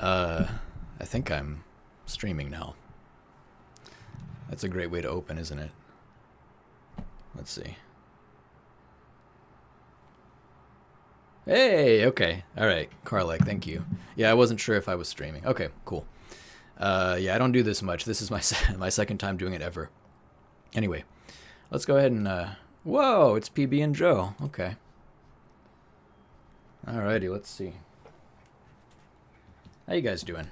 Alright. I think I'm streaming now. That's a great way to open, isn't it? Let's see. Hey, okay. Alright, Karlek, thank you. Yeah, I wasn't sure if I was streaming. Okay, cool. Yeah, I don't do this much. This is my my second time doing it ever. Anyway, let's go ahead and, whoa, it's PB and Joe. Okay. Alrighty, let's see. How you guys doing?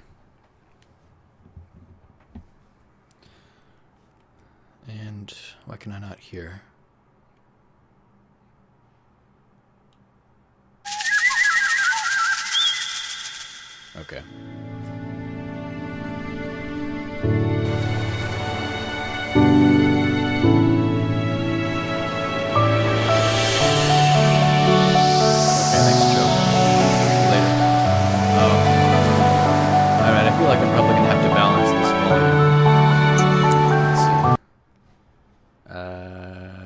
And why can I not hear? Okay. I feel like I'm probably gonna have to balance this volume. Let's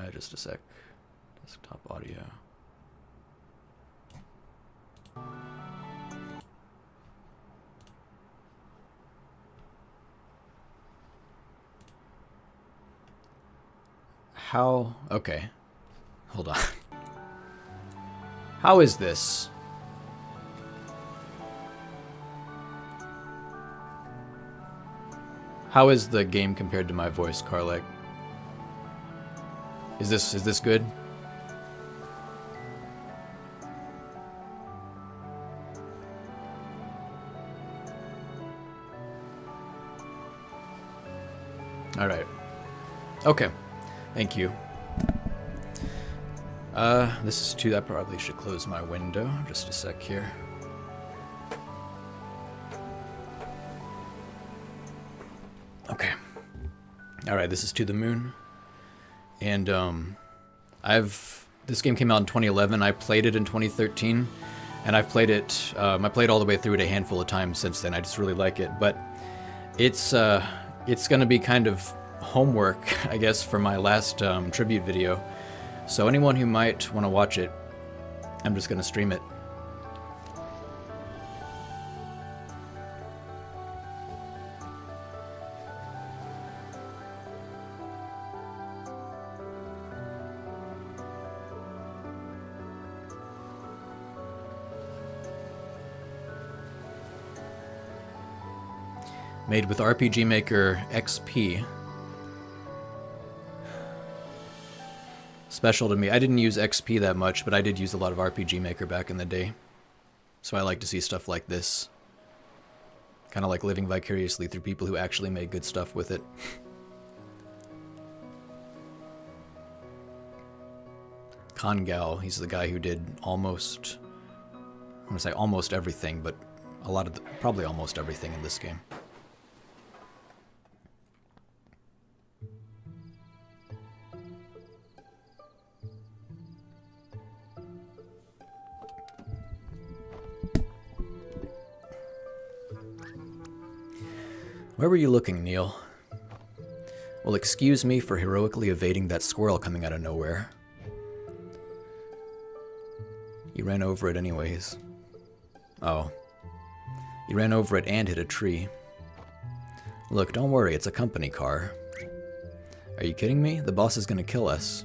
see. Just a sec. Desktop audio. How? Okay. Hold on. How is this? How is the game compared to my voice, Karlek? Is this good? All right. Okay. Thank you. This is too. I probably should close my window. Just a sec here. Okay. All right, this is To the Moon. And this game came out in 2011. I played it in 2013, and I've played it. I played all the way through it a handful of times since then. I just really like it, but it's gonna be kind of homework, I guess, for my last tribute video. So anyone who might want to watch it, I'm just gonna stream it. Made with RPG Maker XP. Special to me. I didn't use XP that much, but I did use a lot of RPG Maker back in the day. So I like to see stuff like this. Kind of like living vicariously through people who actually made good stuff with it. Kangao, he's the guy who did almost, I'm gonna say almost everything, but a lot of probably almost everything in this game. Where were you looking, Neil? Well, excuse me for heroically evading that squirrel coming out of nowhere. You ran over it anyways. Oh. You ran over it and hit a tree. Look, don't worry, it's a company car. Are you kidding me? The boss is gonna kill us.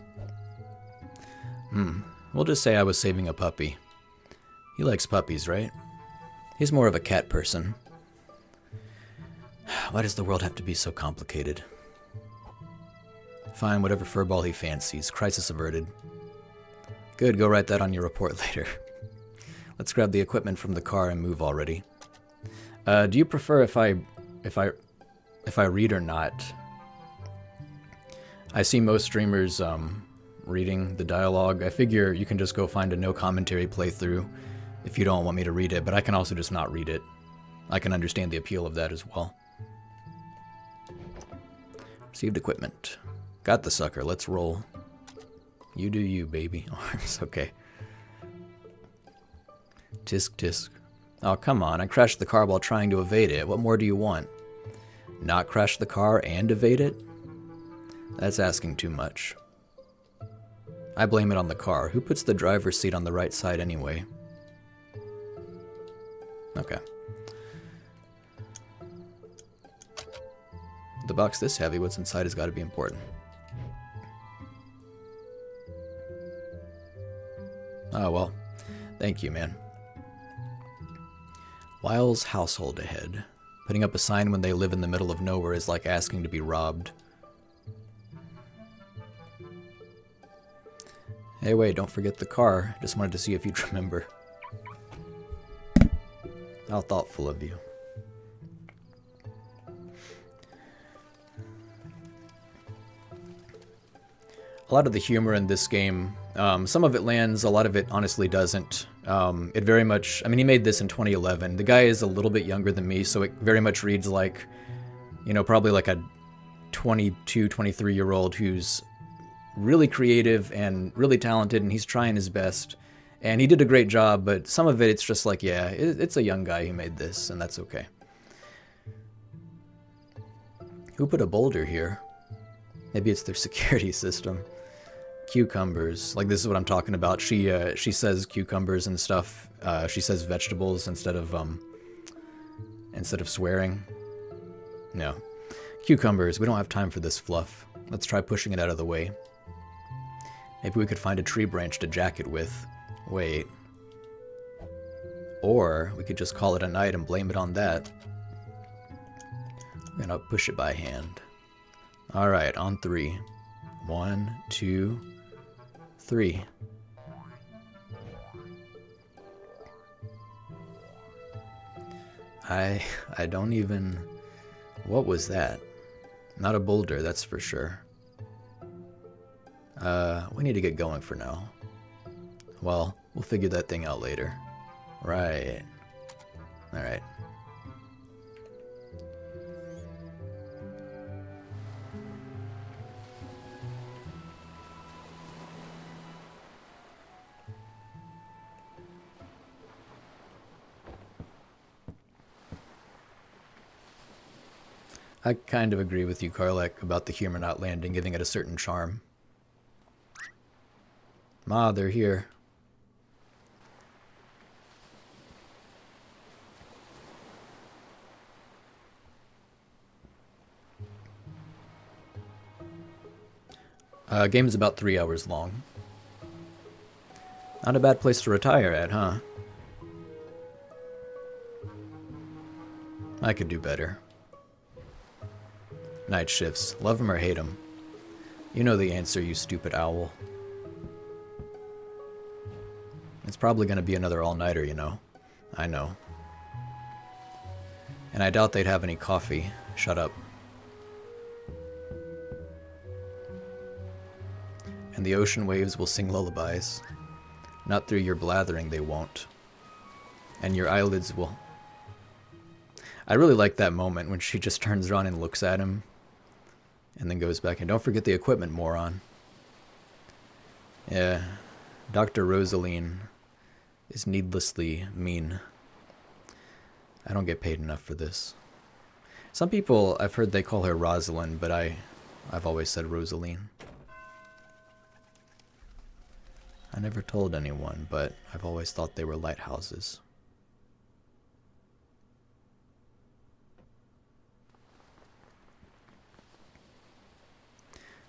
We'll just say I was saving a puppy. He likes puppies, right? He's more of a cat person. Why does the world have to be so complicated? Fine, whatever furball he fancies. Crisis averted. Good, go write that on your report later. Let's grab the equipment from the car and move already. Do you prefer if I read or not? I see most streamers reading the dialogue. I figure you can just go find a no commentary playthrough if you don't want me to read it, but I can also just not read it. I can understand the appeal of that as well. Received equipment. Got the sucker. Let's roll. You do you, baby. Arms. Okay. Tisk tisk. Oh, come on. I crashed the car while trying to evade it. What more do you want? Not crash the car and evade it? That's asking too much. I blame it on the car. Who puts the driver's seat on the right side anyway? Okay. The box this heavy, what's inside has got to be important. Oh, well. Thank you, man. Wiles' household ahead. Putting up a sign when they live in the middle of nowhere is like asking to be robbed. Hey, wait, don't forget the car. Just wanted to see if you'd remember. How thoughtful of you. A lot of the humor in this game, some of it lands, a lot of it honestly doesn't. It very much, I mean, he made this in 2011. The guy is a little bit younger than me, so it very much reads like, you know, probably like a 22, 23-year-old who's really creative and really talented, and he's trying his best. And he did a great job, but some of it, it's just like, yeah, it's a young guy who made this, and that's okay. Who put a boulder here? Maybe it's their security system. Cucumbers, like this is what I'm talking about. She says cucumbers and stuff. She says vegetables instead of swearing. No, cucumbers. We don't have time for this fluff. Let's try pushing it out of the way. Maybe we could find a tree branch to jack it with. Wait. Or we could just call it a night and blame it on that. We're gonna push it by hand. All right, on 3. 1, 2, 3. I don't even... What was that? Not a boulder, that's for sure. We need to get going for now. Well, we'll figure that thing out later. Right. Alright. I kind of agree with you, Karlek, about the humor not landing, giving it a certain charm. Ma, they're here. Game's about 3 hours long. Not a bad place to retire at, huh? I could do better. Night shifts. Love 'em or hate 'em. You know the answer, you stupid owl. It's probably gonna be another all-nighter, you know. I know. And I doubt they'd have any coffee. Shut up. And the ocean waves will sing lullabies. Not through your blathering, they won't. And your eyelids will... I really like that moment when she just turns around and looks at him. And then goes back, and don't forget the equipment, moron. Yeah, Dr. Rosaline is needlessly mean. I don't get paid enough for this. Some people, I've heard they call her Rosalind, but I've always said Rosaline. I never told anyone, but I've always thought they were lighthouses.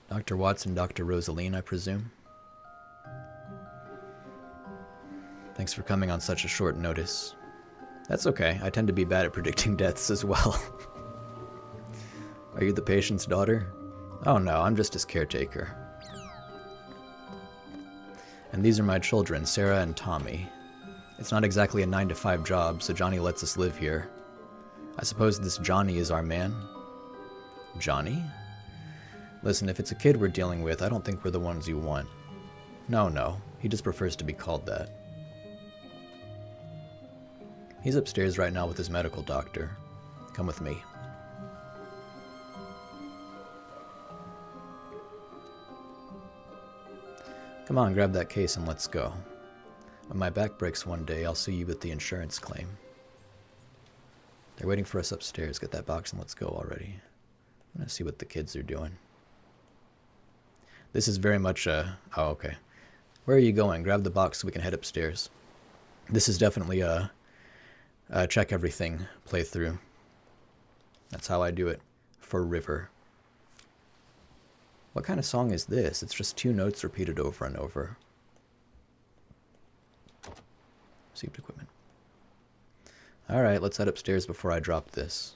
Dr. Watson, Dr. Rosaline, I presume? Thanks for coming on such a short notice. That's okay. I tend to be bad at predicting deaths as well. Are you the patient's daughter? Oh no, I'm just his caretaker. And these are my children, Sarah and Tommy. It's not exactly a 9-to-5 job, so Johnny lets us live here. I suppose this Johnny is our man? Johnny? Listen, if it's a kid we're dealing with, I don't think we're the ones you want. No, he just prefers to be called that. He's upstairs right now with his medical doctor. Come with me. Come on, grab that case and let's go. When my back breaks one day, I'll sue you with the insurance claim. They're waiting for us upstairs. Get that box and let's go already. I'm gonna see what the kids are doing. This is very much a... Oh, okay. Where are you going? Grab the box so we can head upstairs. This is definitely a check everything playthrough. That's how I do it for River. What kind of song is this? It's just 2 notes repeated over and over. Received equipment. Alright, let's head upstairs before I drop this.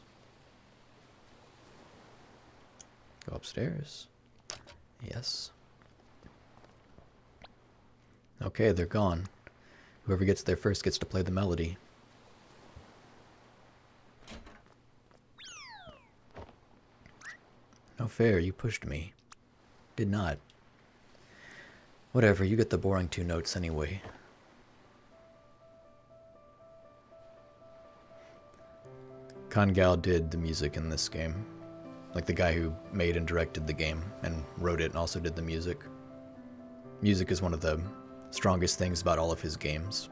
Go upstairs. Yes. Okay, they're gone. Whoever gets there first gets to play the melody. No fair, you pushed me. Did not. Whatever, you get the boring 2 notes anyway. Kangal did the music in this game. Like the guy who made and directed the game and wrote it and also did the music. Music is one of the strongest things about all of his games.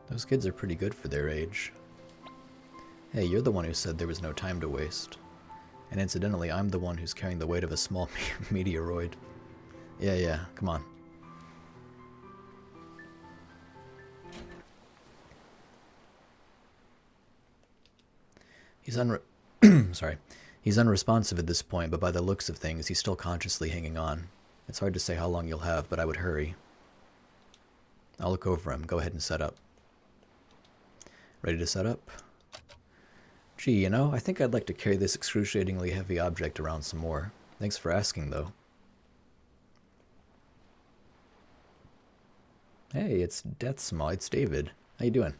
Those kids are pretty good for their age. Hey, you're the one who said there was no time to waste. And incidentally, I'm the one who's carrying the weight of a small meteoroid. Yeah, come on. He's sorry. He's unresponsive at this point, but by the looks of things, he's still consciously hanging on. It's hard to say how long you'll have, but I would hurry. I'll look over him. Go ahead and set up. Ready to set up? Gee, you know, I think I'd like to carry this excruciatingly heavy object around some more. Thanks for asking, though. Hey, it's Deathsmaw. It's David. How you doing?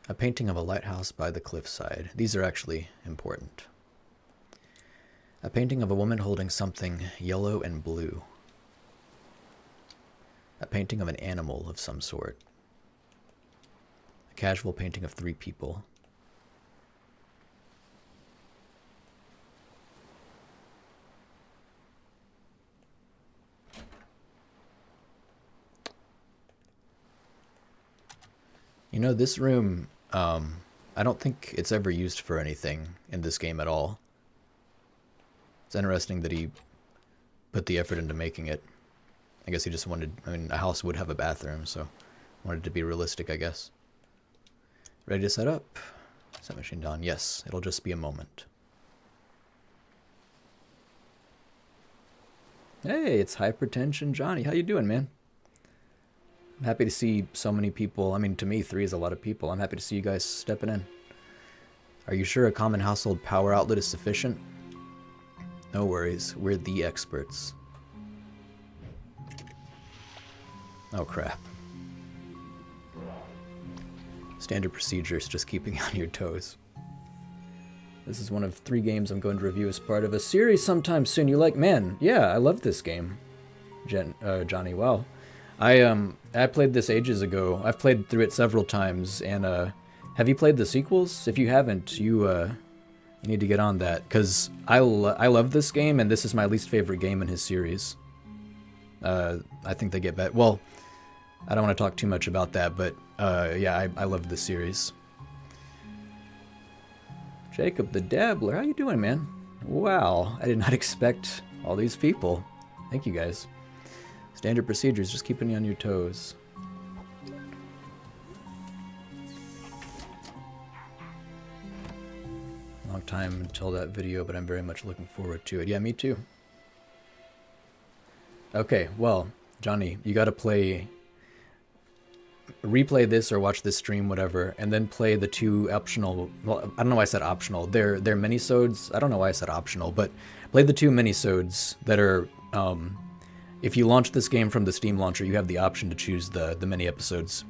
A painting of a lighthouse by the cliffside. These are actually important. A painting of a woman holding something yellow and blue. A painting of an animal of some sort. A casual painting of 3 people. You know, this room, I don't think it's ever used for anything in this game at all. It's interesting that he put the effort into making it. I guess he just wanted, I mean, a house would have a bathroom, so wanted to be realistic, I guess. Ready to set up? Set machine down. Yes, it'll just be a moment. Hey, it's Hypertension Johnny. How you doing, man? I'm happy to see so many people. I mean, to me, 3 is a lot of people. I'm happy to see you guys stepping in. Are you sure a common household power outlet is sufficient? No worries. We're the experts. Oh, crap. Standard procedures, just keeping on your toes. This is one of 3 games I'm going to review as part of a series sometime soon. You like, man, yeah, I love this game. Johnny, wow. I played this ages ago. I've played through it several times, and have you played the sequels? If you haven't, you need to get on that, because I love this game, and this is my least favorite game in his series. I think they get better. Well, I don't want to talk too much about that, but yeah, I love this series. Jacob the Dabbler, how you doing, man? Wow, I did not expect all these people. Thank you, guys. Standard procedures, just keeping you on your toes. Long time until that video, but I'm very much looking forward to it. Yeah, me too. Okay, well, Johnny, you gotta replay this or watch this stream, whatever, and then play the 2 optional, well, I don't know why I said optional. They're minisodes. I don't know why I said optional, but play the 2 minisodes that are, if you launch this game from the Steam launcher, you have the option to choose the mini episodes.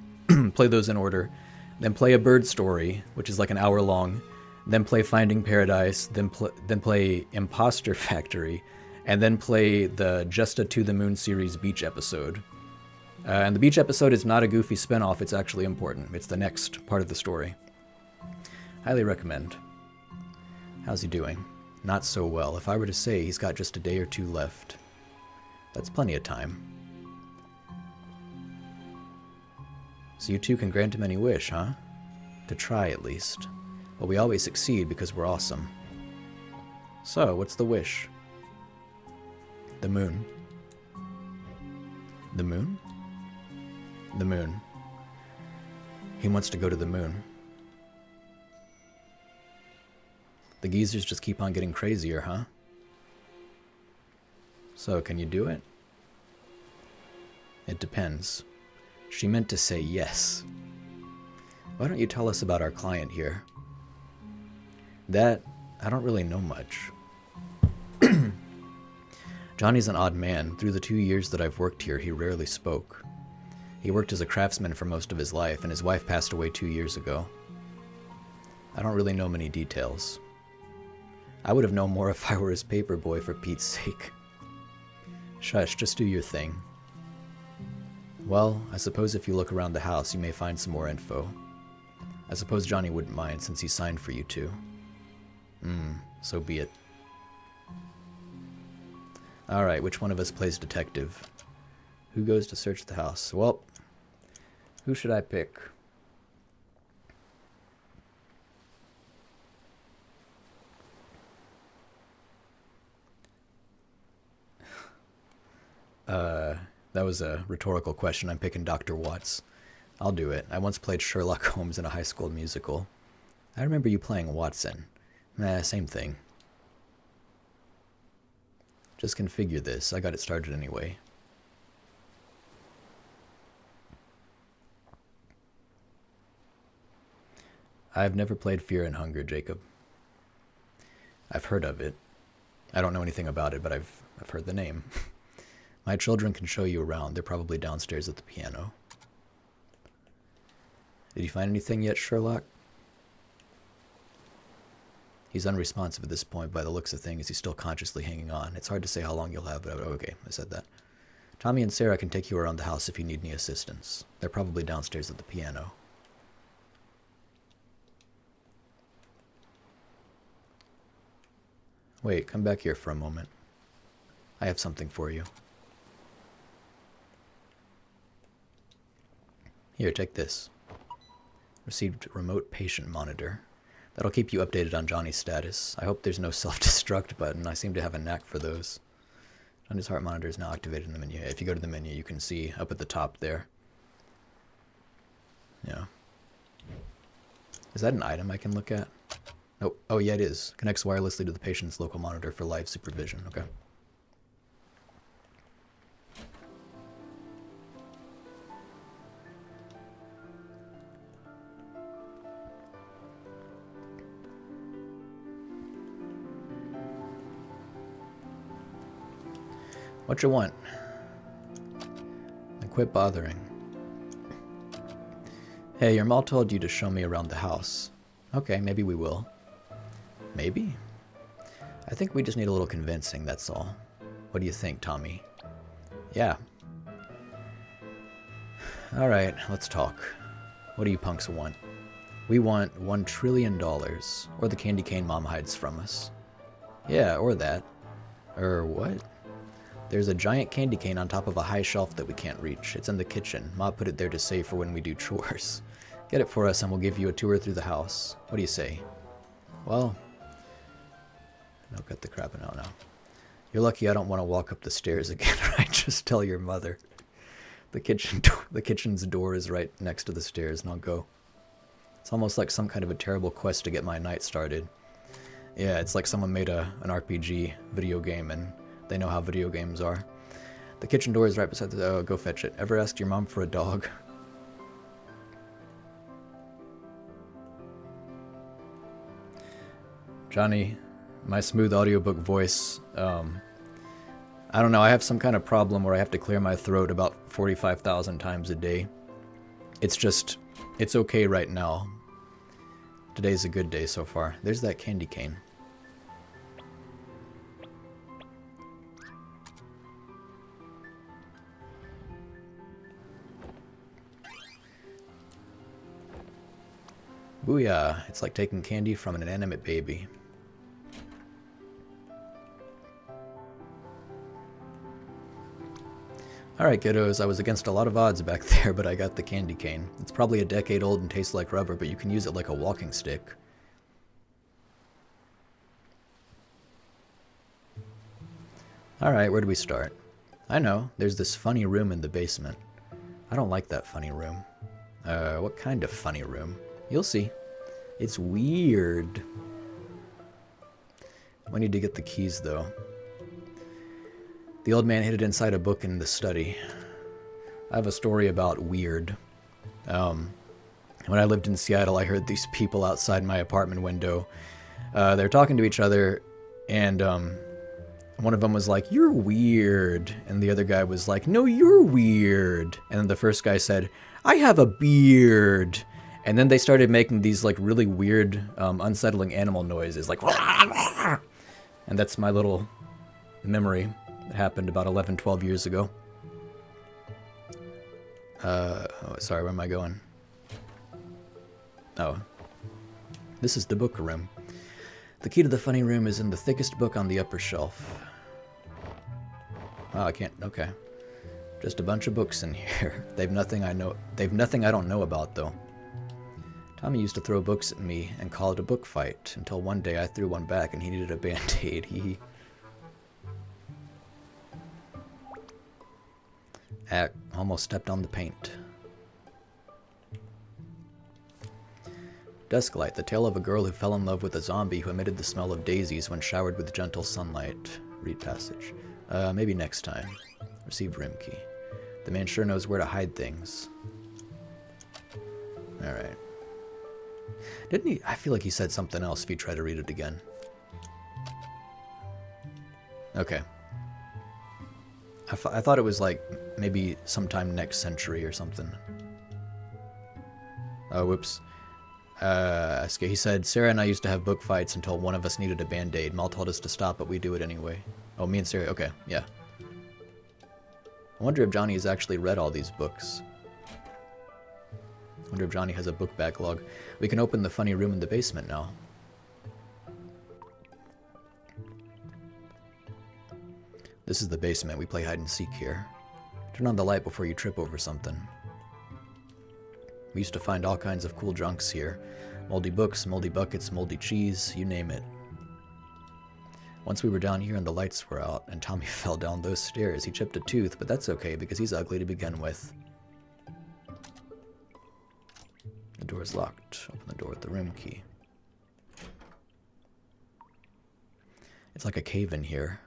Play those in order. Then play A Bird Story, which is like an hour long. Then play Finding Paradise. Then play Imposter Factory. And then play the Just a To the Moon series beach episode. And the beach episode is not a goofy spinoff, it's actually important. It's the next part of the story. Highly recommend. How's he doing? Not so well. If I were to say, he's got just a day or 2 left. That's plenty of time. So you 2 can grant him any wish, huh? To try, at least. But we always succeed because we're awesome. So, what's the wish? The moon. The moon? The moon. He wants to go to the moon. The geezers just keep on getting crazier, huh? So, can you do it? It depends. She meant to say yes. Why don't you tell us about our client here? That, I don't really know much. Johnny's an odd man. Through the 2 years that I've worked here, he rarely spoke. He worked as a craftsman for most of his life, and his wife passed away 2 years ago. I don't really know many details. I would have known more if I were his paper boy, for Pete's sake. Shush, just do your thing. Well, I suppose if you look around the house, you may find some more info. I suppose Johnny wouldn't mind, since he signed for you two. So be it. Alright, which one of us plays detective? Who goes to search the house? Well, who should I pick? That was a rhetorical question. I'm picking Dr. Watts. I'll do it. I once played Sherlock Holmes in a high school musical. I remember you playing Watson. Same thing. Just configure this. I got it started anyway. I've never played Fear and Hunger, Jacob. I've heard of it. I don't know anything about it, but I've heard the name. My children can show you around. They're probably downstairs at the piano. Did you find anything yet, Sherlock? He's unresponsive at this point. By the looks of things, he's still consciously hanging on. It's hard to say how long you'll have, but okay, I said that. Tommy and Sarah can take you around the house if you need any assistance. They're probably downstairs at the piano. Wait, come back here for a moment. I have something for you. Here, take this. Received remote patient monitor. That'll keep you updated on Johnny's status. I hope there's no self-destruct button. I seem to have a knack for those. Johnny's heart monitor is now activated in the menu. If you go to the menu, you can see up at the top there. Yeah. Is that an item I can look at? Nope. Oh, yeah, it is. Connects wirelessly to the patient's local monitor for live supervision. Okay. What you want? And quit bothering. Hey, your mom told you to show me around the house. Okay, maybe we will. Maybe? I think we just need a little convincing, that's all. What do you think, Tommy? Yeah. Alright, let's talk. What do you punks want? We want $1 trillion, or the candy cane Mom hides from us. Yeah, or that. What? There's a giant candy cane on top of a high shelf that we can't reach. It's in the kitchen. Ma put it there to save for when we do chores. Get it for us and we'll give you a tour through the house. What do you say? Well... No, cut the crap out now. You're lucky I don't want to walk up the stairs again, right? Just tell your mother. The kitchen's door is right next to the stairs, and I'll go. It's almost like some kind of a terrible quest to get my night started. Yeah, it's like someone made an RPG video game, and they know how video games are. The kitchen door is right beside the... Oh, go fetch it. Ever asked your mom for a dog? Johnny, my smooth audiobook voice, I don't know, I have some kind of problem where I have to clear my throat about 45,000 times a day. It's just, it's okay right now. Today's a good day so far. There's that candy cane. Booyah! It's like taking candy from an inanimate baby. Alright, kiddos, I was against a lot of odds back there, but I got the candy cane. It's probably a decade old and tastes like rubber, but you can use it like a walking stick. Alright, where do we start? I know, there's this funny room in the basement. I don't like that funny room. What kind of funny room? You'll see. It's weird. We need to get the keys, though. The old man hid it inside a book in the study. I have a story about weird. When I lived in Seattle, I heard these people outside my apartment window. They're talking to each other, and one of them was like, "You're weird," and the other guy was like, "No, you're weird." And then the first guy said, "I have a beard." And then they started making these like really weird, unsettling animal noises, like, and that's my little memory. It happened about 11, 12 years ago. Oh, sorry, where am I going? Oh. This is the book room. The key to the funny room is in the thickest book on the upper shelf. Oh, I can't, okay. Just a bunch of books in here. They've nothing I don't know about, though. Tommy used to throw books at me and call it a book fight, until one day I threw one back and he needed a band-aid. He almost stepped on the paint. Dusklight, the tale of a girl who fell in love with a zombie who emitted the smell of daisies when showered with gentle sunlight. Read passage. Maybe next time. Received room key. The man sure knows where to hide things. Alright. Didn't he? I feel like he said something else if you try to read it again. Okay. I thought it was like maybe sometime next century or something. Oh, whoops. He said, Sarah and I used to have book fights until one of us needed a band-aid. Mal told us to stop, but we do it anyway. Oh, me and Sarah. Okay, yeah. I wonder if Johnny has actually read all these books. I wonder if Johnny has a book backlog. We can open the funny room in the basement now. This is the basement. We play hide and seek here. Turn on the light before you trip over something. We used to find all kinds of cool junks here. Moldy books, moldy buckets, moldy cheese, you name it. Once we were down here and the lights were out, and Tommy fell down those stairs. He chipped a tooth, but that's okay because he's ugly to begin with. The door's locked. Open the door with the room key. It's like a cave in here.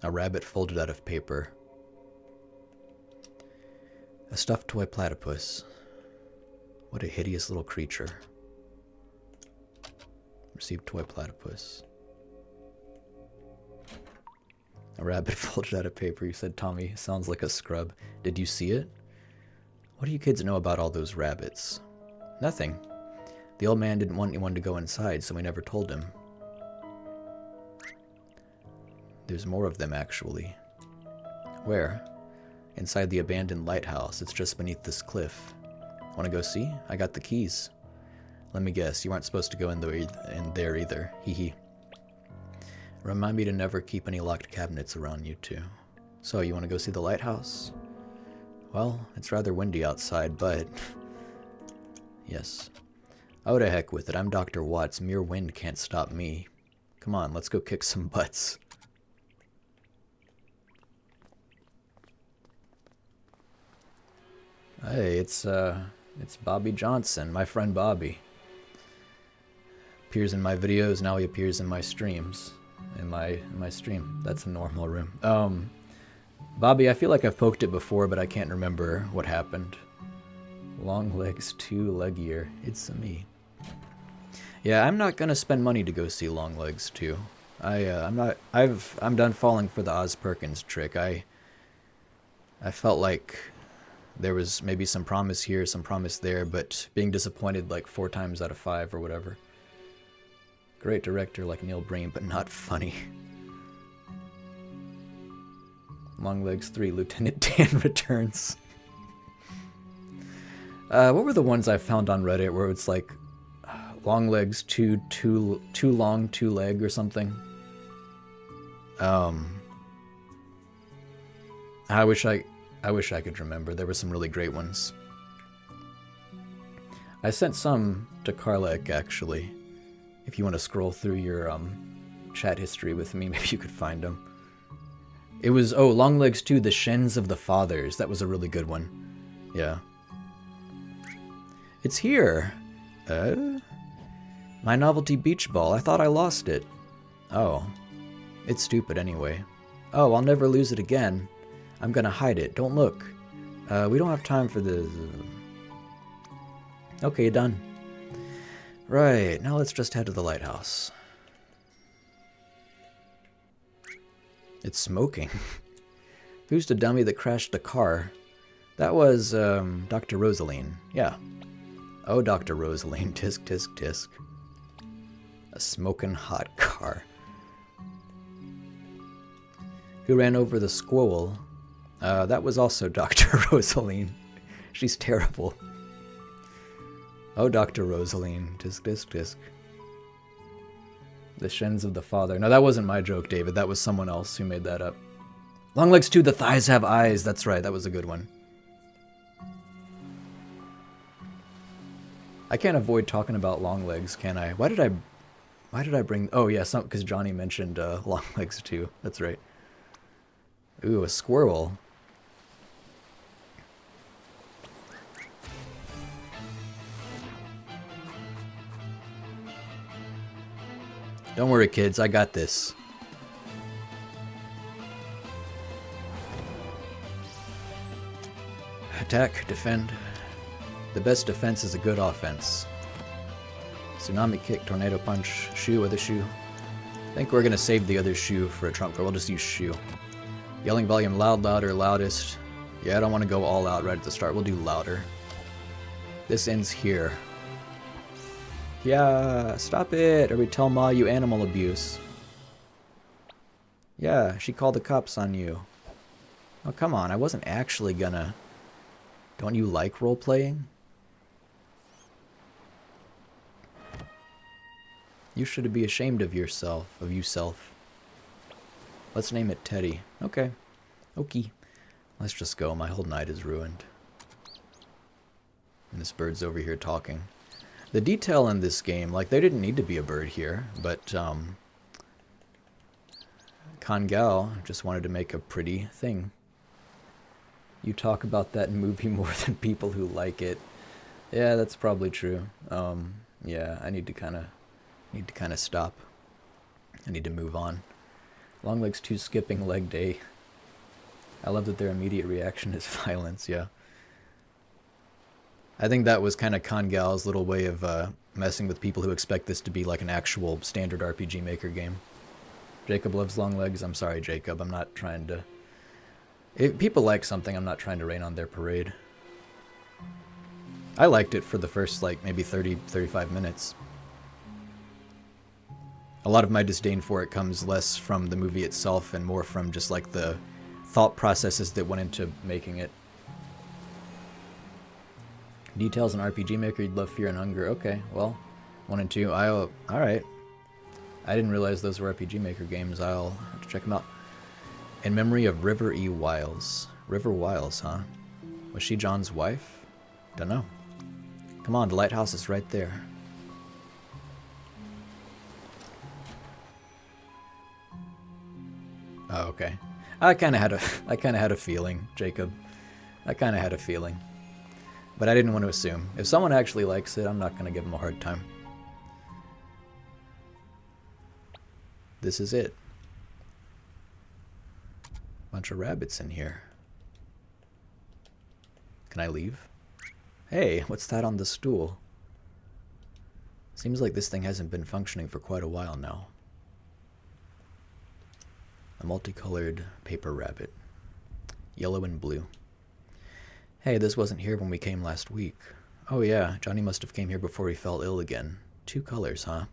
A rabbit folded out of paper. A stuffed toy platypus. What a hideous little creature. Received toy platypus. A rabbit folded out of paper. You said, Tommy sounds like a scrub. Did you see it? What do you kids know about all those rabbits? Nothing. The old man didn't want anyone to go inside, so we never told him. There's more of them, actually. Where? Inside the abandoned lighthouse. It's just beneath this cliff. Want to go see? I got the keys. Let me guess, you aren't supposed to go in there either. Hee hee. Remind me to never keep any locked cabinets around you two. So, you want to go see the lighthouse? Well, it's rather windy outside, but... yes. Oh, to heck with it. I'm Dr. Watts. Mere wind can't stop me. Come on, let's go kick some butts. Hey, it's Bobby Johnson, my friend Bobby. Appears in my videos, now he appears in my streams. In my stream. That's a normal room. Bobby, I feel like I've poked it before, but I can't remember what happened. Long legs, 2 leggier. It's me. Yeah, I'm not gonna spend money to go see Long Legs 2. I'm done falling for the Oz Perkins trick. I felt like there was maybe some promise here, some promise there, but being disappointed like 4 times out of 5 or whatever. Great director like Neil Breen, but not funny. Long Legs 3, Lieutenant Dan returns. What were the ones I found on Reddit where it's like Long Legs too long, too leg or something? I wish I could remember. There were some really great ones. I sent some to Karlek, actually. If you want to scroll through your chat history with me, maybe you could find them. It was, oh, Longlegs 2, The Shens of the Fathers. That was a really good one. Yeah. It's here. My novelty beach ball. I thought I lost it. Oh. It's stupid anyway. Oh, I'll never lose it again. I'm gonna hide it. Don't look. We don't have time for this. Okay, done. Right, now let's just head to the lighthouse. It's smoking. Who's the dummy that crashed the car? That was, Dr. Rosaline. Yeah. Oh, Dr. Rosaline. Tisk, tisk, tisk. A smoking hot car. Who ran over the squirrel? That was also Dr. Rosaline. She's terrible. Oh, Dr. Rosaline. Tisk, tisk, tisk. The Shens of the Father. No, that wasn't my joke, David. That was someone else who made that up. Longlegs 2, The Thighs Have Eyes. That's right. That was a good one. I can't avoid talking about Longlegs, can I? Why did I bring... Oh, yeah, because Johnny mentioned Longlegs 2. That's right. Ooh, a squirrel. Don't worry, kids. I got this. Attack, defend. The best defense is a good offense. Tsunami kick, tornado punch, shoe, other shoe. I think we're gonna save the other shoe for a trump card. We'll just use shoe. Yelling volume, loud, louder, loudest. Yeah, I don't want to go all out right at the start. We'll do louder. This ends here. Yeah, stop it, or we tell Ma you animal abuse. Yeah, she called the cops on you. Oh, come on, I wasn't actually gonna... Don't you like role-playing? You should be ashamed of yourself, Let's name it Teddy. Okay. Okay. Let's just go. My whole night is ruined. And this bird's over here talking. The detail in this game, like, there didn't need to be a bird here, but, Kangal just wanted to make a pretty thing. You talk about that movie more than people who like it. Yeah, that's probably true. Yeah, I need to kind of stop. I need to move on. Longlegs 2 skipping leg day. I love that their immediate reaction is violence, yeah. I think that was kind of Kangal's little way of messing with people who expect this to be like an actual standard RPG Maker game. Jacob loves Longlegs. I'm sorry, Jacob. I'm not trying to... If people like something, I'm not trying to rain on their parade. I liked it for the first, like, maybe 30, 35 minutes. A lot of my disdain for it comes less from the movie itself and more from just, like, the thought processes that went into making it. Details in RPG Maker, you'd love Fear and Hunger. Okay, well, 1 and 2. Alright. I didn't realize those were RPG Maker games. I'll have to check them out. In memory of River E. Wiles. River Wiles, huh? Was she John's wife? Dunno. Come on, the lighthouse is right there. Oh, okay. I kind of had a feeling, Jacob. I kind of had a feeling. But I didn't want to assume. If someone actually likes it, I'm not going to give them a hard time. This is it. Bunch of rabbits in here. Can I leave? Hey, what's that on the stool? Seems like this thing hasn't been functioning for quite a while now. A multicolored paper rabbit. Yellow and blue. Hey, this wasn't here when we came last week. Oh yeah, Johnny must have came here before he fell ill again. 2 colors, huh?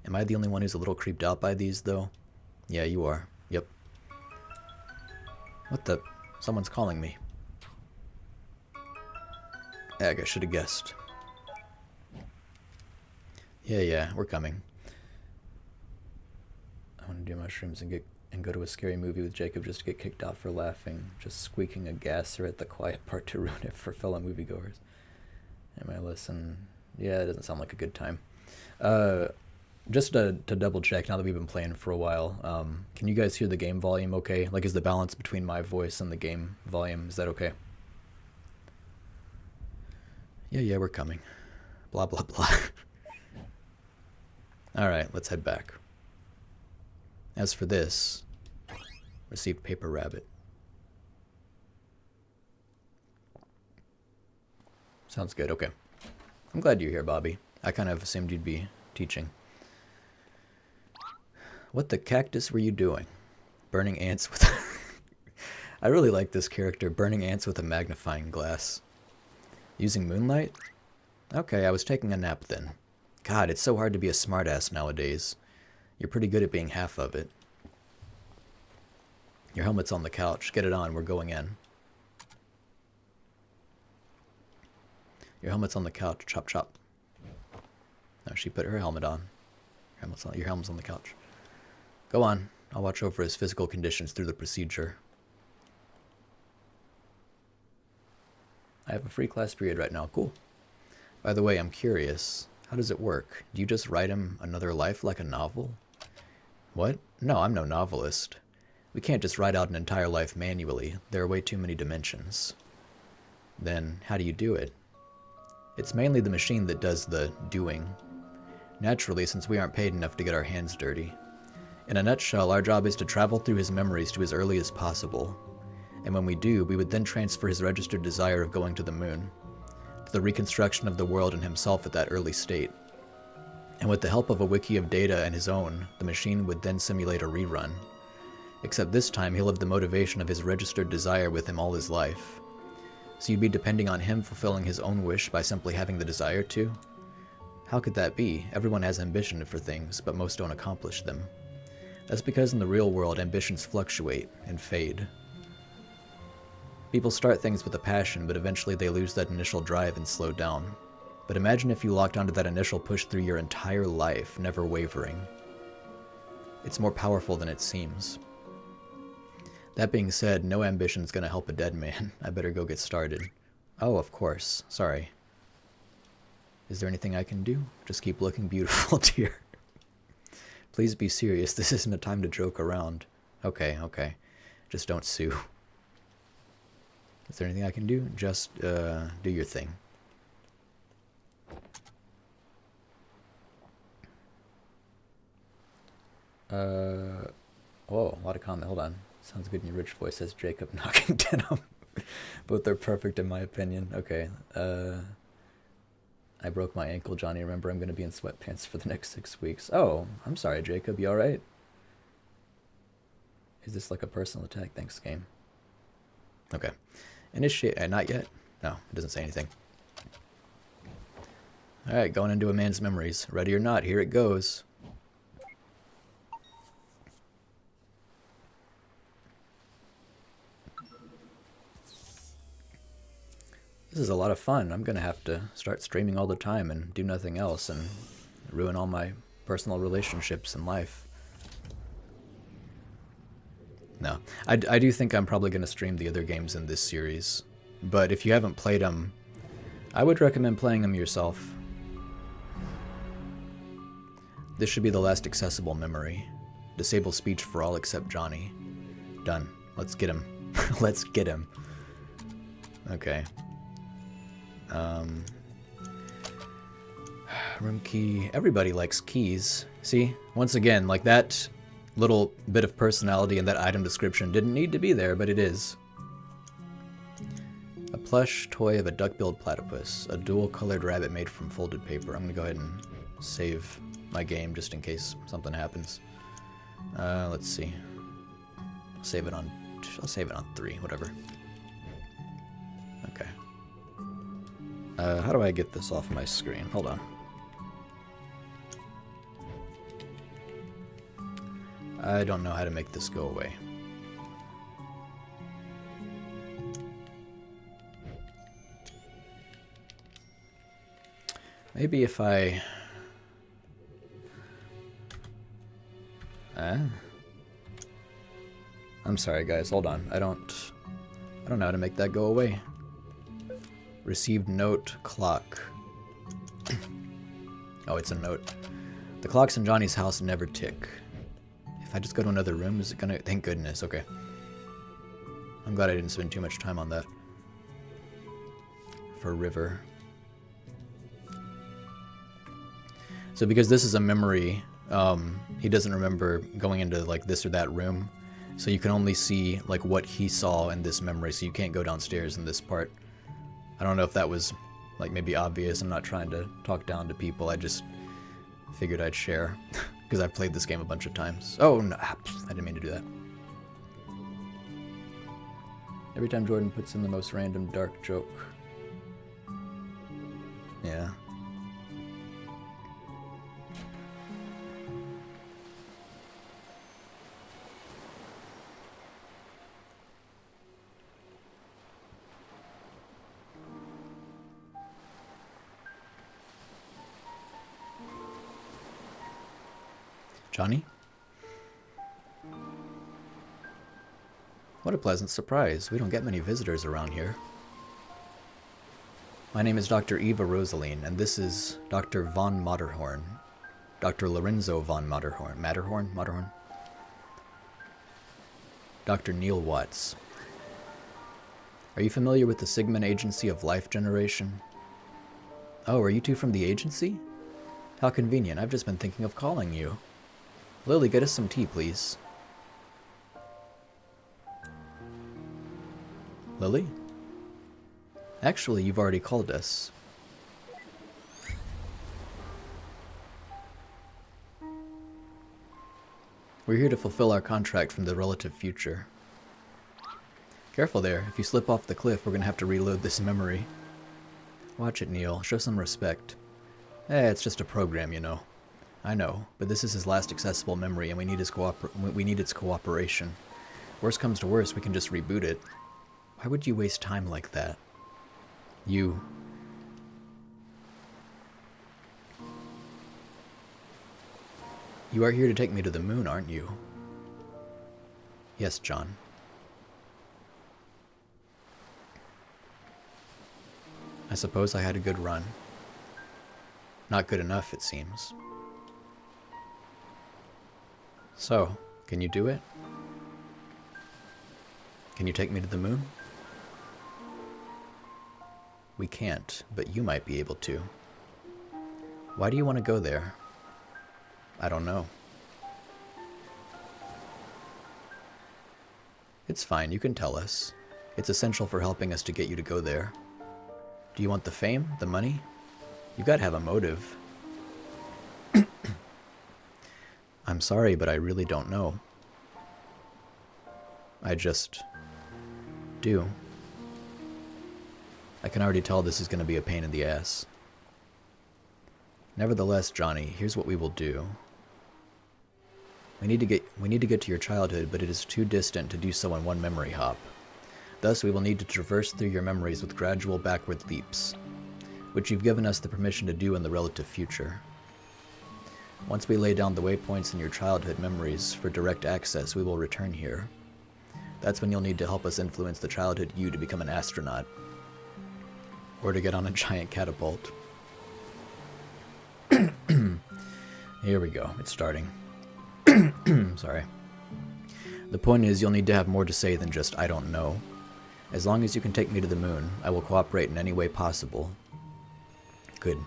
Am I the only one who's a little creeped out by these, though? Yeah, you are. Yep. What the? Someone's calling me. Ag, I should have guessed. Yeah, we're coming. I want to do mushrooms and go to a scary movie with Jacob just to get kicked out for laughing, just squeaking a gasser at the quiet part to ruin it for fellow moviegoers. And I listen Yeah, it doesn't sound like a good time. Just to double check, now that we've been playing for a while, can you guys hear the game volume okay? Like, is the balance between my voice and the game volume, is that okay? Yeah, we're coming. Blah, blah, blah. Alright, let's head back. As for this, received paper rabbit. Sounds good, okay. I'm glad you're here, Bobby. I kind of assumed you'd be teaching. What the cactus were you doing? Burning ants with... I really like this character, burning ants with a magnifying glass. Using moonlight? Okay, I was taking a nap then. God, it's so hard to be a smartass nowadays. You're pretty good at being half of it. Your helmet's on the couch. Get it on, we're going in. Your helmet's on the couch. Chop, chop. No, she put her helmet on. Your helmet's on the couch. Go on. I'll watch over his physical conditions through the procedure. I have a free class period right now. Cool. By the way, I'm curious. How does it work? Do you just write him another life like a novel? What? No, I'm no novelist. We can't just write out an entire life manually. There are way too many dimensions. Then, how do you do it? It's mainly the machine that does the doing. Naturally, since we aren't paid enough to get our hands dirty. In a nutshell, our job is to travel through his memories to as early as possible. And when we do, we would then transfer his registered desire of going to the moon, to the reconstruction of the world and himself at that early state. And with the help of a wiki of data and his own, the machine would then simulate a rerun. Except this time, he'll have the motivation of his registered desire with him all his life. So you'd be depending on him fulfilling his own wish by simply having the desire to? How could that be? Everyone has ambition for things, but most don't accomplish them. That's because in the real world, ambitions fluctuate and fade. People start things with a passion, but eventually they lose that initial drive and slow down. But imagine if you locked onto that initial push through your entire life, never wavering. It's more powerful than it seems. That being said, no ambition's gonna help a dead man. I better go get started. Oh, of course. Sorry. Is there anything I can do? Just keep looking beautiful, dear. Please be serious. This isn't a time to joke around. Okay. Just don't sue. Is there anything I can do? Just, do your thing. Whoa, a lot of comment. Hold on. Sounds good in your rich voice, says Jacob, knocking denim. Both are perfect in my opinion. Okay. I broke my ankle, Johnny. Remember, I'm going to be in sweatpants for the next 6 weeks. Oh, I'm sorry, Jacob. You alright? Is this like a personal attack? Thanks, game. Okay. Initiate. Not yet? No, it doesn't say anything. Alright, going into a man's memories. Ready or not, here it goes. This is a lot of fun. I'm going to have to start streaming all the time and do nothing else and ruin all my personal relationships in life. No. I do think I'm probably going to stream the other games in this series. But if you haven't played them, I would recommend playing them yourself. This should be the last accessible memory. Disable speech for all except Johnny. Done. Let's get him. Let's get him. Okay. Room key. Everybody likes keys. See? Once again, like that little bit of personality in that item description didn't need to be there, but it is. A plush toy of a duck-billed platypus. A dual-colored rabbit made from folded paper. I'm gonna go ahead and save my game just in case something happens. Let's see. I'll save it on 3, whatever. Okay. How do I get this off my screen? Hold on. I don't know how to make this go away. Maybe if I... I'm sorry guys, hold on. I don't know how to make that go away. Received note clock. Oh, it's a note. The clocks in Johnny's house never tick. If I just go to another room, is it gonna... Thank goodness, okay. I'm glad I didn't spend too much time on that. For River. So because this is a memory, he doesn't remember going into like this or that room. So you can only see like what he saw in this memory, so you can't go downstairs in this part. I don't know if that was like maybe obvious. I'm not trying to talk down to people. I just figured I'd share because I've played this game a bunch of times. Oh no, I didn't mean to do that. Every time Jordan puts in the most random dark joke. Yeah. Johnny? What a pleasant surprise. We don't get many visitors around here. My name is Dr. Eva Rosaline, and this is Dr. von Matterhorn. Dr. Lorenzo von Matterhorn. Matterhorn? Dr. Neil Watts. Are you familiar with the Sigmund Agency of Life Generation? Oh, are you two from the agency? How convenient. I've just been thinking of calling you. Lily, get us some tea, please. Lily? Actually, you've already called us. We're here to fulfill our contract from the relative future. Careful there. If you slip off the cliff, we're gonna have to reload this memory. Watch it, Neil. Show some respect. It's just a program, you know. I know, but this is his last accessible memory, and we need its cooperation. Worst comes to worst, we can just reboot it. Why would you waste time like that? You are here to take me to the moon, aren't you? Yes, John. I suppose I had a good run. Not good enough, it seems. So, can you do it? Can you take me to the moon? We can't, but you might be able to. Why do you want to go there? I don't know. It's fine, you can tell us. It's essential for helping us to get you to go there. Do you want the fame? The money? You gotta have a motive. I'm sorry, but I really don't know. I just do. I can already tell this is going to be a pain in the ass. Nevertheless, Johnny, here's what we will do. We need to get to your childhood, but it is too distant to do so in one memory hop. Thus, we will need to traverse through your memories with gradual backward leaps, which you've given us the permission to do in the relative future. Once we lay down the waypoints in your childhood memories for direct access, we will return here. That's when you'll need to help us influence the childhood you to become an astronaut. Or to get on a giant catapult. Here we go, it's starting. Sorry. The point is, you'll need to have more to say than just, I don't know. As long as you can take me to the moon, I will cooperate in any way possible. Good.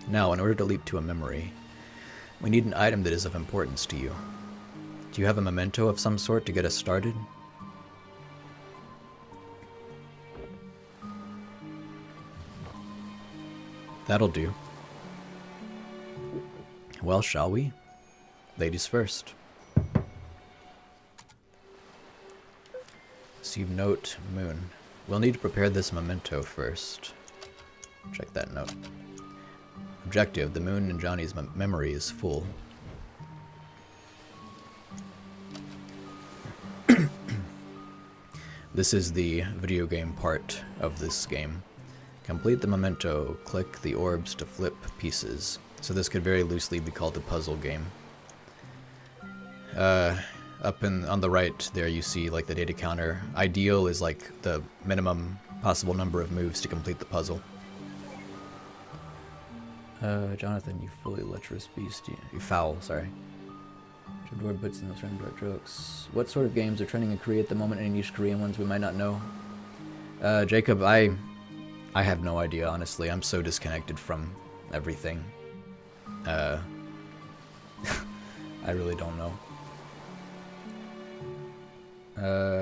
Now, in order to leap to a memory, we need an item that is of importance to you. Do you have a memento of some sort to get us started? That'll do. Well, shall we? Ladies first. Receive note, moon. We'll need to prepare this memento first. Check that note. Objective, the moon in Johnny's memory is full. This is the video game part of this game. Complete the memento, click the orbs to flip pieces. So this could very loosely be called a puzzle game. Up on the right there you see like the data counter. Ideal is like the minimum possible number of moves to complete the puzzle. Jonathan, you fully lecherous beast. You foul, sorry. Door bits and those random dark jokes. What sort of games are trending in Korea at the moment? Any niche Korean ones we might not know? Jacob, I have no idea, honestly. I'm so disconnected from everything. I really don't know.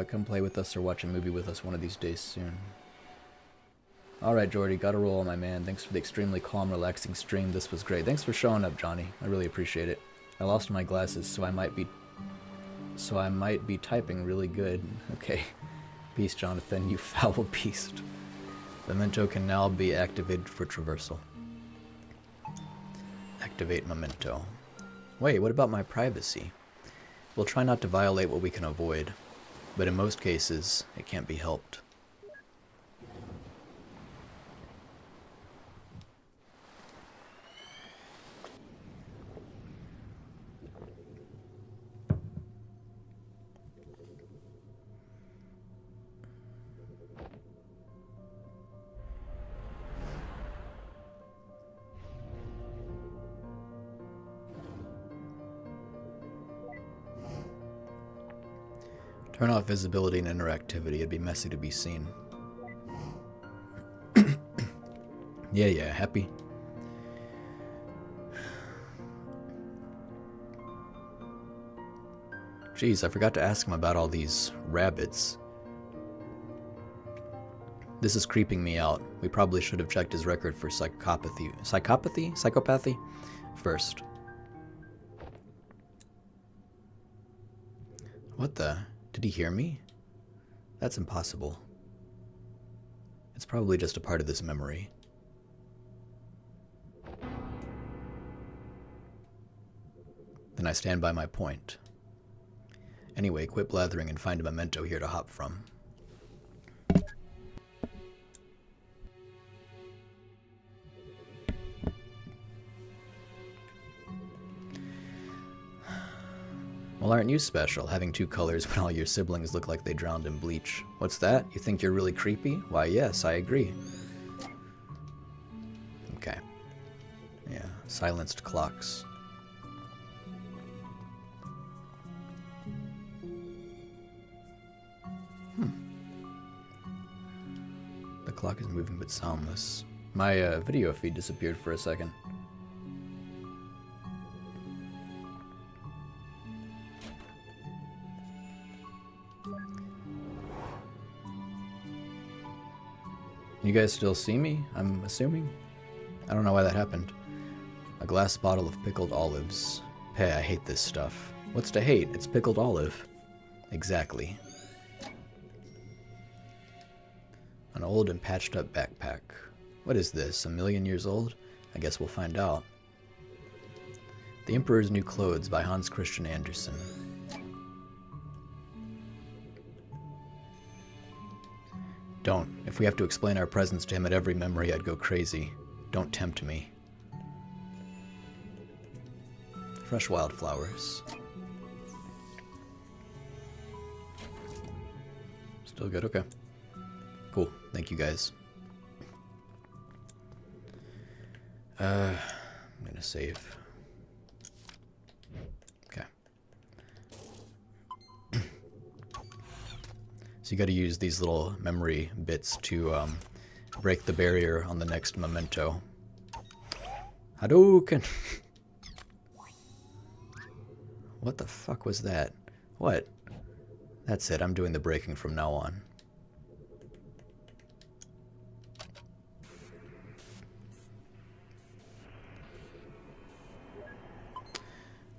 Come play with us or watch a movie with us one of these days soon. Alright, Jordy, gotta roll, my man. Thanks for the extremely calm, relaxing stream. This was great. Thanks for showing up, Johnny. I really appreciate it. I lost my glasses, so I might be typing really good. Okay. Peace, Jonathan, you foul beast. Memento can now be activated for traversal. Activate Memento. Wait, what about my privacy? We'll try not to violate what we can avoid, but in most cases, it can't be helped. Turn off visibility and interactivity. It'd be messy to be seen. Yeah, happy. Jeez, I forgot to ask him about all these rabbits. This is creeping me out. We probably should have checked his record for psychopathy. Psychopathy? First. What the? Did he hear me? That's impossible. It's probably just a part of this memory. Then I stand by my point. Anyway, quit blathering and find a memento here to hop from. Well, aren't you special, having two colors when all your siblings look like they drowned in bleach? What's that? You think you're really creepy? Why, yes, I agree. Okay. Yeah, silenced clocks. The clock is moving but soundless. My video feed disappeared for a second. You guys still see me, I'm assuming? I don't know why that happened. A glass bottle of pickled olives. Hey, I hate this stuff. What's to hate? It's pickled olive. Exactly. An old and patched up backpack. What is this, 1,000,000 years old? I guess we'll find out. The Emperor's New Clothes by Hans Christian Andersen. Don't. If we have to explain our presence to him at every memory, I'd go crazy. Don't tempt me. Fresh wildflowers. Still good? Okay. Cool. Thank you, guys. I'm gonna save. Okay. So you gotta use these little memory bits to break the barrier on the next memento. Hadouken! What the fuck was that? What? That's it, I'm doing the breaking from now on.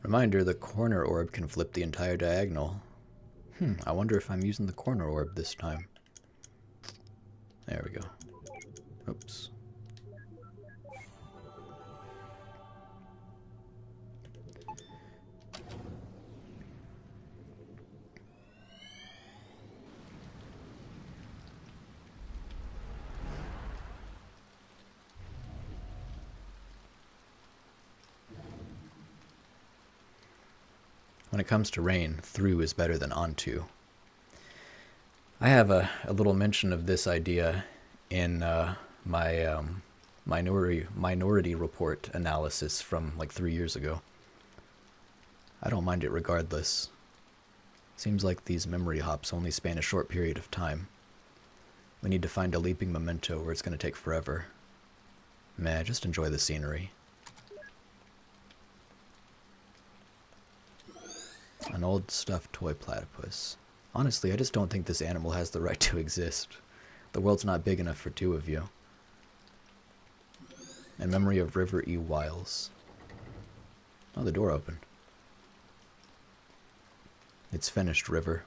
Reminder, the corner orb can flip the entire diagonal. I wonder if I'm using the corner orb this time. There we go. Oops. When it comes to rain, through is better than onto. I have a little mention of this idea in my minority report analysis from like 3 years ago. I don't mind it regardless. Seems like these memory hops only span a short period of time. We need to find a leaping memento where it's going to take forever. Meh, just enjoy the scenery. An old stuffed toy platypus. Honestly, I just don't think this animal has the right to exist. The world's not big enough for two of you. In memory of River E. Wiles. Oh, the door opened. It's finished, River.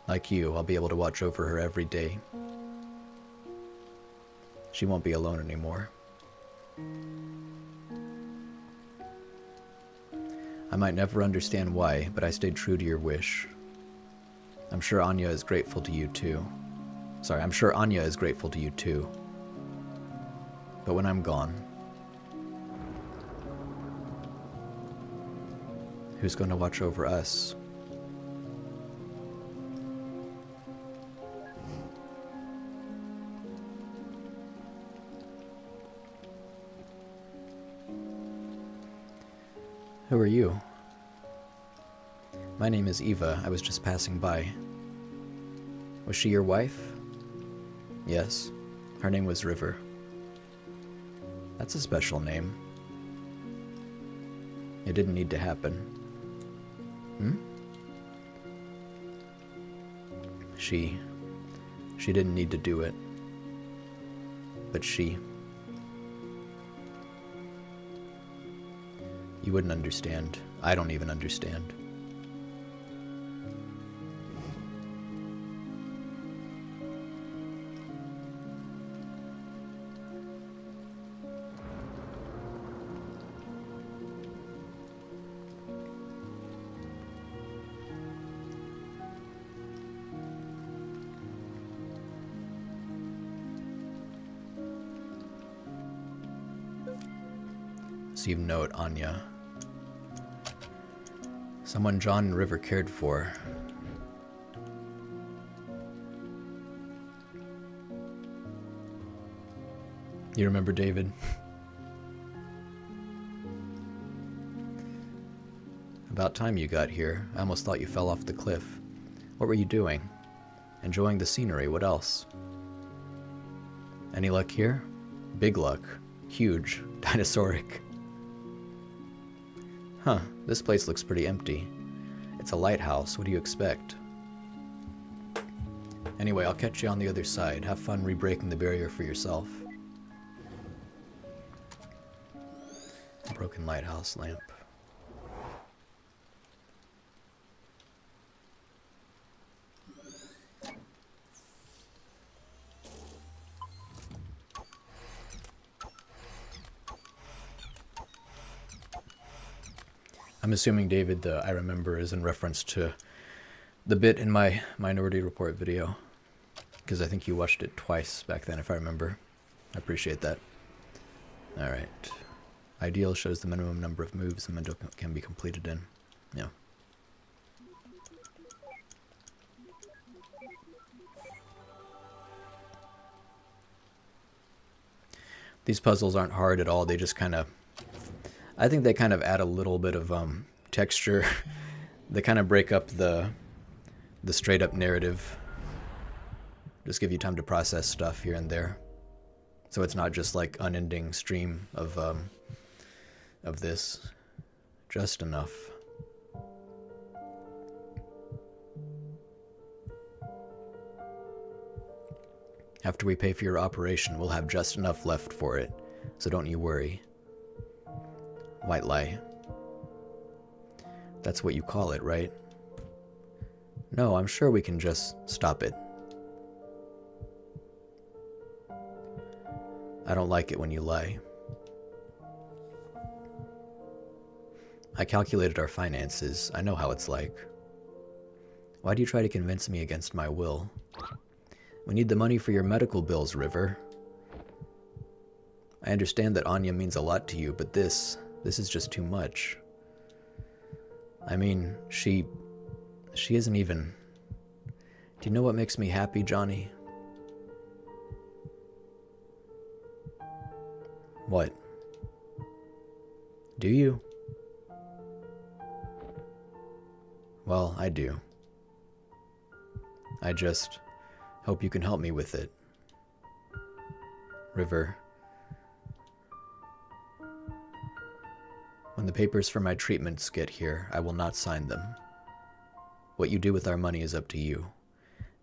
Like you, I'll be able to watch over her every day. She won't be alone anymore. I might never understand why, but I stayed true to your wish. I'm sure Anya is grateful to you too. I'm sure Anya is grateful to you too. But when I'm gone, who's going to watch over us? Who are you? My name is Eva. I was just passing by. Was she your wife? Yes. Her name was River. That's a special name. It didn't need to happen. She didn't need to do it. But she... You wouldn't understand. I don't even understand. Receive note, Anya. Someone John and River cared for. You remember David? About time you got here. I almost thought you fell off the cliff. What were you doing? Enjoying the scenery. What else? Any luck here? Big luck. Huge. Dinosauric. Huh, this place looks pretty empty. It's a lighthouse, what do you expect? Anyway, I'll catch you on the other side. Have fun re-breaking the barrier for yourself. A broken lighthouse lamp. I'm assuming, David, the I remember is in reference to the bit in my Minority Report video, because I think you watched it twice back then, if I remember. I appreciate that. Alright. Ideal shows the minimum number of moves the memento can be completed in. Yeah. These puzzles aren't hard at all, they just kind of... I think they kind of add a little bit of texture. They kind of break up the straight up narrative. Just give you time to process stuff here and there. So it's not just like unending stream of this. Just enough. After we pay for your operation, we'll have just enough left for it. So don't you worry. White lie. That's what you call it, right? No, I'm sure we can just stop it. I don't like it when you lie. I calculated our finances. I know how it's like. Why do you try to convince me against my will? We need the money for your medical bills, River. I understand that Anya means a lot to you, but this is just too much. I mean, she isn't even... Do Do you know what makes me happy, Johnny? What? Do you? Well, I do. I just hope you can help me with it. River. When the papers for my treatments get here, I will not sign them. What you do with our money is up to you.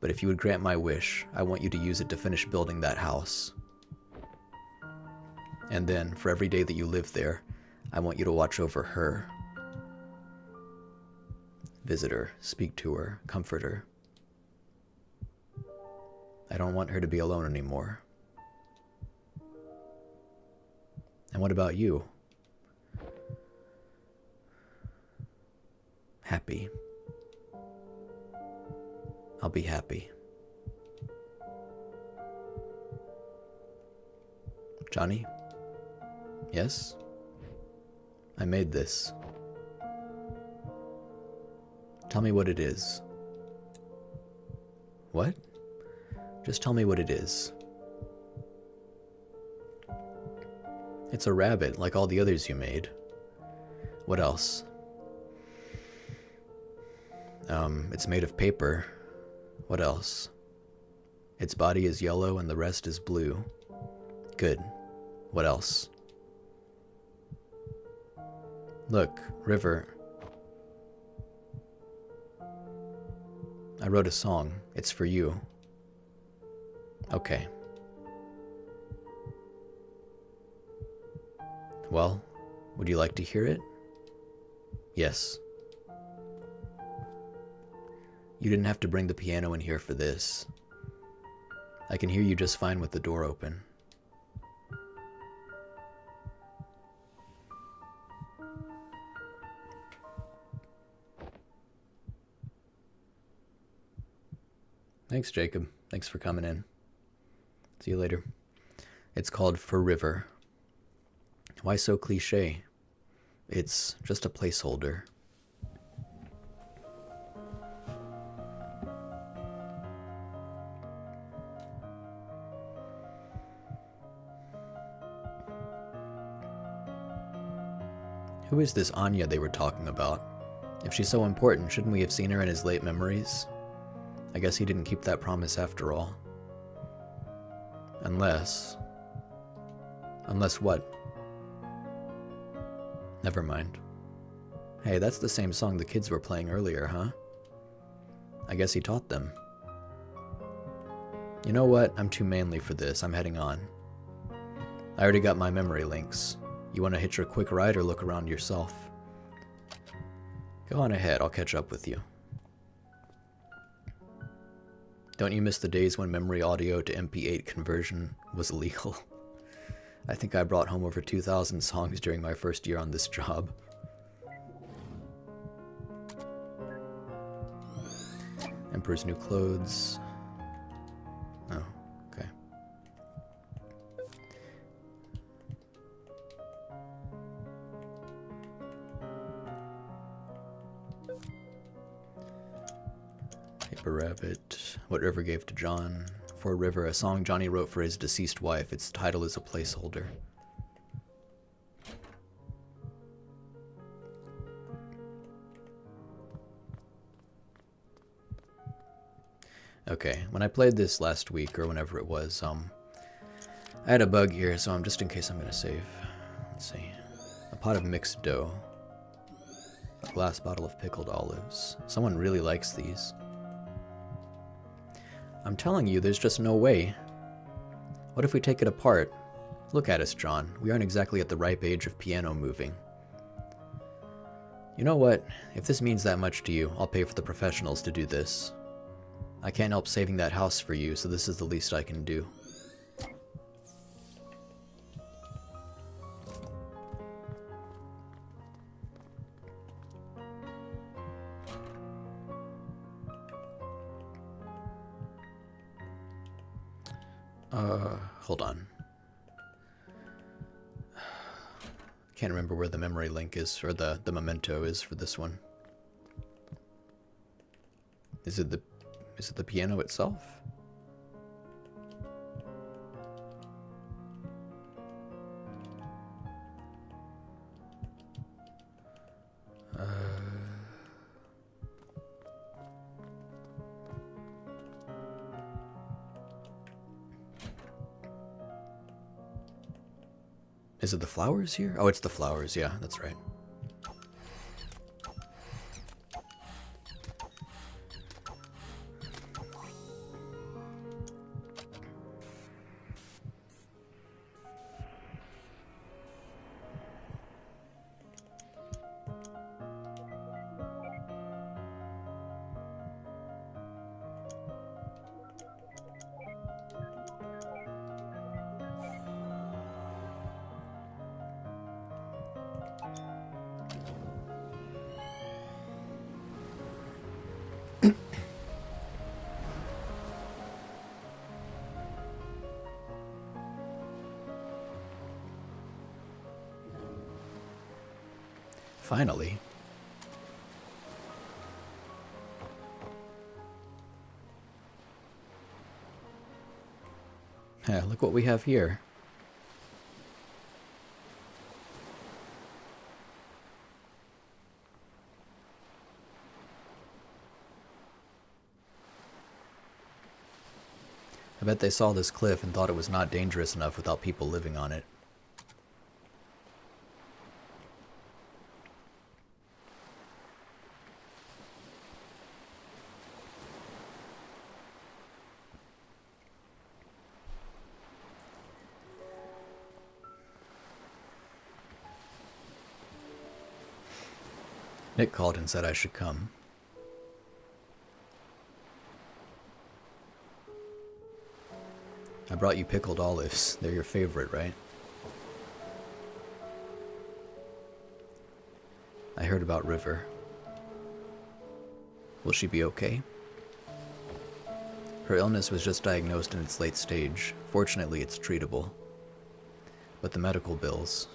But if you would grant my wish, I want you to use it to finish building that house. And then, for every day that you live there, I want you to watch over her. Visit her, speak to her, comfort her. I don't want her to be alone anymore. And what about you? Happy. I'll be happy. Johnny? Yes? I made this. Tell me what it is. What? Just tell me what it is. It's a rabbit, like all the others you made. What else? It's made of paper. What else? Its body is yellow and the rest is blue. Good. What else? Look, River. I wrote a song. It's for you. Okay. Well, would you like to hear it? Yes. You didn't have to bring the piano in here for this. I can hear you just fine with the door open. Thanks, Jacob. Thanks for coming in. See you later. It's called For River. Why so cliche? It's just a placeholder. Who is this Anya they were talking about? If she's so important, shouldn't we have seen her in his late memories? I guess he didn't keep that promise after all. Unless what? Never mind. Hey, that's the same song the kids were playing earlier, huh? I guess he taught them. You know what? I'm too manly for this. I'm heading on. I already got my memory links. You want to hitch a quick ride or look around yourself? Go on ahead. I'll catch up with you. Don't you miss the days when memory audio to MP8 conversion was illegal? I think I brought home over 2,000 songs during my first year on this job. Emperor's New Clothes. Oh, okay. Paper Rabbit. What River Gave to John. For River, a song Johnny wrote for his deceased wife. Its title is a placeholder. Okay, when I played this last week, or whenever it was, I had a bug here, so just in case I'm gonna save. Let's see. A pot of mixed dough. A glass bottle of pickled olives. Someone really likes these. I'm telling you, there's just no way. What if we take it apart? Look at us, John. We aren't exactly at the ripe age of piano moving. You know what? If this means that much to you, I'll pay for the professionals to do this. I can't help saving that house for you, so this is the least I can do. Hold on. Can't remember where the memory link is, or the memento is for this one. Is it the Is it the piano itself? Is it the flowers here? Oh, it's the flowers. Yeah, that's right. Finally. Yeah, look what we have here. I bet they saw this cliff and thought it was not dangerous enough without people living on it. Nick called and said I should come. I brought you pickled olives. They're your favorite, right? I heard about River. Will she be okay? Her illness was just diagnosed in its late stage. Fortunately, it's treatable. But the medical bills...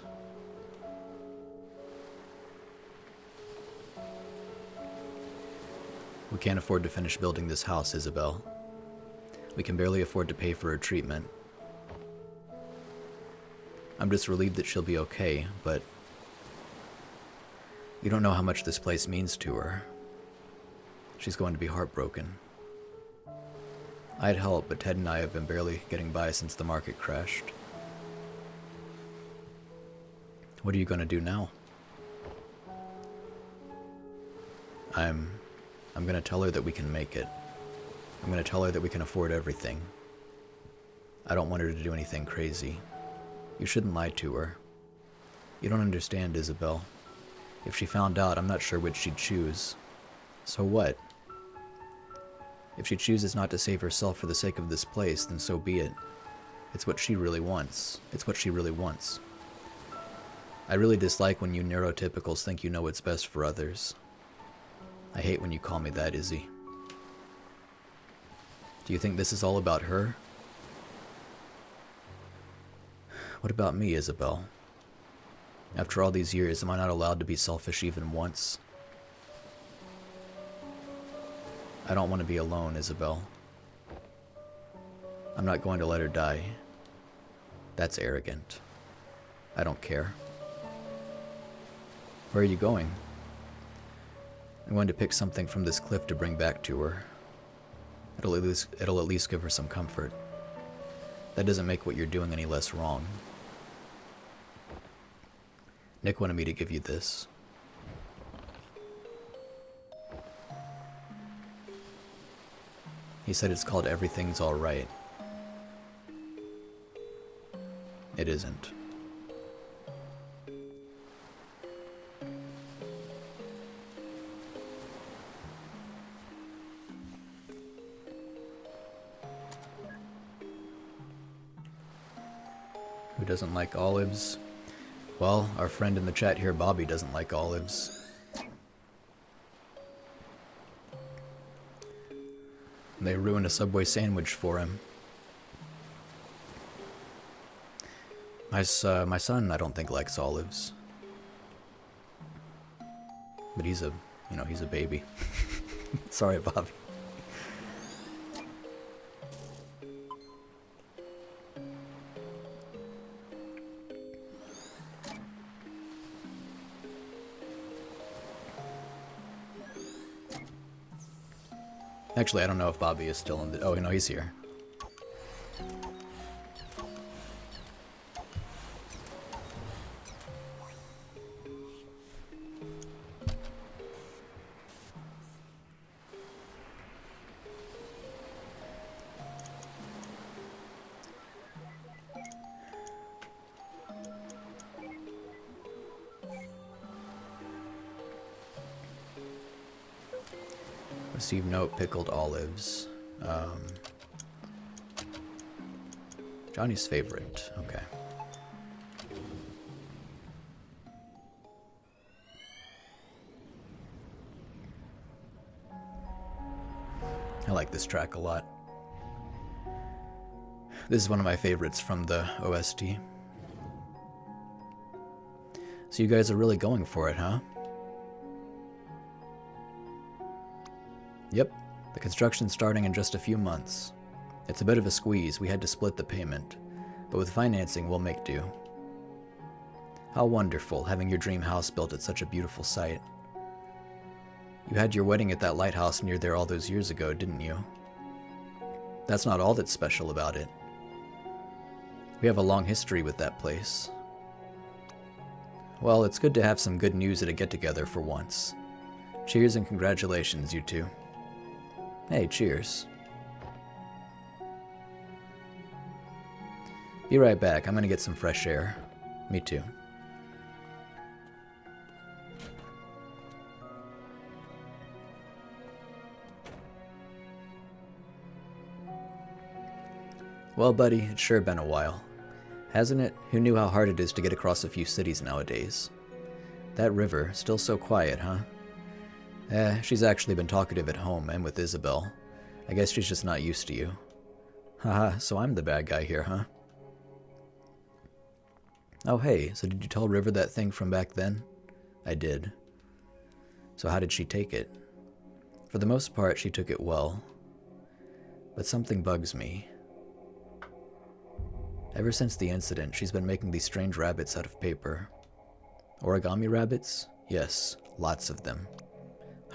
We can't afford to finish building this house, Isabel. We can barely afford to pay for her treatment. I'm just relieved that she'll be okay, but... You don't know how much this place means to her. She's going to be heartbroken. I'd help, but Ted and I have been barely getting by since the market crashed. What are you going to do now? I'm going to tell her that we can make it. I'm going to tell her that we can afford everything. I don't want her to do anything crazy. You shouldn't lie to her. You don't understand, Isabel. If she found out, I'm not sure which she'd choose. So what? If she chooses not to save herself for the sake of this place, then so be it. It's what she really wants. It's what she really wants. I really dislike when you neurotypicals think you know what's best for others. I hate when you call me that, Izzy. Do you think this is all about her? What about me, Isabel? After all these years, am I not allowed to be selfish even once? I don't want to be alone, Isabel. I'm not going to let her die. That's arrogant. I don't care. Where are you going? I'm going to pick something from this cliff to bring back to her. It'll at least give her some comfort. That doesn't make what you're doing any less wrong. Nick wanted me to give you this. He said it's called Everything's Alright. It isn't. Who doesn't like olives? Well, our friend in the chat here, Bobby, doesn't like olives. They ruined a Subway sandwich for him. My son, I don't think likes olives. But he's a baby. Sorry, Bobby. Actually, I don't know if Bobby is still in the... Oh, no, he's here. Receive note, pickled olives. Johnny's favorite. Okay. I like this track a lot. This is one of my favorites from the OST. So you guys are really going for it, huh? Yep, the construction's starting in just a few months. It's a bit of a squeeze, we had to split the payment, but with financing we'll make do. How wonderful, having your dream house built at such a beautiful site. You had your wedding at that lighthouse near there all those years ago, didn't you? That's not all that's special about it. We have a long history with that place. Well, it's good to have some good news at a get-together for once. Cheers and congratulations, you two. Hey, cheers. Be right back. I'm gonna get some fresh air. Me too. Well, buddy, it's sure been a while. Hasn't it? Who knew how hard it is to get across a few cities nowadays? That river, still so quiet, huh? She's actually been talkative at home and with Isabel. I guess she's just not used to you. Haha, so I'm the bad guy here, huh? Oh hey, so did you tell River that thing from back then? I did. So how did she take it? For the most part, she took it well. But something bugs me. Ever since the incident, she's been making these strange rabbits out of paper. Origami rabbits? Yes, lots of them.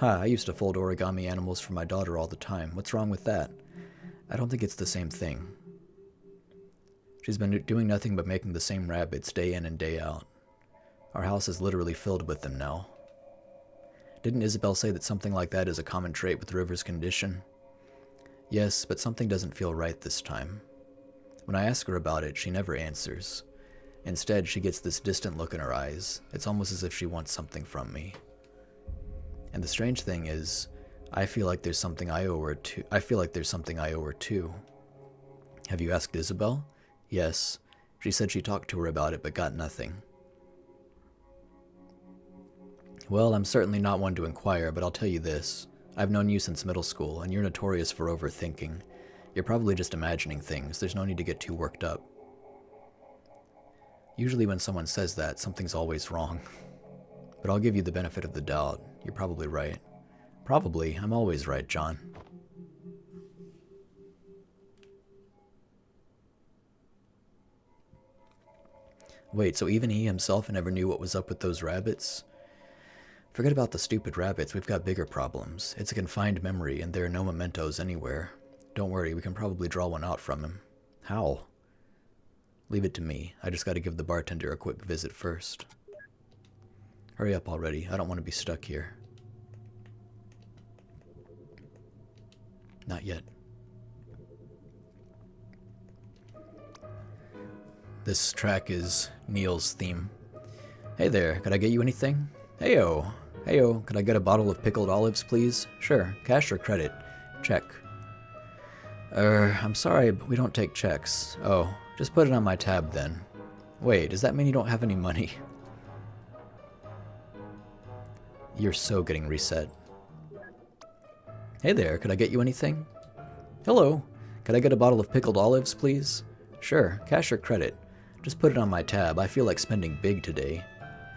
I used to fold origami animals for my daughter all the time. What's wrong with that? I don't think it's the same thing. She's been doing nothing but making the same rabbits day in and day out. Our house is literally filled with them now. Didn't Isabel say that something like that is a common trait with River's condition? Yes, but something doesn't feel right this time. When I ask her about it, she never answers. Instead, she gets this distant look in her eyes. It's almost as if she wants something from me. And the strange thing is, I feel like there's something I owe her too. Have you asked Isabel? Yes. She said she talked to her about it, but got nothing. Well, I'm certainly not one to inquire, but I'll tell you this. I've known you since middle school, and you're notorious for overthinking. You're probably just imagining things. There's no need to get too worked up. Usually when someone says that, something's always wrong. But I'll give you the benefit of the doubt. You're probably right. Probably. I'm always right, John. Wait, so even he himself never knew what was up with those rabbits? Forget about the stupid rabbits, we've got bigger problems. It's a confined memory, and there are no mementos anywhere. Don't worry, we can probably draw one out from him. How? Leave it to me. I just gotta give the bartender a quick visit first. Hurry up already, I don't want to be stuck here. Not yet. This track is Neil's theme. Hey there, could I get you anything? Heyo! Heyo, could I get a bottle of pickled olives, please? Sure, cash or credit? Check. I'm sorry, but we don't take checks. Oh, just put it on my tab then. Wait, does that mean you don't have any money? You're so getting reset. Hey there, could I get you anything? Hello, could I get a bottle of pickled olives, please? Sure, cash or credit? Just put it on my tab, I feel like spending big today.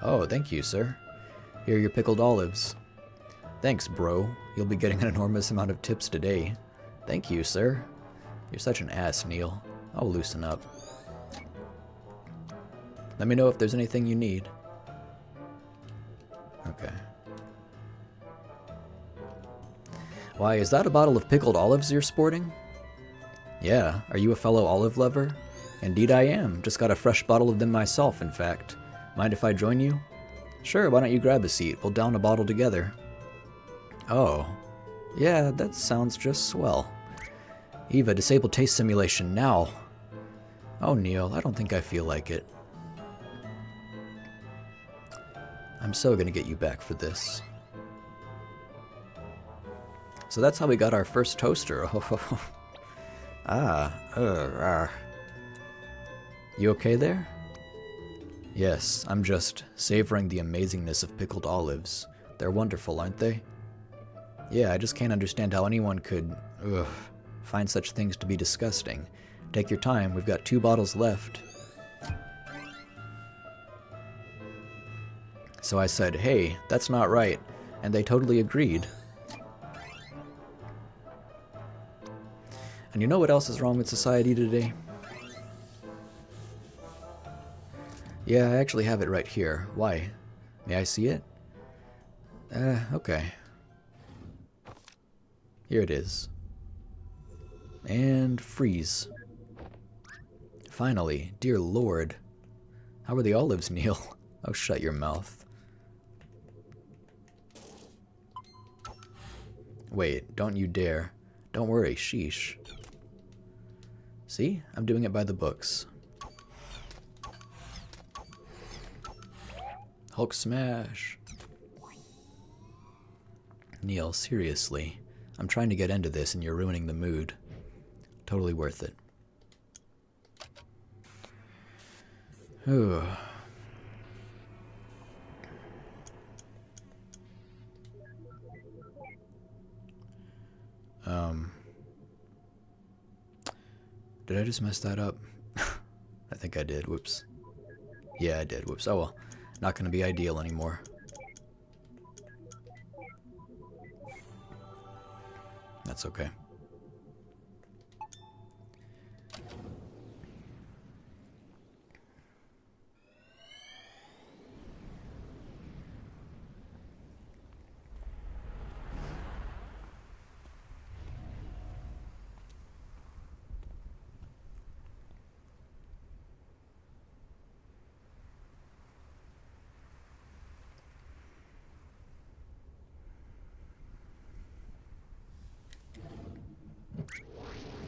Oh, thank you, sir. Here are your pickled olives. Thanks, bro. You'll be getting an enormous amount of tips today. Thank you, sir. You're such an ass, Neil. I'll loosen up. Let me know if there's anything you need. Okay. Why, is that a bottle of pickled olives you're sporting? Yeah, are you a fellow olive lover? Indeed I am. Just got a fresh bottle of them myself, in fact. Mind if I join you? Sure, why don't you grab a seat? We'll down a bottle together. Oh. Yeah, that sounds just swell. Eva, disable taste simulation now. Oh, Neil, I don't think I feel like it. I'm so gonna get you back for this. So that's how we got our first toaster. You okay there? Yes, I'm just savoring the amazingness of pickled olives. They're wonderful, aren't they? Yeah, I just can't understand how anyone could, find such things to be disgusting. Take your time, we've got 2 bottles left. So I said, hey, that's not right, and they totally agreed. And you know what else is wrong with society today? Yeah, I actually have it right here. Why? May I see it? Okay. Here it is. And freeze. Finally, dear Lord. How are the olives, Neil? Oh, shut your mouth. Wait, don't you dare. Don't worry, sheesh. See? I'm doing it by the books. Hulk smash. Neil, seriously. I'm trying to get into this and you're ruining the mood. Totally worth it. Ooh. Did I just mess that up? I think I did. Whoops. Yeah, I did. Whoops. Oh well. Not gonna be ideal anymore. That's okay.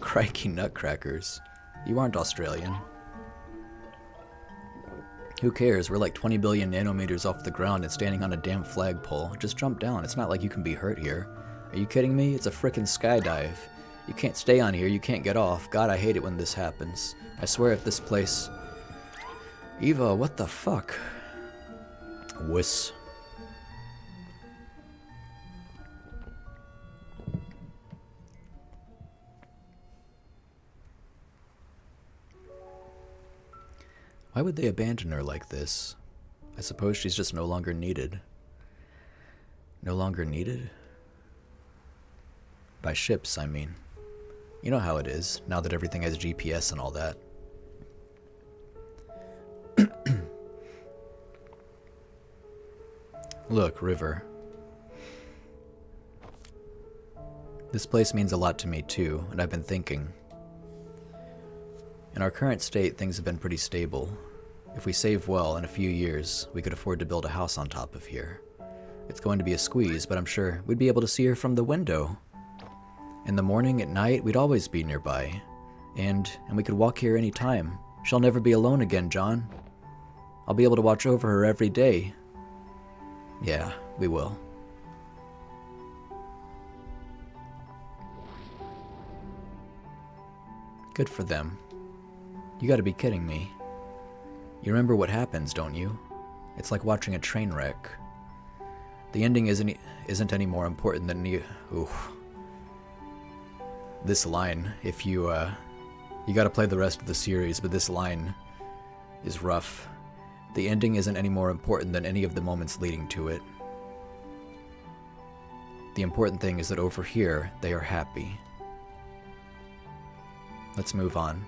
Crikey nutcrackers. You aren't Australian. Who cares? We're like 20 billion nanometers off the ground and standing on a damn flagpole. Just jump down. It's not like you can be hurt here. Are you kidding me? It's a frickin' skydive. You can't stay on here. You can't get off. God, I hate it when this happens. I swear if this place... Eva, what the fuck? Wuss. Why would they abandon her like this? I suppose she's just no longer needed. No longer needed? By ships, I mean. You know how it is, now that everything has GPS and all that. Look, River. This place means a lot to me too, and I've been thinking. In our current state, things have been pretty stable. If we save well, in a few years, we could afford to build a house on top of here. It's going to be a squeeze, but I'm sure we'd be able to see her from the window. In the morning, at night, we'd always be nearby. And we could walk here any time. She'll never be alone again, John. I'll be able to watch over her every day. Yeah, we will. Good for them. You gotta be kidding me. You remember what happens, don't you? It's like watching a train wreck. The ending isn't any more important than you. Ooh. This line, if you gotta play the rest of the series, but this line is rough. The ending isn't any more important than any of the moments leading to it. The important thing is that over here, they are happy. Let's move on.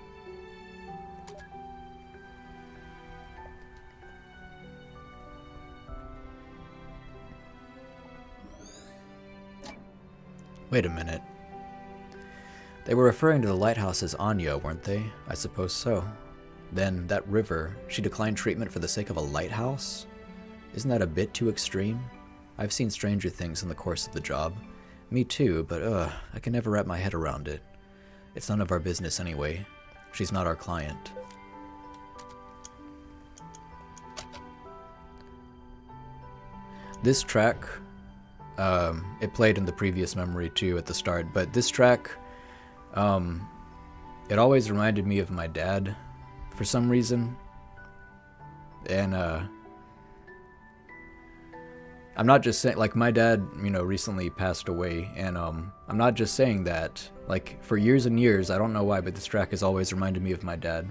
Wait a minute. They were referring to the lighthouse as Anya, weren't they? I suppose so. Then, that river, she declined treatment for the sake of a lighthouse? Isn't that a bit too extreme? I've seen stranger things in the course of the job. Me too, but I can never wrap my head around it. It's none of our business anyway. She's not our client. This track, it played in the previous memory too at the start, but this track, it always reminded me of my dad for some reason. And I'm not just saying, like, my dad, recently passed away, and I'm not just saying that. Like, for years and years, I don't know why, but this track has always reminded me of my dad.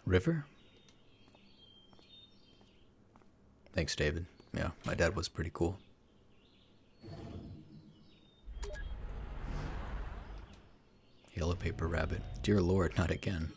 River? Thanks, David. Yeah, my dad was pretty cool. Yellow paper rabbit. Dear Lord, not again.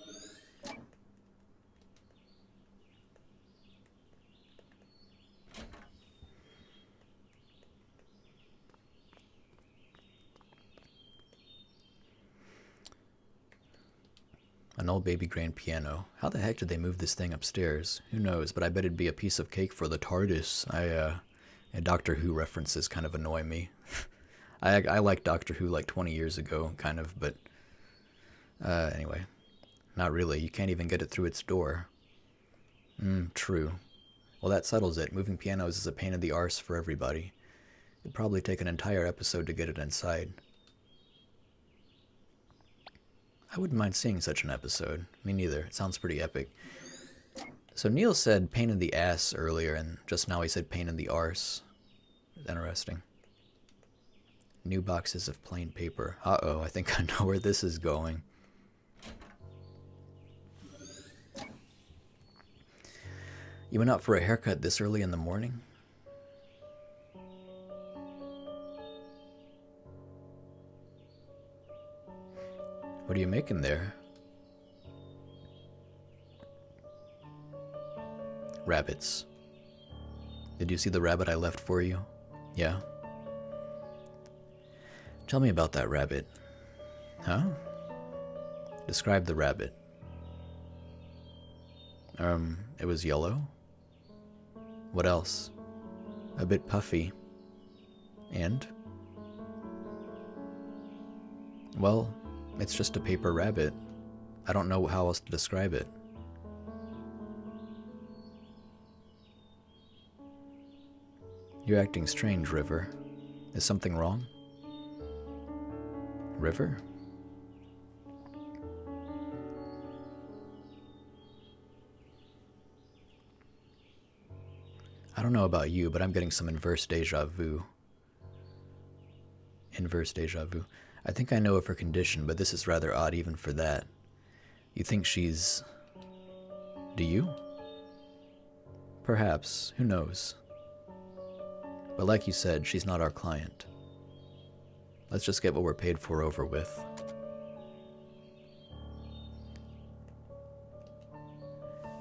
An old baby grand piano. How the heck did they move this thing upstairs? Who knows, but I bet it'd be a piece of cake for the TARDIS. And Doctor Who references kind of annoy me. I liked Doctor Who like 20 years ago, kind of, but anyway. Not really. You can't even get it through its door. True. Well, that settles it. Moving pianos is a pain in the arse for everybody. It'd probably take an entire episode to get it inside. I wouldn't mind seeing such an episode. Me neither. It sounds pretty epic. So Neil said pain in the ass earlier, and just now he said pain in the arse. Interesting. New boxes of plain paper. Uh-oh, I think I know where this is going. You went out for a haircut this early in the morning? What are you making there? Rabbits. Did you see the rabbit I left for you? Yeah? Tell me about that rabbit. Huh? Describe the rabbit. It was yellow? What else? A bit puffy. And? Well, it's just a paper rabbit. I don't know how else to describe it. You're acting strange, River. Is something wrong? River? I don't know about you, but I'm getting some inverse deja vu. Inverse deja vu. I think I know of her condition, but this is rather odd even for that. You think she's... Do you? Perhaps. Who knows? But like you said, she's not our client. Let's just get what we're paid for over with.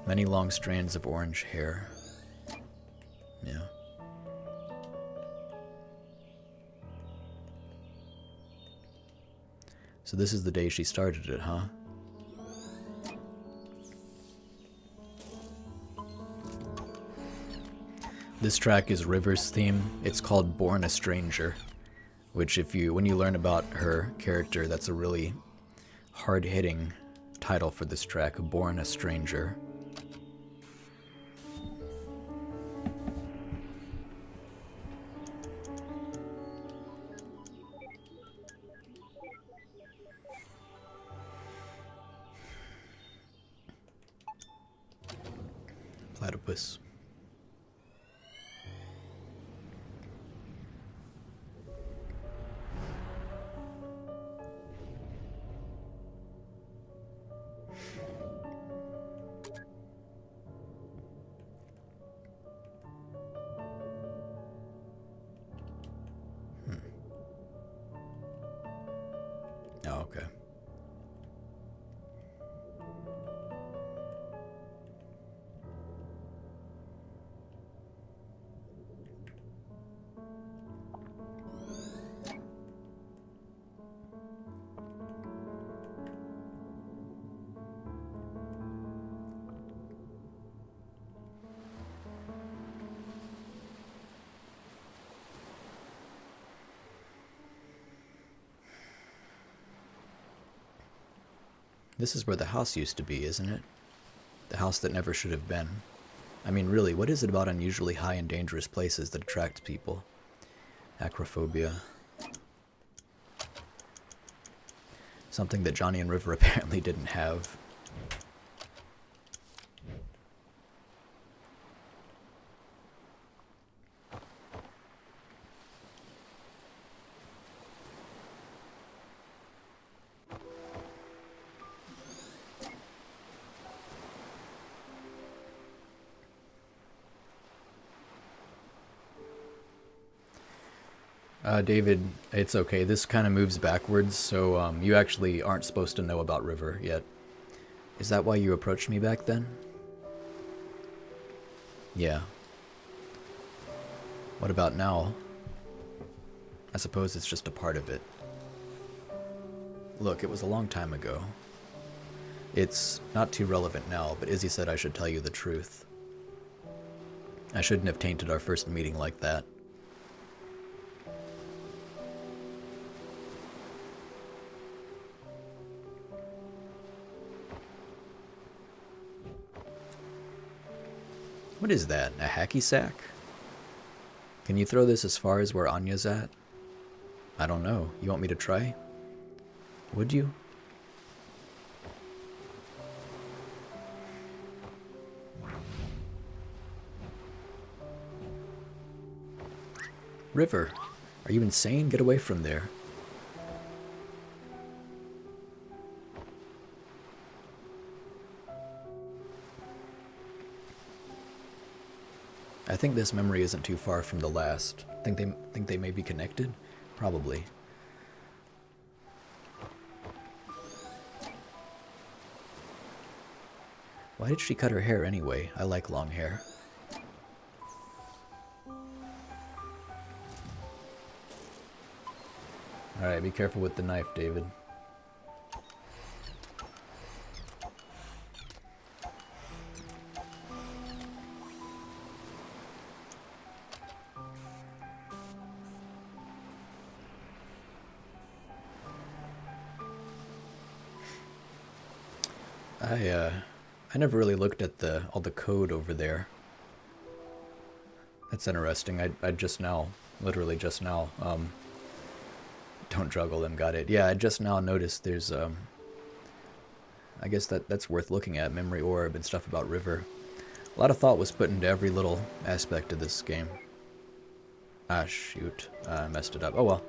Many long strands of orange hair. Yeah. So this is the day she started it, huh? This track is River's theme. It's called Born a Stranger, which when you learn about her character, that's a really hard-hitting title for this track, Born a Stranger. Platypus. Oh, okay. This is where the house used to be, isn't it? The house that never should have been. I mean, really, what is it about unusually high and dangerous places that attracts people? Acrophobia. Something that Johnny and River apparently didn't have. David, it's okay. This kind of moves backwards, so you actually aren't supposed to know about River yet. Is that why you approached me back then? Yeah. What about now? I suppose it's just a part of it. Look, it was a long time ago. It's not too relevant now, but Izzy said I should tell you the truth. I shouldn't have tainted our first meeting like that. What is that? A hacky sack? Can you throw this as far as where Anya's at? I don't know. You want me to try? Would you? River, are you insane? Get away from there. I think this memory isn't too far from the last. Think they may be connected? Probably. Why did she cut her hair anyway? I like long hair. Alright, be careful with the knife, David. I never really looked at all the code over there. That's interesting. I just now, literally just now, don't juggle them, got it. Yeah, I just now noticed there's, I guess that's worth looking at, memory orb and stuff about River. A lot of thought was put into every little aspect of this game. Ah, shoot. I messed it up. Oh well.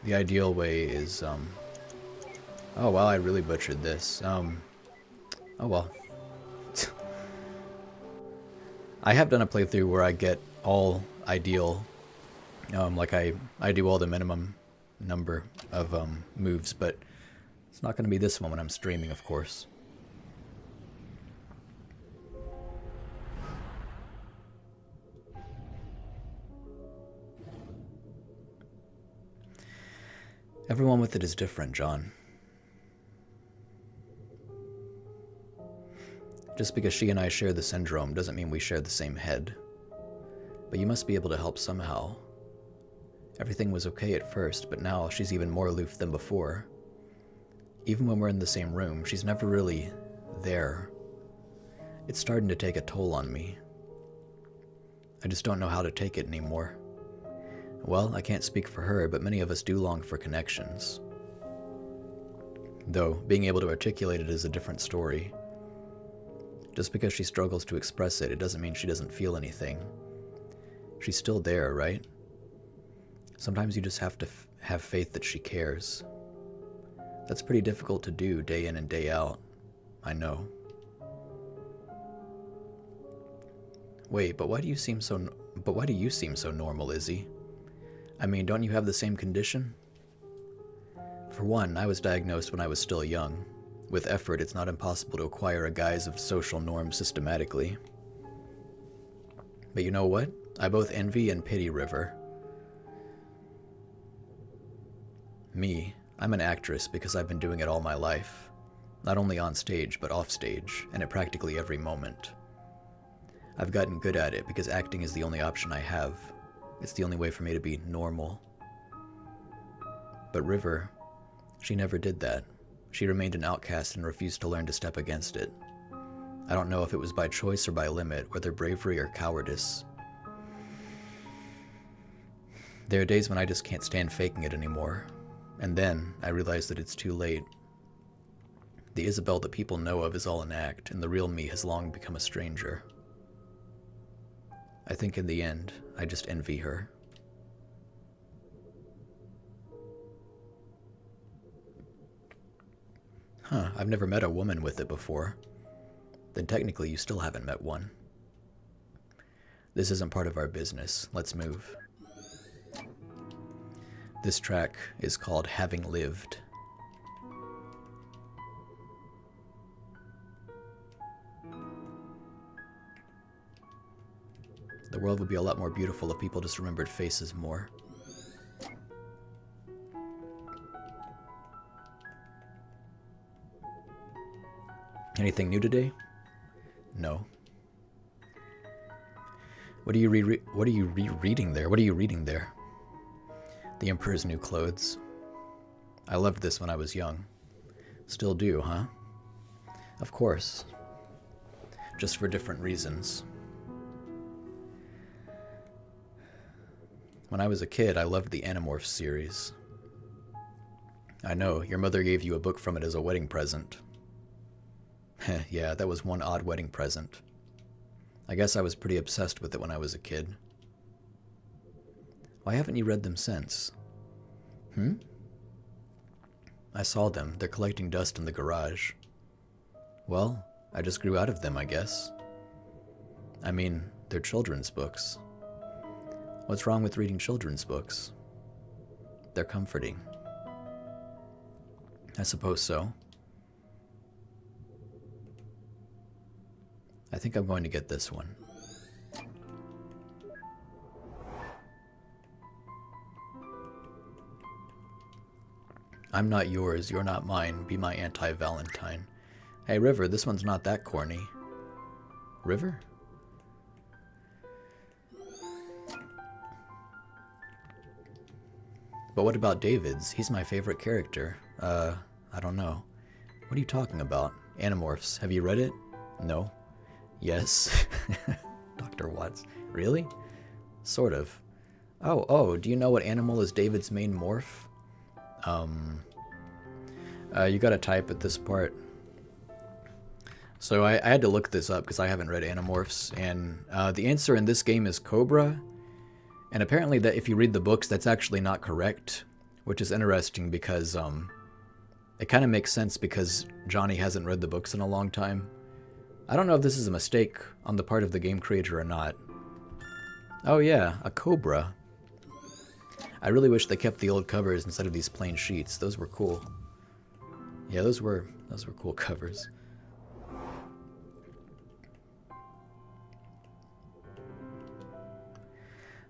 The ideal way is, oh wow, I really butchered this. Oh well. I have done a playthrough where I get all ideal, like I do all the minimum number of moves, but it's not going to be this one when I'm streaming, of course. Everyone with it is different, John. Just because she and I share the syndrome doesn't mean we share the same head. But you must be able to help somehow. Everything was okay at first, but now she's even more aloof than before. Even when we're in the same room, she's never really there. It's starting to take a toll on me. I just don't know how to take it anymore. Well, I can't speak for her, but many of us do long for connections. Though, being able to articulate it is a different story. Just because she struggles to express it, it doesn't mean she doesn't feel anything. She's still there, right? Sometimes you just have to have faith that she cares. That's pretty difficult to do day in and day out. I know. Wait, but why do you seem so normal, Izzy? I mean, don't you have the same condition? For one, I was diagnosed when I was still young. With effort, it's not impossible to acquire a guise of social norms systematically. But you know what? I both envy and pity River. Me, I'm an actress because I've been doing it all my life. Not only on stage, but off stage, and at practically every moment. I've gotten good at it because acting is the only option I have. It's the only way for me to be normal. But River, she never did that. She remained an outcast and refused to learn to step against it. I don't know if it was by choice or by limit, whether bravery or cowardice. There are days when I just can't stand faking it anymore. And then I realize that it's too late. The Isabelle that people know of is all an act, and the real me has long become a stranger. I think in the end, I just envy her. Huh, I've never met a woman with it before. Then technically you still haven't met one. This isn't part of our business. Let's move. This track is called Having Lived. The world would be a lot more beautiful if people just remembered faces more. Anything new today? No. What are you rereading there? What are you reading there? The Emperor's New Clothes. I loved this when I was young. Still do, huh? Of course. Just for different reasons. When I was a kid, I loved the Animorphs series. I know, your mother gave you a book from it as a wedding present. Yeah, that was one odd wedding present. I guess I was pretty obsessed with it when I was a kid. Why haven't you read them since? I saw them. They're collecting dust in the garage. Well, I just grew out of them, I guess. I mean, they're children's books. What's wrong with reading children's books? They're comforting. I suppose so. I think I'm going to get this one. I'm not yours, you're not mine, be my anti-Valentine. Hey, River, this one's not that corny. River? But what about David's? He's my favorite character. I don't know. What are you talking about? Animorphs. Have you read it? No. Yes. Dr. Watts. Really? Sort of. Oh, do you know what animal is David's main morph? You gotta type at this part. So I had to look this up because I haven't read Animorphs, and the answer in this game is Cobra. And apparently that if you read the books, that's actually not correct, which is interesting because it kind of makes sense because Johnny hasn't read the books in a long time. I don't know if this is a mistake on the part of the game creator or not. Oh yeah, a cobra. I really wish they kept the old covers instead of these plain sheets. Those were cool. Yeah, those were cool covers.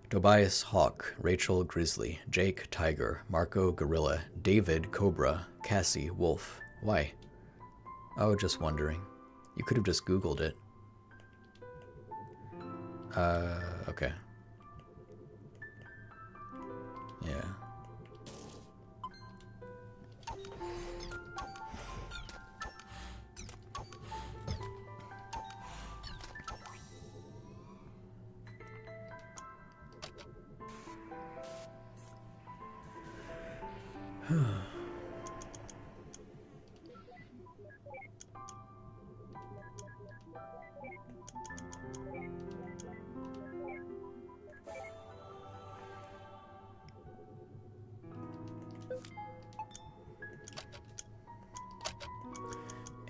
Tobias Hawk, Rachel Grizzly, Jake Tiger, Marco Gorilla, David Cobra, Cassie Wolf. Why? Oh, just wondering. You could have just Googled it. Okay. Yeah.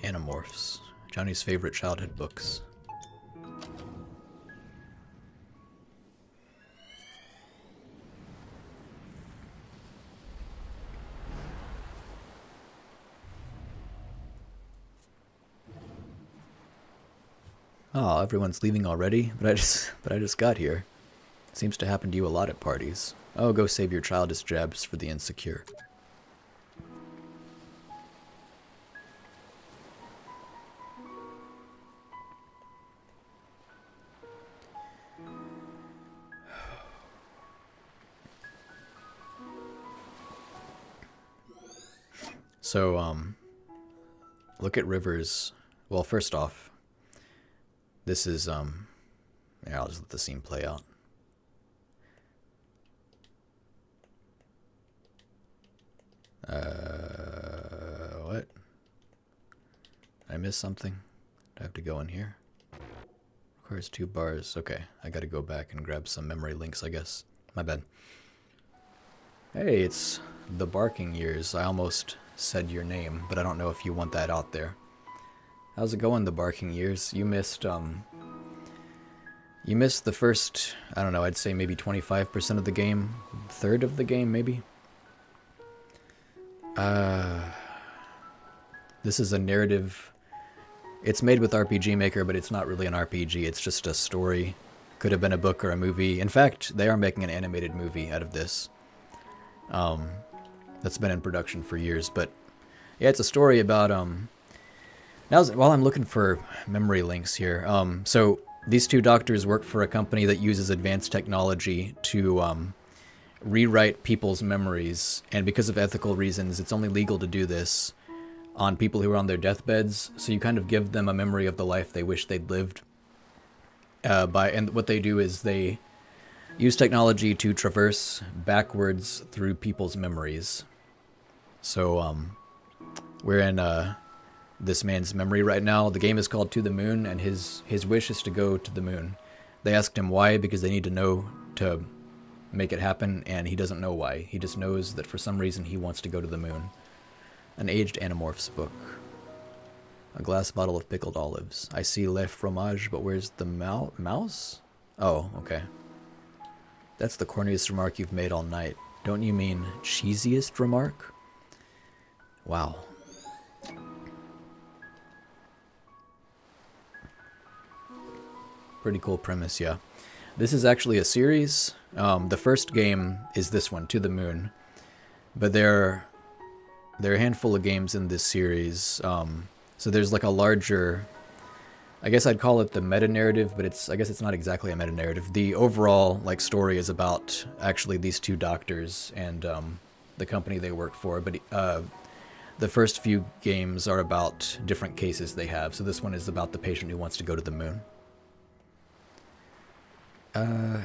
Animorphs. Johnny's favorite childhood books. Oh, everyone's leaving already, but I just got here. Seems to happen to you a lot at parties. Oh, go save your childish jabs for the insecure. So, look at Rivers. Well, first off, this is, yeah, I'll just let the scene play out. What? Did I miss something? Do I have to go in here? Requires 2 bars. Okay, I gotta go back and grab some memory links, I guess. My bad. Hey, it's the Barking Years. I almost said your name, but I don't know if you want that out there. How's it going, the Barking Years? You missed the first, I don't know, I'd say maybe 25% of the game, third of the game, maybe? This is a narrative. It's made with RPG Maker, but it's not really an RPG. It's just a story. Could have been a book or a movie. In fact, they are making an animated movie out of this. That's been in production for years, but yeah, it's a story about, while I'm looking for memory links here, so these 2 doctors work for a company that uses advanced technology to, rewrite people's memories, and because of ethical reasons, it's only legal to do this on people who are on their deathbeds, so you kind of give them a memory of the life they wish they'd lived, and what they do is they use technology to traverse backwards through people's memories. So, we're in, this man's memory right now. The game is called To the Moon, and his wish is to go to the moon. They asked him why, because they need to know to make it happen, and he doesn't know why. He just knows that for some reason he wants to go to the moon. An aged Animorphs book. A glass bottle of pickled olives. I see le fromage, but where's the mouse? Oh, okay. That's the corniest remark you've made all night. Don't you mean cheesiest remark? Wow. Pretty cool premise, yeah. This is actually a series. The first game is this one, To the Moon. But there are a handful of games in this series. So there's like a larger, I guess I'd call it the meta-narrative, but I guess it's not exactly a meta-narrative. The overall like story is about actually these 2 doctors and the company they work for, but the first few games are about different cases they have. So this one is about the patient who wants to go to the moon.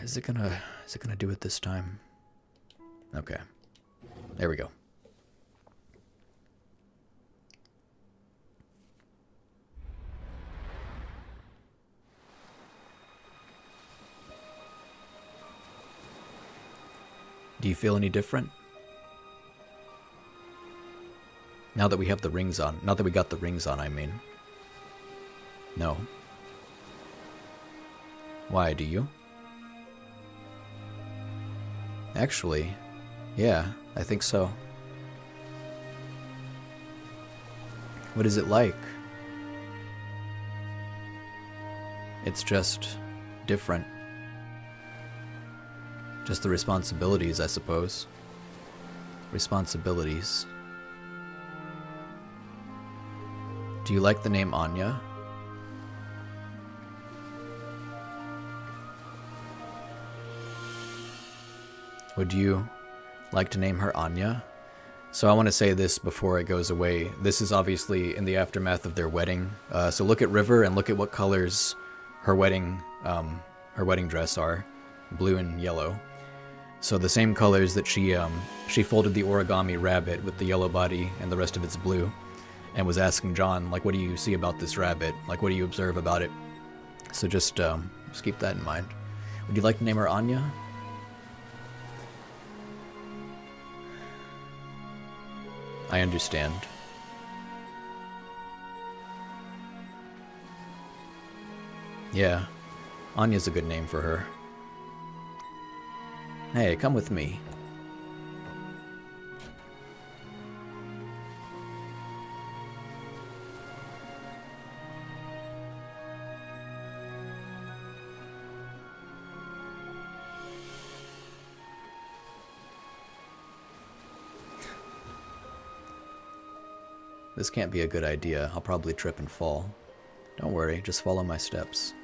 Is it gonna do it this time? Okay. There we go. Do you feel any different? Now that we have the rings on. Not that we got the rings on, I mean. No. Why, do you? Actually, yeah, I think so. What is it like? It's just different. Just the responsibilities, I suppose. Responsibilities. Do you like the name Anya? Would you like to name her Anya? So I want to say this before it goes away. This is obviously in the aftermath of their wedding. So look at River and look at what colors her wedding dress are, blue and yellow. So the same colors that she folded the origami rabbit with the yellow body and the rest of it's blue, and was asking John, like, what do you see about this rabbit? Like, what do you observe about it? So just keep that in mind. Would you like to name her Anya? I understand. Yeah, Anya's a good name for her. Hey, come with me. This can't be a good idea. I'll probably trip and fall. Don't worry, just follow my steps.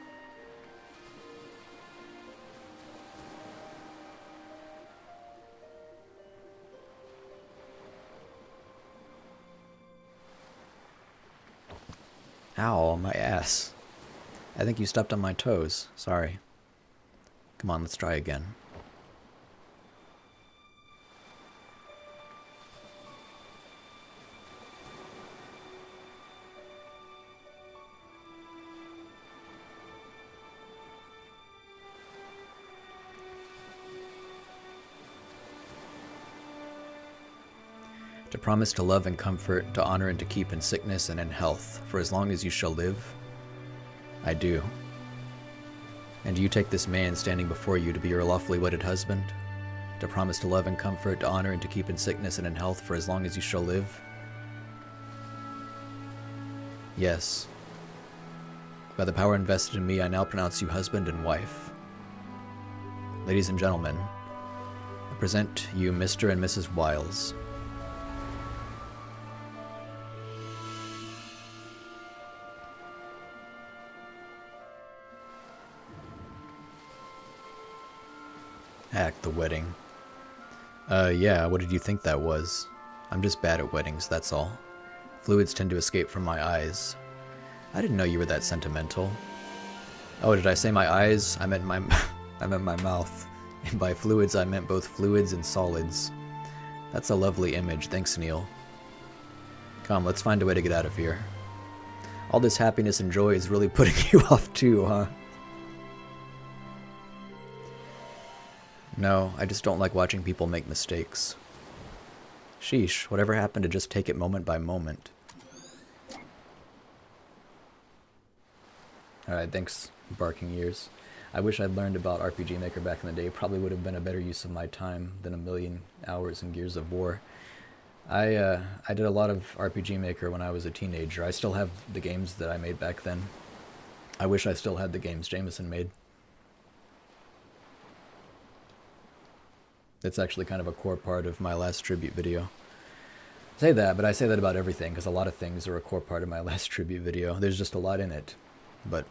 Ow, my ass. I think you stepped on my toes. Sorry. Come on, let's try again. To promise to love and comfort, to honor and to keep in sickness and in health, for as long as you shall live? I do. And do you take this man standing before you to be your lawfully wedded husband? To promise to love and comfort, to honor and to keep in sickness and in health, for as long as you shall live? Yes. By the power invested in me, I now pronounce you husband and wife. Ladies and gentlemen, I present you Mr. and Mrs. Wiles. Act the wedding. Yeah, what did you think that was? I'm just bad at weddings, that's all. Fluids tend to escape from my eyes. I didn't know you were that sentimental. Oh, did I say my eyes? I meant my I meant my mouth. And by fluids, I meant both fluids and solids. That's a lovely image, thanks, Neil. Come, let's find a way to get out of here. All this happiness and joy is really putting you off too, huh? No, I just don't like watching people make mistakes. Sheesh, whatever happened to just take it moment by moment? Alright, thanks, barking ears. I wish I'd learned about RPG Maker back in the day. Probably would have been a better use of my time than a million hours in Gears of War. I did a lot of RPG Maker when I was a teenager. I still have the games that I made back then. I wish I still had the games Jameson made. That's actually kind of a core part of my last tribute video. I say that, but I say that about everything, because a lot of things are a core part of my last tribute video. There's just a lot in it. But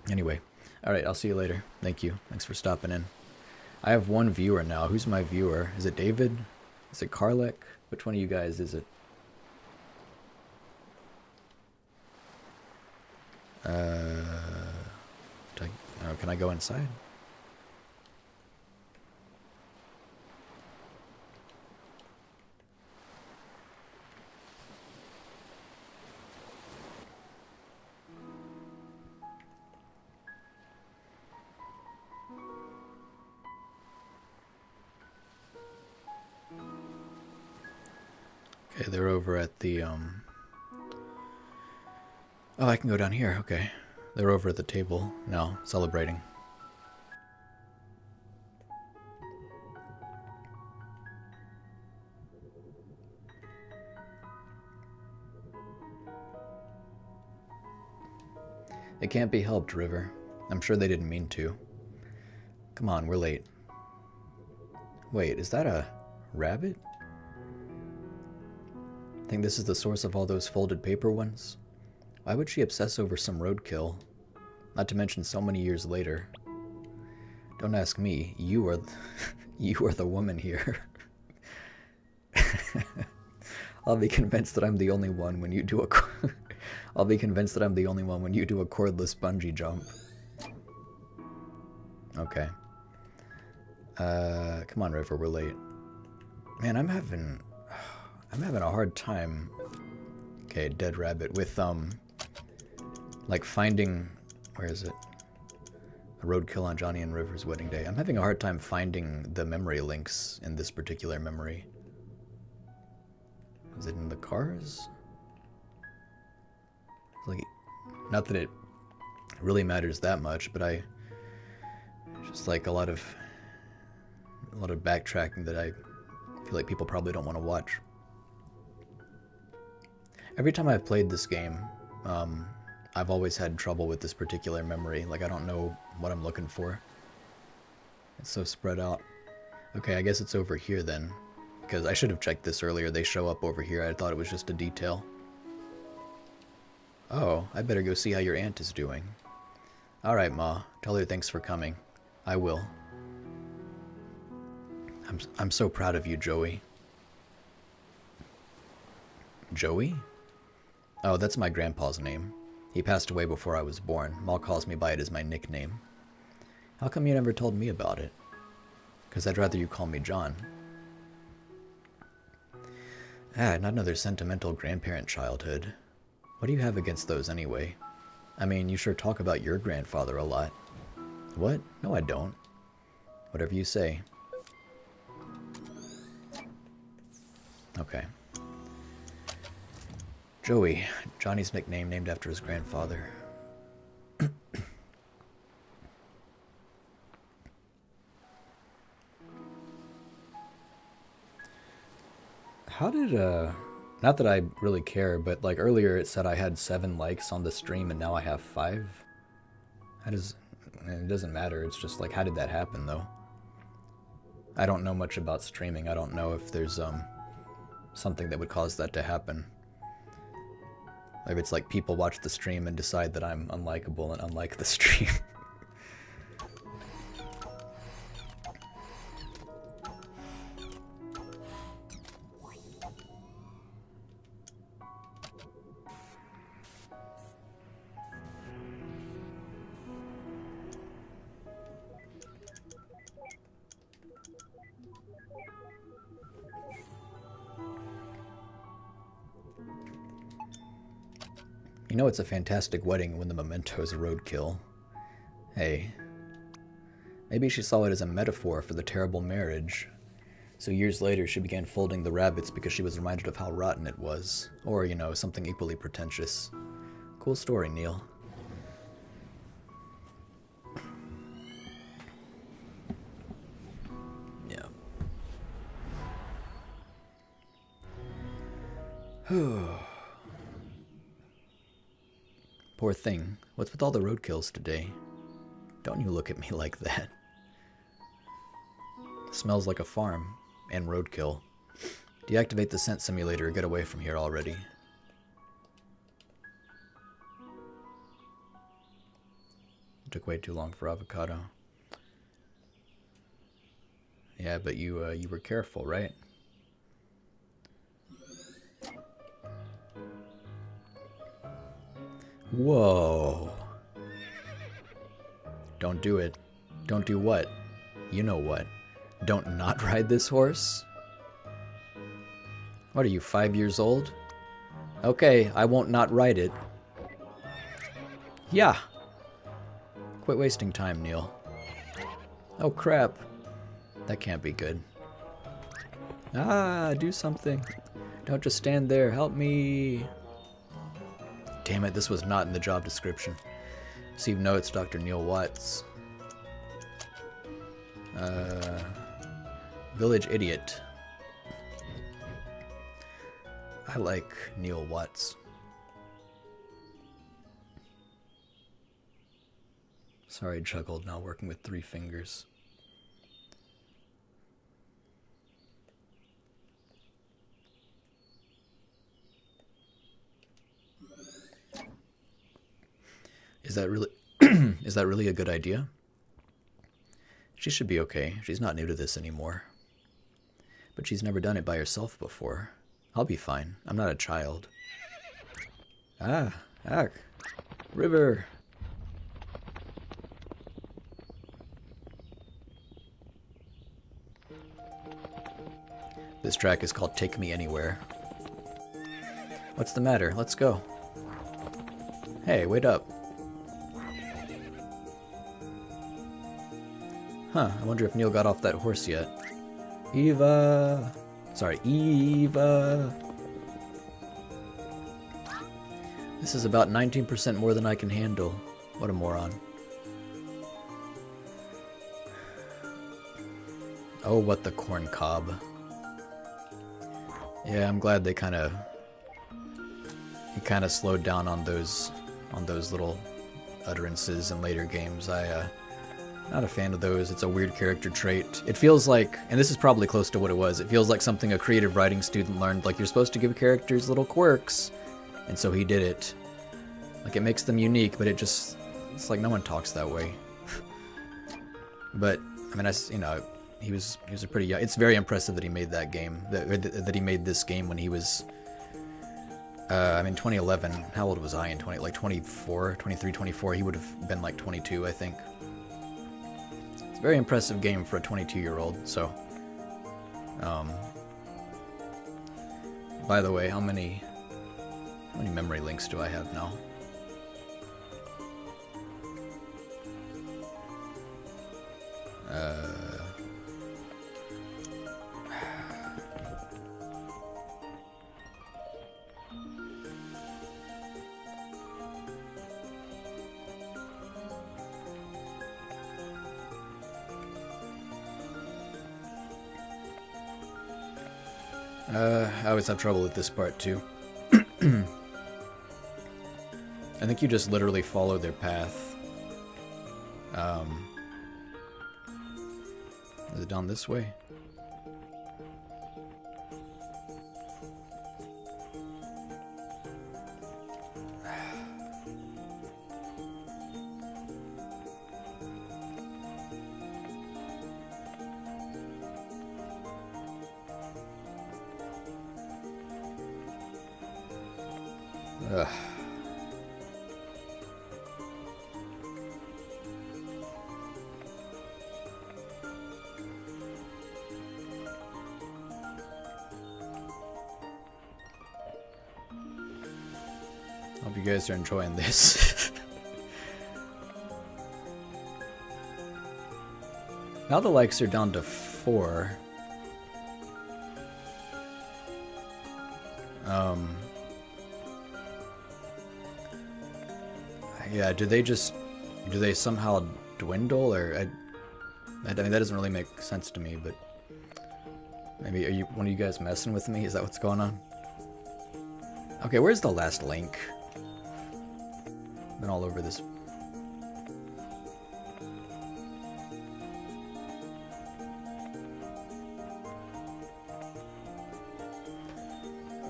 anyway. Alright, I'll see you later. Thank you. Thanks for stopping in. I have one viewer now. Who's my viewer? Is it David? Is it Karlek? Which one of you guys is it? Can I go inside? Okay, they're over at the, Oh, I can go down here, okay. They're over at the table now, celebrating. It can't be helped, River. I'm sure they didn't mean to. Come on, we're late. Wait, is that a rabbit? Think this is the source of all those folded paper ones? Why would she obsess over some roadkill? Not to mention so many years later. Don't ask me. You are, you are the woman here. I'll be convinced that I'm the only one when you do a. I'll be convinced that I'm the only one when you do a cordless bungee jump. Okay. Come on, River. We're late. Man, I'm having a hard time. Okay, dead rabbit with like finding. Where is it? A roadkill on Johnny and River's wedding day. I'm having a hard time finding the memory links in this particular memory. Is it in the cars? Like, not that it really matters that much, but I just like a lot of backtracking that I feel like people probably don't want to watch. Every time I've played this game, I've always had trouble with this particular memory. Like, I don't know what I'm looking for. It's so spread out. Okay, I guess it's over here then. Because I should have checked this earlier. They show up over here. I thought it was just a detail. Oh, I better go see how your aunt is doing. Alright, Ma. Tell her thanks for coming. I will. I'm so proud of you, Joey. Joey? Oh, that's my grandpa's name. He passed away before I was born. Ma calls me by it as my nickname. How come you never told me about it? Because I'd rather you call me John. Ah, not another sentimental grandparent childhood. What do you have against those anyway? I mean, you sure talk about your grandfather a lot. What? No, I don't. Whatever you say. Okay. Joey, Johnny's nickname named after his grandfather. How did, not that I really care, but like earlier it said I had 7 likes on the stream and now I have 5? How does, it doesn't matter, it's just like, how did that happen though? I don't know much about streaming. I don't know if there's, something that would cause that to happen. Maybe it's like people watch the stream and decide that I'm unlikable and unlike the stream. You know it's a fantastic wedding when the memento's a roadkill. Hey. Maybe she saw it as a metaphor for the terrible marriage. So years later she began folding the rabbits because she was reminded of how rotten it was. Or, you know, something equally pretentious. Cool story, Neil. Yeah. Poor thing. What's with all the roadkills today? Don't you look at me like that. Smells like a farm. And roadkill. Deactivate the scent simulator or get away from here already. It took way too long for avocado. Yeah, but you were careful, right? Whoa. Don't do it. Don't do what? You know what. Don't not ride this horse? What are you, 5 years old? Okay, I won't not ride it. Yeah. Quit wasting time, Neil. Oh crap. That can't be good. Ah, do something. Don't just stand there. Help me. Damn it, this was not in the job description. Receive notes, Dr. Neil Watts. Village Idiot. I like Neil Watts. Sorry, juggled, not working with 3 fingers. Is that really is that really a good idea? She should be okay. She's not new to this anymore. But she's never done it by herself before. I'll be fine. I'm not a child. Ah, river. This track is called Take Me Anywhere. What's the matter? Let's go. Hey, wait up. Huh, I wonder if Neil got off that horse yet. Eva! Sorry, Eva! This is about 19% more than I can handle. What a moron. Oh, what the corn cob. Yeah, I'm glad they kind of slowed down on those little utterances in later games. Not a fan of those. It's a weird character trait. It feels like, and this is probably close to what it was, it feels like something a creative writing student learned, like you're supposed to give characters little quirks, and so he did it. Like, it makes them unique, but it's like no one talks that way. But, I mean, he was a pretty young, it's very impressive that he made that game, that he made this game when he was, 2011, how old was I in 24, 23, 24, he would have been like 22, I think. It's a very impressive game for a 22-year-old, so, by the way, how many memory links do I have now? I always have trouble with this part too. I think you just literally follow their path. Is it down this way? Ugh. Hope you guys are enjoying this. Now the likes are down to 4. Yeah, do they somehow dwindle, or I mean, that doesn't really make sense to me, but maybe are one of you guys messing with me? Is that what's going on? Okay, where's the last link? Been all over this.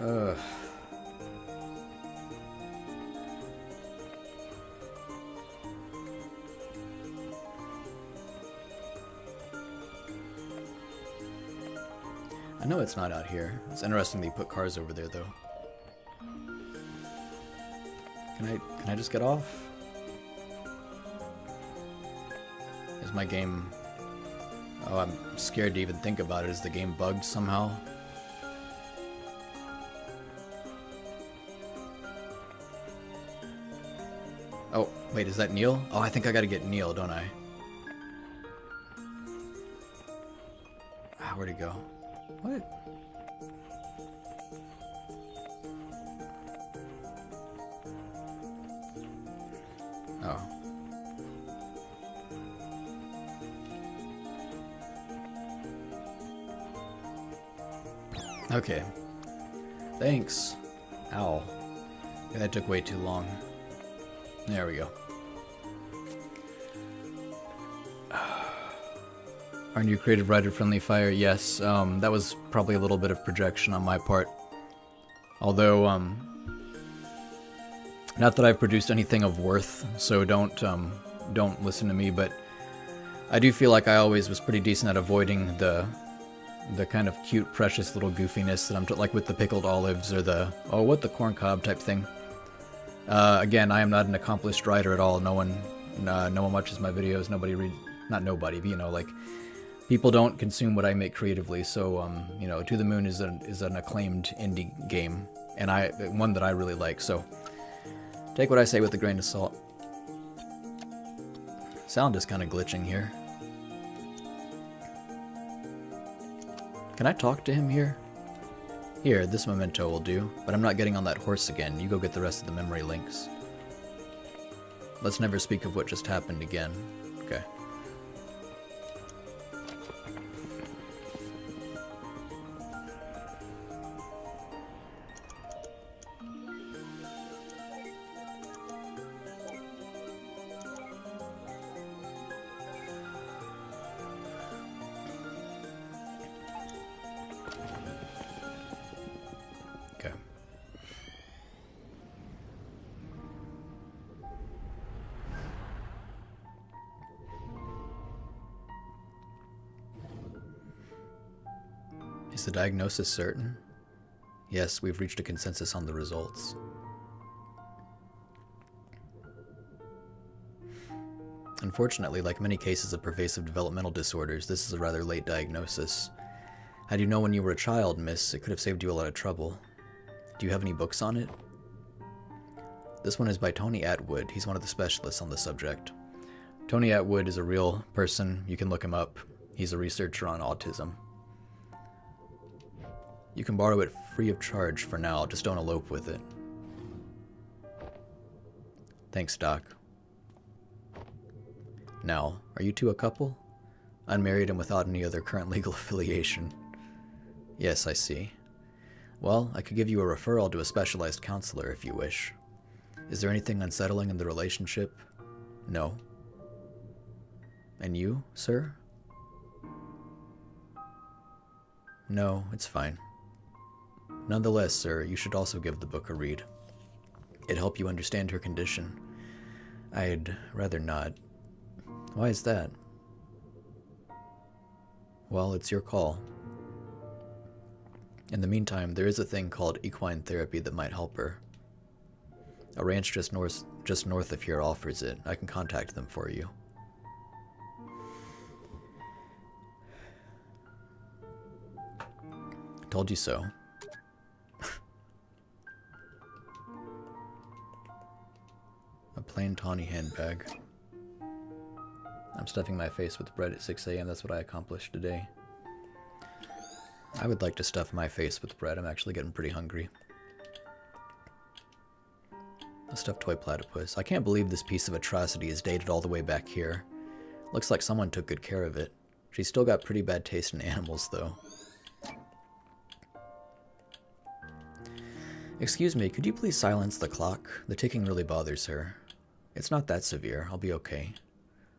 Ugh. I know it's not out here. It's interesting that you put cars over there, though. Can I just get off? Is my game... Oh, I'm scared to even think about it. Is the game bugged somehow? Oh, wait, is that Neil? Oh, I think I gotta get Neil, don't I? Ah, where'd he go? What? Oh. Okay. Thanks. Ow. Yeah, that took way too long. There we go. Our new creative writer friendly fire, yes. That was probably a little bit of projection on my part. Although, Not that I've produced anything of worth, so don't listen to me, but I do feel like I always was pretty decent at avoiding the kind of cute, precious little goofiness that I'm like with the pickled olives or the oh what the corn cob type thing. Again, I am not an accomplished writer at all. No one watches my videos. Nobody read, not nobody, but, you know, like people don't consume what I make creatively. So you know, To the Moon is an acclaimed indie game, and one that I really like. So take what I say with a grain of salt. Sound is kind of glitching here. Can I talk to him here? Here, this memento will do, but I'm not getting on that horse again. You go get the rest of the memory links. Let's never speak of what just happened again. Okay. Okay. Is the diagnosis certain? Yes, we've reached a consensus on the results. Unfortunately, like many cases of pervasive developmental disorders, this is a rather late diagnosis. Had you known when you were a child, miss, it could have saved you a lot of trouble. Do you have any books on it? This one is by Tony Atwood. He's one of the specialists on the subject. Tony Atwood is a real person. You can look him up. He's a researcher on autism. You can borrow it free of charge for now, just don't elope with it. Thanks, Doc. Now, are you two a couple? Unmarried and without any other current legal affiliation. Yes, I see. Well, I could give you a referral to a specialized counselor if you wish. Is there anything unsettling in the relationship? No. And you, sir? No, it's fine. Nonetheless, sir, you should also give the book a read. It'd help you understand her condition. I'd rather not. Why is that? Well, it's your call. In the meantime, there is a thing called equine therapy that might help her. A ranch just north of here offers it. I can contact them for you. Told you so. A plain tawny handbag. I'm stuffing my face with bread at 6 a.m. That's what I accomplished today. I would like to stuff my face with bread. I'm actually getting pretty hungry. A stuffed toy platypus. I can't believe this piece of atrocity is dated all the way back here. Looks like someone took good care of it. She's still got pretty bad taste in animals, though. Excuse me, could you please silence the clock? The ticking really bothers her. It's not that severe. I'll be okay.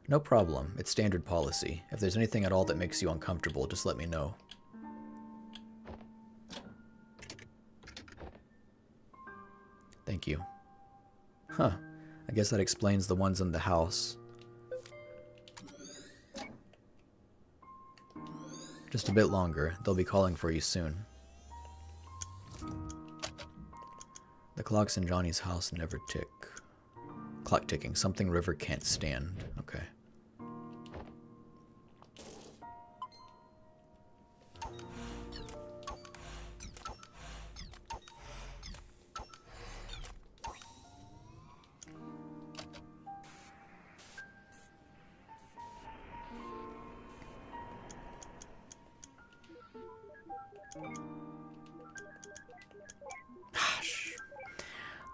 No problem. It's standard policy. If there's anything at all that makes you uncomfortable, just let me know. Thank you. Huh. I guess that explains the ones in the house. Just a bit longer. They'll be calling for you soon. The clocks in Johnny's house never tick. Clock ticking. Something River can't stand. Okay.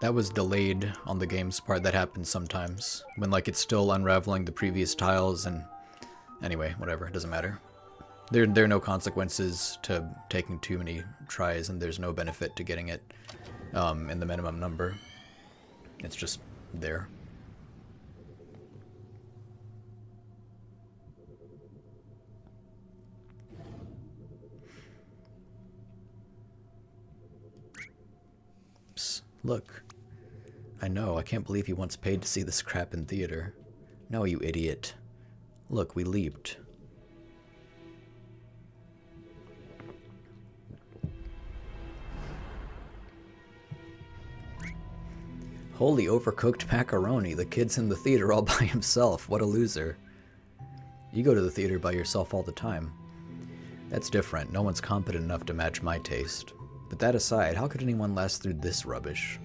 That was delayed on the game's part. That happens sometimes when like it's still unraveling the previous tiles, and anyway, whatever, it doesn't matter. There are no consequences to taking too many tries, and there's no benefit to getting it in the minimum number. It's just there. Psst, look. I know, I can't believe he once paid to see this crap in theater. No, you idiot. Look, we leaped. Holy overcooked macaroni, the kid's in the theater all by himself. What a loser. You go to the theater by yourself all the time. That's different. No one's competent enough to match my taste. But that aside, how could anyone last through this rubbish?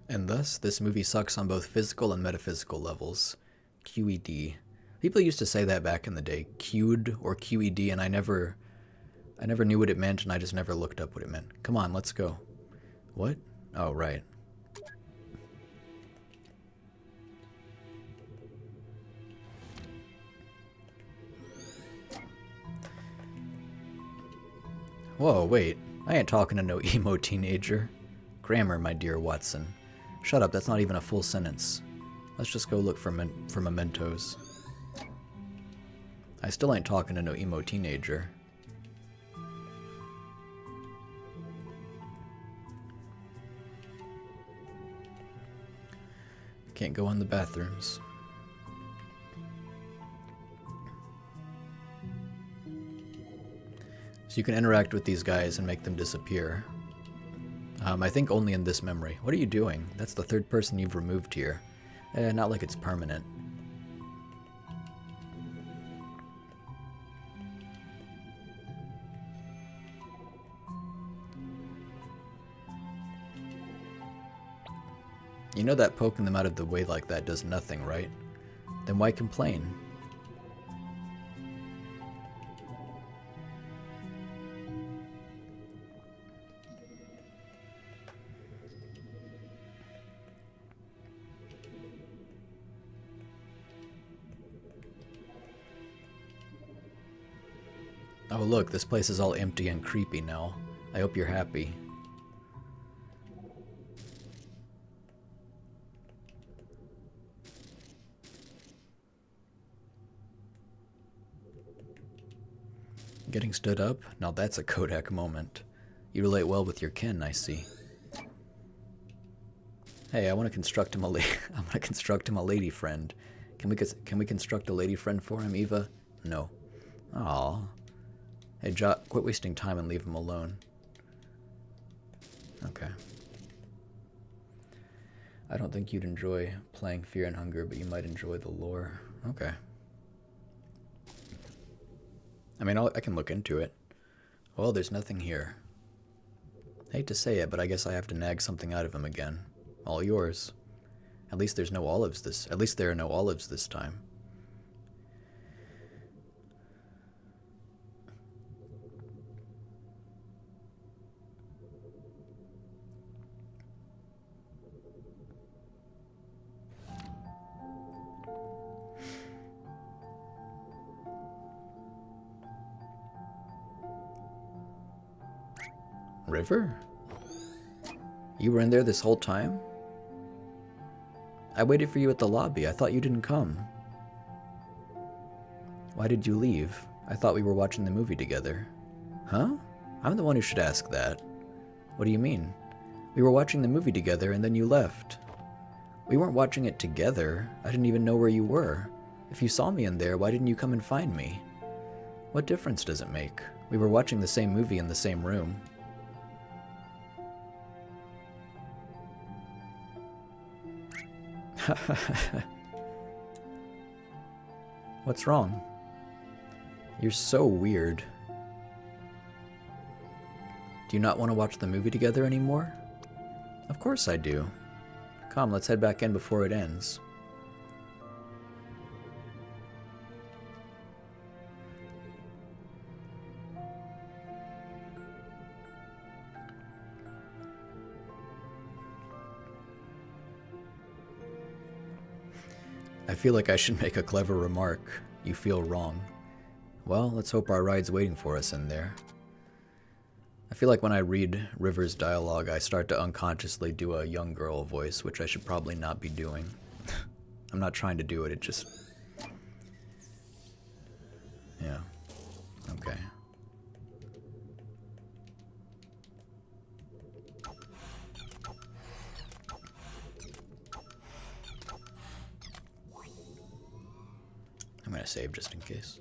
And thus, this movie sucks on both physical and metaphysical levels. QED. People used to say that back in the day, Q'd or QED, and I never knew what it meant, and I just never looked up what it meant. Come on, let's go. What? Oh, right. Whoa, wait. I ain't talking to no emo teenager. Grammar, my dear Watson. Shut up, that's not even a full sentence. Let's just go look for mementos. I still ain't talking to no emo teenager. Can't go in the bathrooms. So you can interact with these guys and make them disappear. I think only in this memory. What are you doing? That's the third person you've removed here. Not like it's permanent. You know that poking them out of the way like that does nothing, right? Then why complain? Oh look, this place is all empty and creepy now. I hope you're happy. Getting stood up? Now that's a Kodak moment. You relate well with your kin, I see. Hey, I want to construct him a I want to construct him a lady friend. Can we construct a lady friend for him, Eva? No. Aw. Hey, quit wasting time and leave him alone. Okay. I don't think you'd enjoy playing Fear and Hunger, but you might enjoy the lore. Okay. I mean, I can look into it. Well, there's nothing here. Hate to say it, but I guess I have to nag something out of him again. All yours. At least there are no olives this time. River? You were in there this whole time? I waited for you at the lobby. I thought you didn't come. Why did you leave? I thought we were watching the movie together. Huh? I'm the one who should ask that. What do you mean? We were watching the movie together and then you left. We weren't watching it together. I didn't even know where you were. If you saw me in there, why didn't you come and find me? What difference does it make? We were watching the same movie in the same room. What's wrong? You're so weird. Do you not want to watch the movie together anymore? Of course I do. Come, let's head back in before it ends. I feel like I should make a clever remark. You feel wrong. Well, let's hope our ride's waiting for us in there. I feel like when I read River's dialogue, I start to unconsciously do a young girl voice, which I should probably not be doing. I'm not trying to do it, it just... Yeah. Okay. I'm gonna save just in case.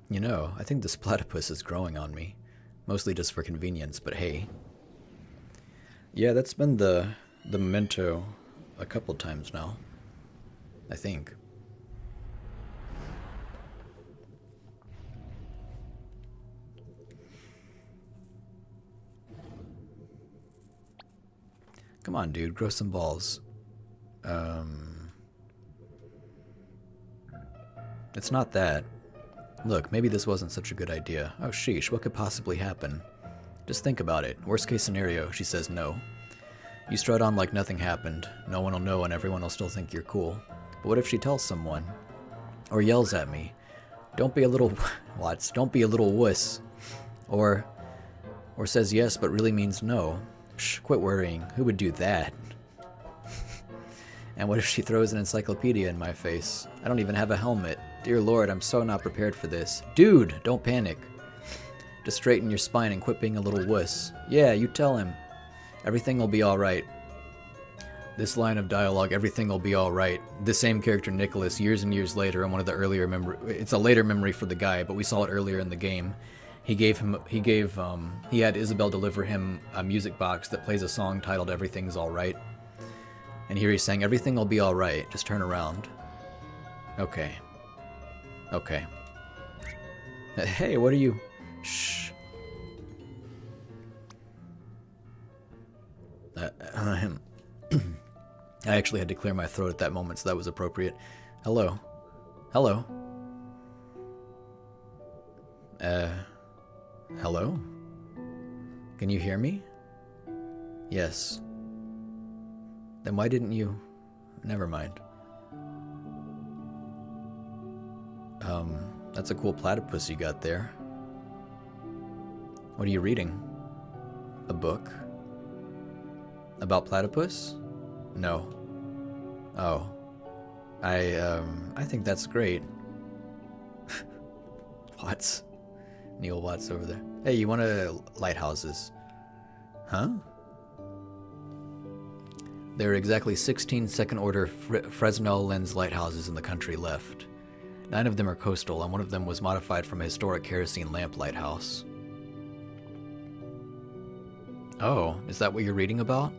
You know, I think this platypus is growing on me. Mostly just for convenience, but hey. Yeah, that's been the memento a couple times now. I think. Come on, dude, grow some balls. It's not that. Look, maybe this wasn't such a good idea. Oh sheesh, what could possibly happen? Just think about it. Worst case scenario, she says no. You strut on like nothing happened. No one will know and everyone will still think you're cool. But what if she tells someone? Or yells at me? Don't be a little... Watts, don't be a little wuss. Or says yes but really means no. Psh, quit worrying. Who would do that? And what if she throws an encyclopedia in my face? I don't even have a helmet. Dear Lord, I'm so not prepared for this. Dude, don't panic. Just straighten your spine and quit being a little wuss. Yeah, you tell him. Everything will be alright. This line of dialogue, everything will be alright. The same character, Nicholas, years and years later, in one of the earlier it's a later memory for the guy, but we saw it earlier in the game. He had Isabelle deliver him a music box that plays a song titled Everything's Alright. And here he's saying, everything will be alright, just turn around. Okay. Okay. Hey, what are you... Shh. I actually had to clear my throat at that moment, so that was appropriate. Hello. Hello. Hello? Can you hear me? Yes. Then why didn't you... Never mind. That's a cool platypus you got there. What are you reading? A book? About platypus? No. Oh. I think that's great. Watts. Neil Watts over there. Hey, you want to lighthouses? Huh? There are exactly 16 second-order Fresnel lens lighthouses in the country left. 9 of them are coastal, and one of them was modified from a historic kerosene lamp lighthouse. Oh, is that what you're reading about?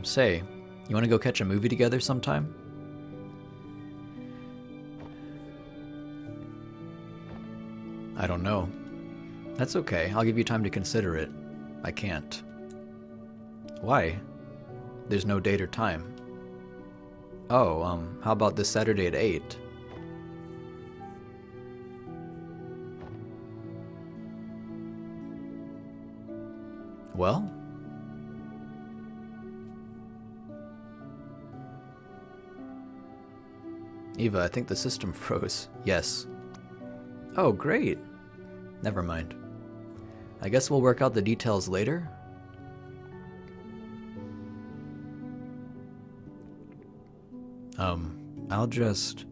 Say, you want to go catch a movie together sometime? I don't know. That's okay, I'll give you time to consider it. I can't. Why? There's no date or time. Oh, how about this Saturday at 8? Well? Eva, I think the system froze. Yes. Oh, great. Never mind. I guess we'll work out the details later. I'll just...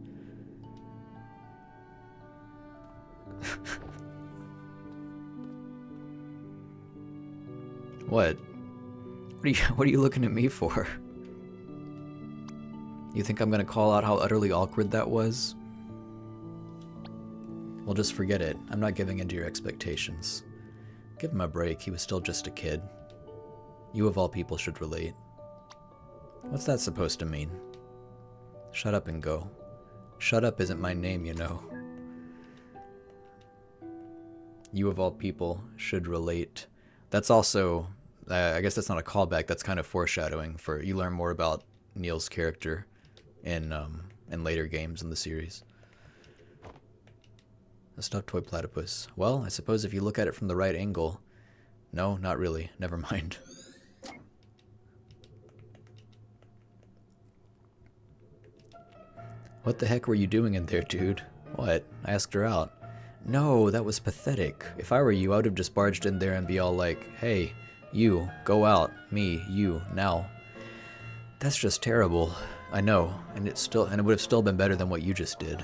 What? What are you looking at me for? You think I'm gonna call out how utterly awkward that was? Well, just forget it. I'm not giving in to your expectations. Give him a break. He was still just a kid. You of all people should relate. What's that supposed to mean? Shut up and go. Shut up isn't my name, you know. You of all people should relate. That's also, I guess that's not a callback. That's kind of foreshadowing for you learn more about Neil's character in later games in the series. A stuffed toy platypus. Well, I suppose if you look at it from the right angle. No, not really. Never mind. What the heck were you doing in there, dude? What? I asked her out. No, that was pathetic. If I were you, I would have just barged in there and be all like, hey, you, go out. Me, you, now. That's just terrible. I know, and it would have still been better than what you just did.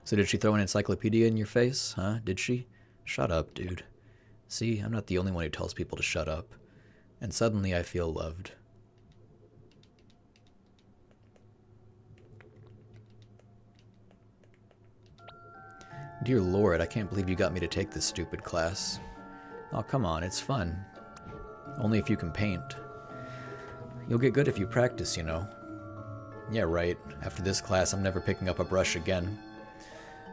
So did she throw an encyclopedia in your face? Huh? Did she? Shut up, dude. See, I'm not the only one who tells people to shut up. And suddenly I feel loved. Dear Lord, I can't believe you got me to take this stupid class. Oh, come on, it's fun. Only if you can paint. You'll get good if you practice, you know. Yeah, right. After this class, I'm never picking up a brush again.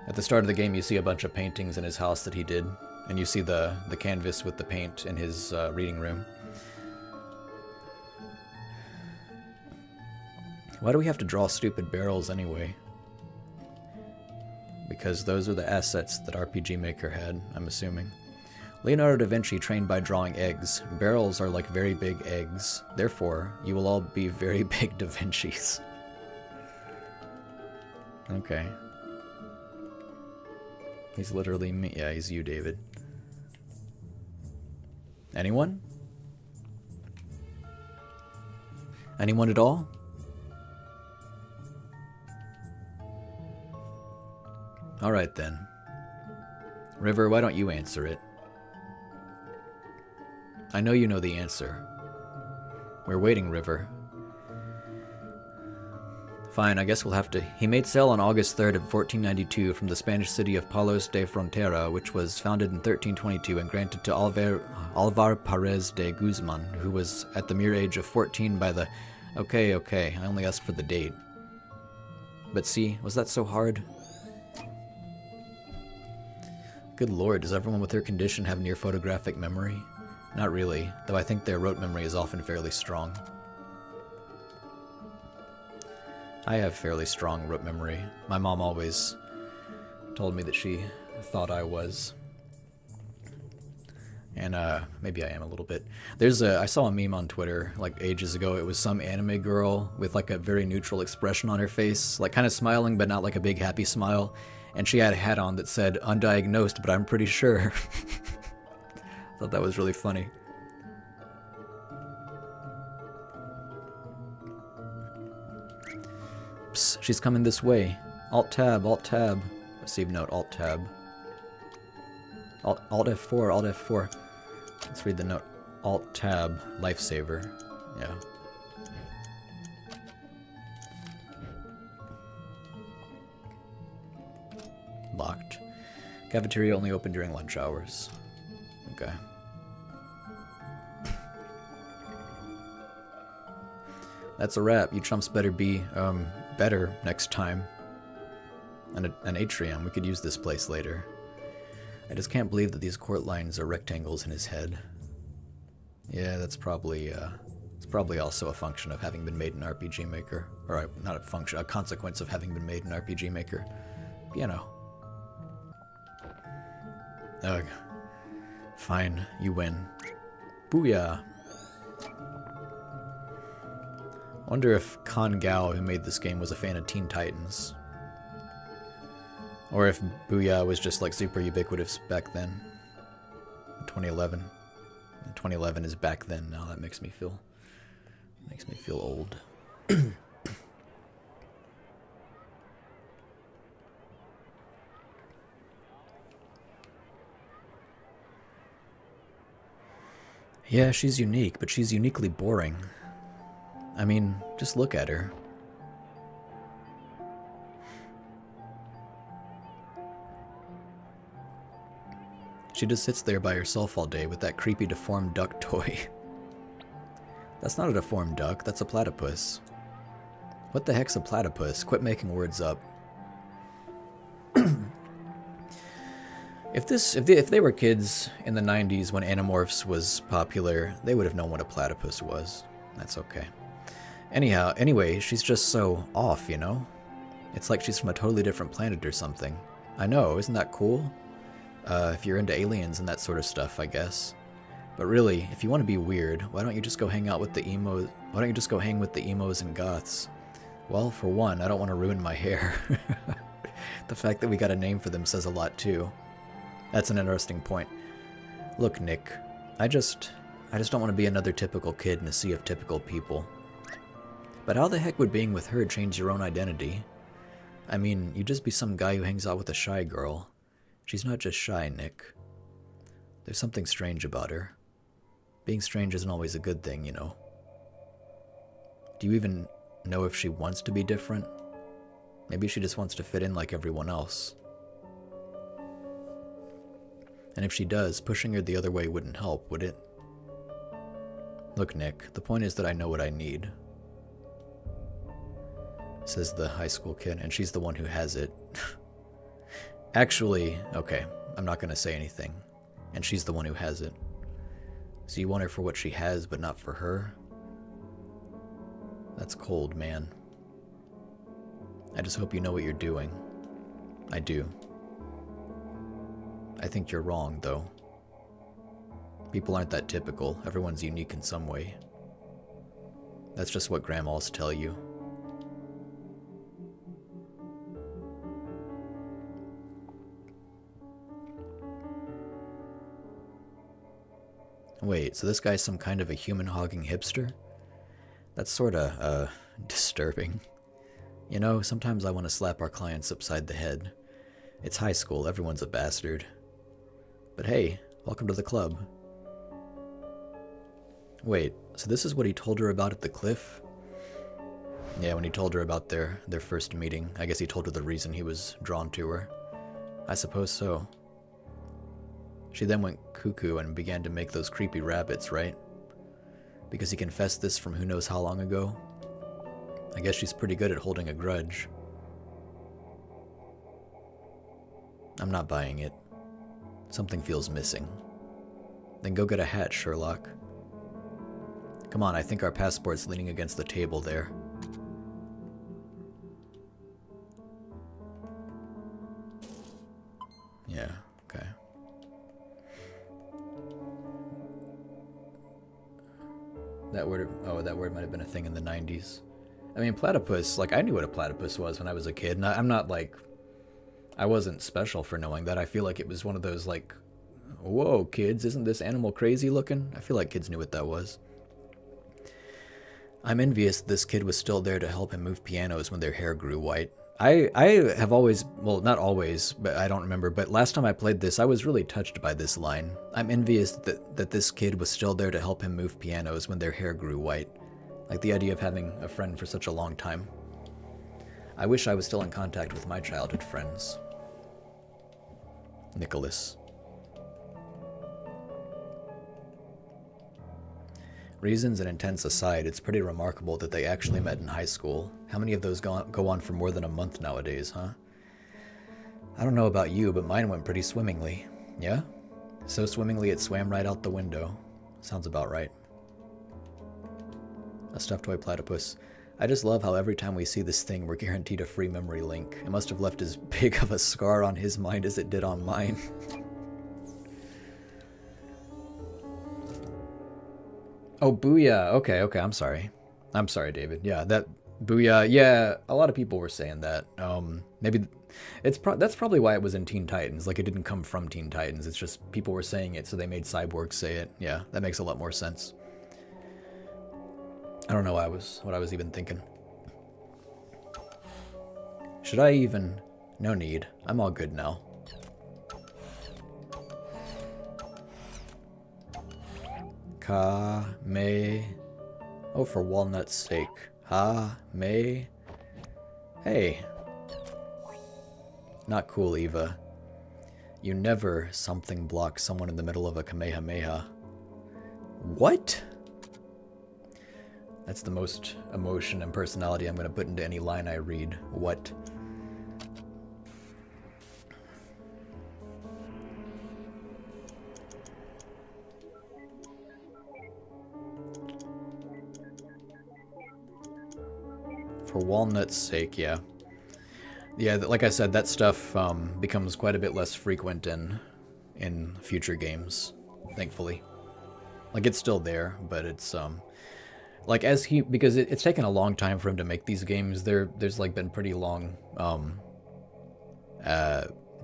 At the start of the game, you see a bunch of paintings in his house that he did, and you see the canvas with the paint in his reading room. Why do we have to draw stupid barrels anyway? Because those are the assets that RPG Maker had, I'm assuming. Leonardo da Vinci trained by drawing eggs. Barrels are like very big eggs. Therefore, you will all be very big Da Vincis. Okay. He's literally me. Yeah, he's you, David. Anyone? Anyone at all? Alright then. River, why don't you answer it? I know you know the answer. We're waiting, River. Fine, I guess we'll have to... He made sail on August 3rd of 1492 from the Spanish city of Palos de Frontera, which was founded in 1322 and granted to Alvar Perez de Guzman, who was at the mere age of 14 by the... Okay, I only asked for the date. But see, was that so hard? Good lord, does everyone with their condition have near photographic memory? Not really, though I think their rote memory is often fairly strong. I have fairly strong rote memory. My mom always told me that she thought I was. And maybe I am a little bit. I saw a meme on Twitter like ages ago. It was some anime girl with like a very neutral expression on her face, like kind of smiling but not like a big happy smile. And she had a hat on that said, undiagnosed, but I'm pretty sure. I thought that was really funny. Psst, she's coming this way. Alt-tab, Alt-tab. Receive note, Alt-tab. Alt-F4, Alt-F4. Let's read the note. Alt-tab, lifesaver. Yeah. Locked. Cafeteria only open during lunch hours. Okay. That's a wrap. You chumps better be, better next time. An atrium. We could use this place later. I just can't believe that these court lines are rectangles in his head. Yeah, that's probably, it's probably also a function of having been made in RPG Maker. Or, not a function, a consequence of having been made in RPG Maker. You know. Ugh. Fine, you win. Booyah! I wonder if Con Gao, who made this game, was a fan of Teen Titans. Or if Booyah was just like super ubiquitous back then. 2011. 2011 is back then now. That makes me feel old. Yeah, she's unique, but she's uniquely boring. I mean, just look at her. She just sits there by herself all day with that creepy deformed duck toy. That's not a deformed duck, that's a platypus. What the heck's a platypus? Quit making words up. If they were kids in the 90s when Animorphs was popular, they would have known what a platypus was. That's okay. Anyway, she's just so off, you know? It's like she's from a totally different planet or something. I know, isn't that cool? If you're into aliens and that sort of stuff, I guess. But really, if you want to be weird, why don't you just go hang out with the emos? Why don't you just go hang with the emos and goths? Well, for one, I don't want to ruin my hair. The fact that we got a name for them says a lot too. That's an interesting point. Look, Nick, I just don't want to be another typical kid in a sea of typical people. But how the heck would being with her change your own identity? I mean, you'd just be some guy who hangs out with a shy girl. She's not just shy, Nick. There's something strange about her. Being strange isn't always a good thing, you know. Do you even know if she wants to be different? Maybe she just wants to fit in like everyone else. And if she does, pushing her the other way wouldn't help, would it? Look, Nick, the point is that I know what I need. Says the high school kid, and she's the one who has it. Actually, okay, I'm not going to say anything. And she's the one who has it. So you want her for what she has, but not for her? That's cold, man. I just hope you know what you're doing. I do. I think you're wrong, though. People aren't that typical. Everyone's unique in some way. That's just what grandmas tell you. Wait, so this guy's some kind of a human-hogging hipster? That's sorta, disturbing. You know, sometimes I want to slap our clients upside the head. It's high school, everyone's a bastard. But hey, welcome to the club. Wait, so this is what he told her about at the cliff? Yeah, when he told her about their first meeting, I guess he told her the reason he was drawn to her. I suppose so. She then went cuckoo and began to make those creepy rabbits, right? Because he confessed this from who knows how long ago? I guess she's pretty good at holding a grudge. I'm not buying it. Something feels missing. Then go get a hat, Sherlock. Come on, I think our passport's leaning against the table there. Yeah, okay. That word might have been a thing in the 90s. I mean, platypus, like, I knew what a platypus was when I was a kid, and I'm not, like, I wasn't special for knowing that. I feel like it was one of those, like, whoa, kids, isn't this animal crazy looking? I feel like kids knew what that was. I'm envious this kid was still there to help him move pianos when their hair grew white. I have always, well, not always, but I don't remember, but last time I played this, I was really touched by this line. I'm envious that this kid was still there to help him move pianos when their hair grew white. Like the idea of having a friend for such a long time. I wish I was still in contact with my childhood friends. Nicholas. Reasons and intents aside, it's pretty remarkable that they actually met in high school. How many of those go on for more than a month nowadays, huh? I don't know about you, but mine went pretty swimmingly. Yeah? So swimmingly it swam right out the window. Sounds about right. A stuffed toy platypus. I just love how every time we see this thing, we're guaranteed a free memory link. It must have left as big of a scar on his mind as it did on mine. Oh, Booyah. Okay, I'm sorry. I'm sorry, David. Yeah, that Booyah. Yeah, a lot of people were saying that. Maybe that's probably why it was in Teen Titans. Like, it didn't come from Teen Titans. It's just people were saying it, so they made Cyborg say it. Yeah, that makes a lot more sense. I don't know what I was even thinking. Should I even? No need. I'm all good now. Ka-me. Oh, for walnut's sake. Ha-me. Hey. Not cool, Eva. You never something block someone in the middle of a Kamehameha. What? That's the most emotion and personality I'm going to put into any line I read. What? For walnut's sake, yeah. Yeah, like I said, that stuff becomes quite a bit less frequent in future games, thankfully. Like, it's still there, but it's like because it's taken a long time for him to make these games. There's like been pretty long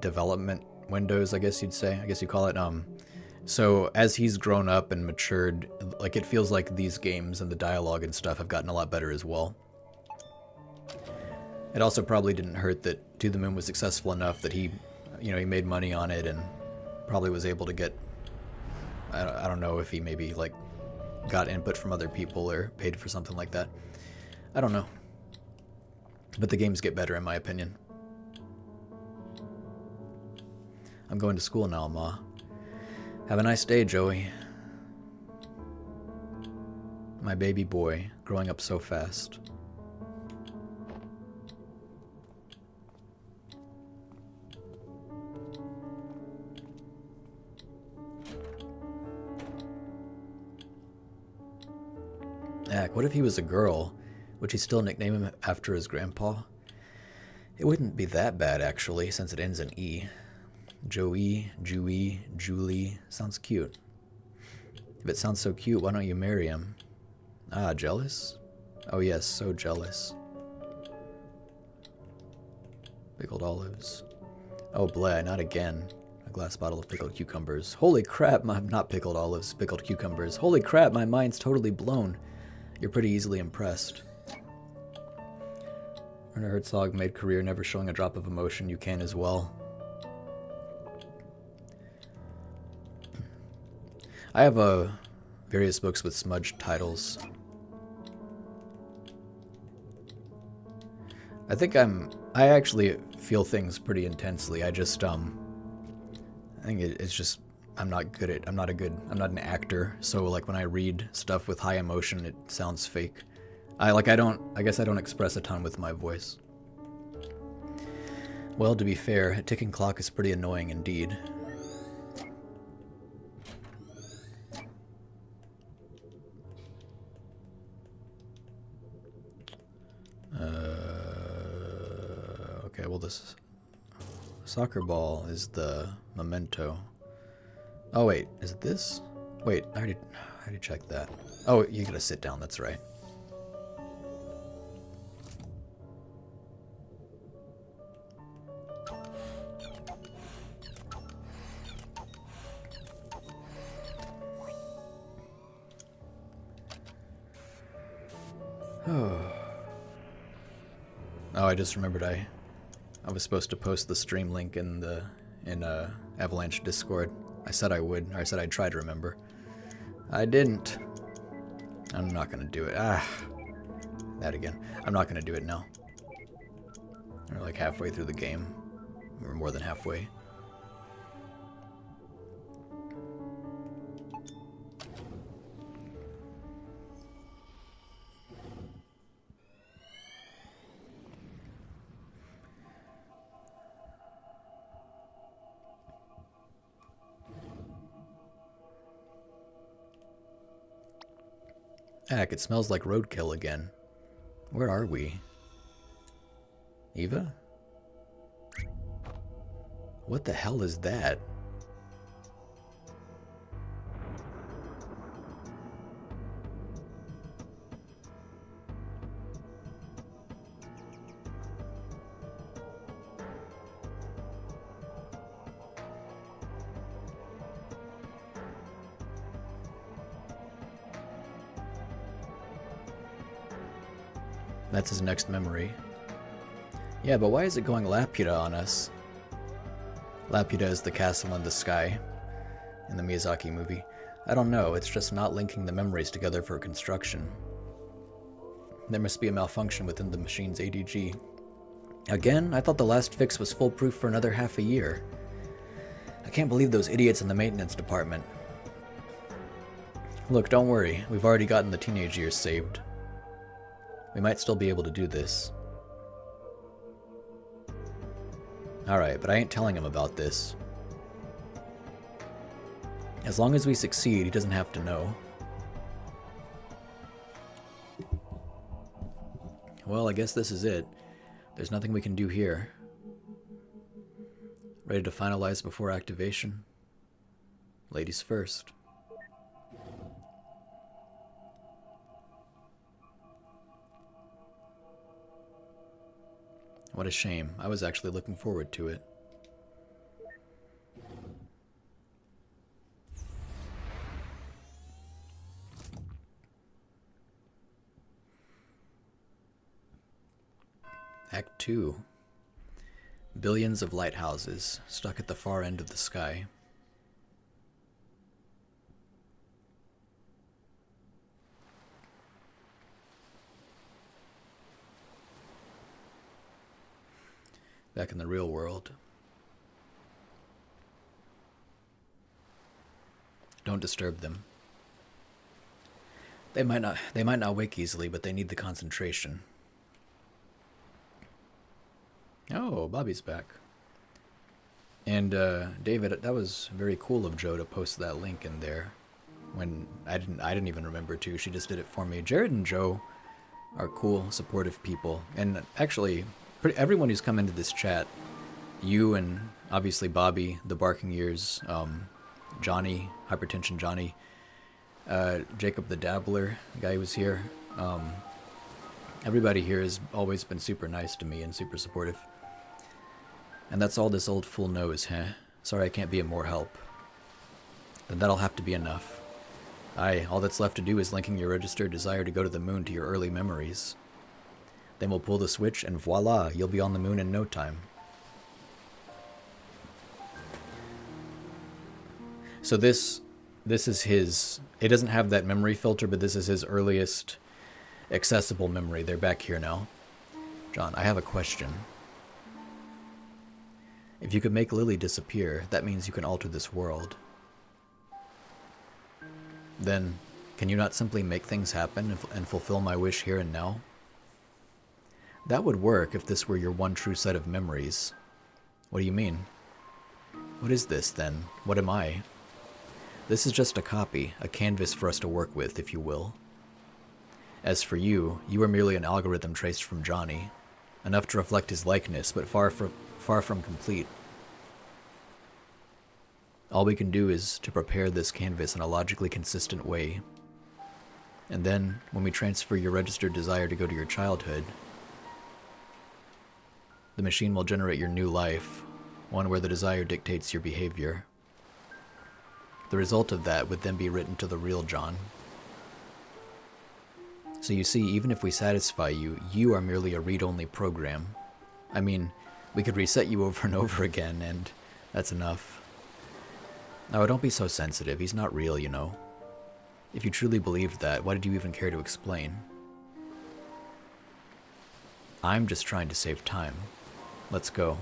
development windows, I guess you'd say. I guess you call it. So as he's grown up and matured, like, it feels like these games and the dialogue and stuff have gotten a lot better as well. It also probably didn't hurt that To the Moon was successful enough that he made money on it and probably was able to get, I don't know if he maybe like got input from other people or paid for something like that. I don't know. But the games get better in my opinion. I'm going to school now, Ma. Have a nice day, Joey. My baby boy, growing up so fast. Heck, what if he was a girl? Would she still nickname him after his grandpa? It wouldn't be that bad, actually, since it ends in E. Joey, Jewy, Julie. Sounds cute. If it sounds so cute, why don't you marry him? Ah, jealous? Oh yes, so jealous. Pickled olives. Oh, bleh, not again. A glass bottle of pickled cucumbers. Holy crap, not pickled olives, pickled cucumbers. Holy crap, my mind's totally blown. You're pretty easily impressed. Werner Herzog made career never showing a drop of emotion. You can as well. I have various books with smudged titles. I actually feel things pretty intensely. I just, I think it's just, I'm not an actor. So like when I read stuff with high emotion, it sounds fake. I guess I don't express a ton with my voice. Well, to be fair, a ticking clock is pretty annoying indeed. Okay, well this soccer ball is the memento. Oh wait, is it this? Wait, I already checked that. Oh, you gotta sit down, that's right. Oh, I just remembered I was supposed to post the stream link in Avalanche Discord. I said I would, or I said I'd try to remember. I didn't. I'm not gonna do it. That again. I'm not gonna do it now. We're like halfway through the game. We're more than halfway. Heck, it smells like roadkill again. Where are we? Eva? What the hell is that? That's his next memory. Yeah, but why is it going Laputa on us? Laputa is the castle in the sky in the Miyazaki movie. I don't know, it's just not linking the memories together for construction. There must be a malfunction within the machine's ADG. Again? I thought the last fix was foolproof for another half a year. I can't believe those idiots in the maintenance department. Look, don't worry, we've already gotten the teenage years saved. We might still be able to do this. Alright, but I ain't telling him about this. As long as we succeed, he doesn't have to know. Well, I guess this is it. There's nothing we can do here. Ready to finalize before activation? Ladies first. What a shame. I was actually looking forward to it. Act 2. Billions of lighthouses stuck at the far end of the sky. Back in the real world. Don't disturb them. They might not wake easily, but they need the concentration. Oh, Bobby's back. And David, that was very cool of Joe to post that link in there. When I didn't even remember to. She just did it for me. Jared and Joe are cool, supportive people, and actually, everyone who's come into this chat, you and obviously Bobby, the Barking Ears, Johnny, Hypertension Johnny, Jacob the Dabbler, guy who was here. Everybody here has always been super nice to me and super supportive. And that's all this old fool knows, huh? Sorry I can't be of more help. Then that'll have to be enough. Aye, all that's left to do is linking your registered desire to go to the moon to your early memories. Then we'll pull the switch and voila, you'll be on the moon in no time. So this is his, it doesn't have that memory filter, but this is his earliest accessible memory. They're back here now. John, I have a question. If you could make Lily disappear, that means you can alter this world. Then, can you not simply make things happen and fulfill my wish here and now? That would work if this were your one true set of memories. What do you mean? What is this, then? What am I? This is just a copy, a canvas for us to work with, if you will. As for you, you are merely an algorithm traced from Johnny. Enough to reflect his likeness, but far from complete. All we can do is to prepare this canvas in a logically consistent way. And then, when we transfer your registered desire to go to your childhood, the machine will generate your new life, one where the desire dictates your behavior. The result of that would then be written to the real John. So you see, even if we satisfy you, you are merely a read-only program. I mean, we could reset you over and over again, and that's enough. Oh, don't be so sensitive. He's not real, you know. If you truly believed that, why did you even care to explain? I'm just trying to save time. Let's go.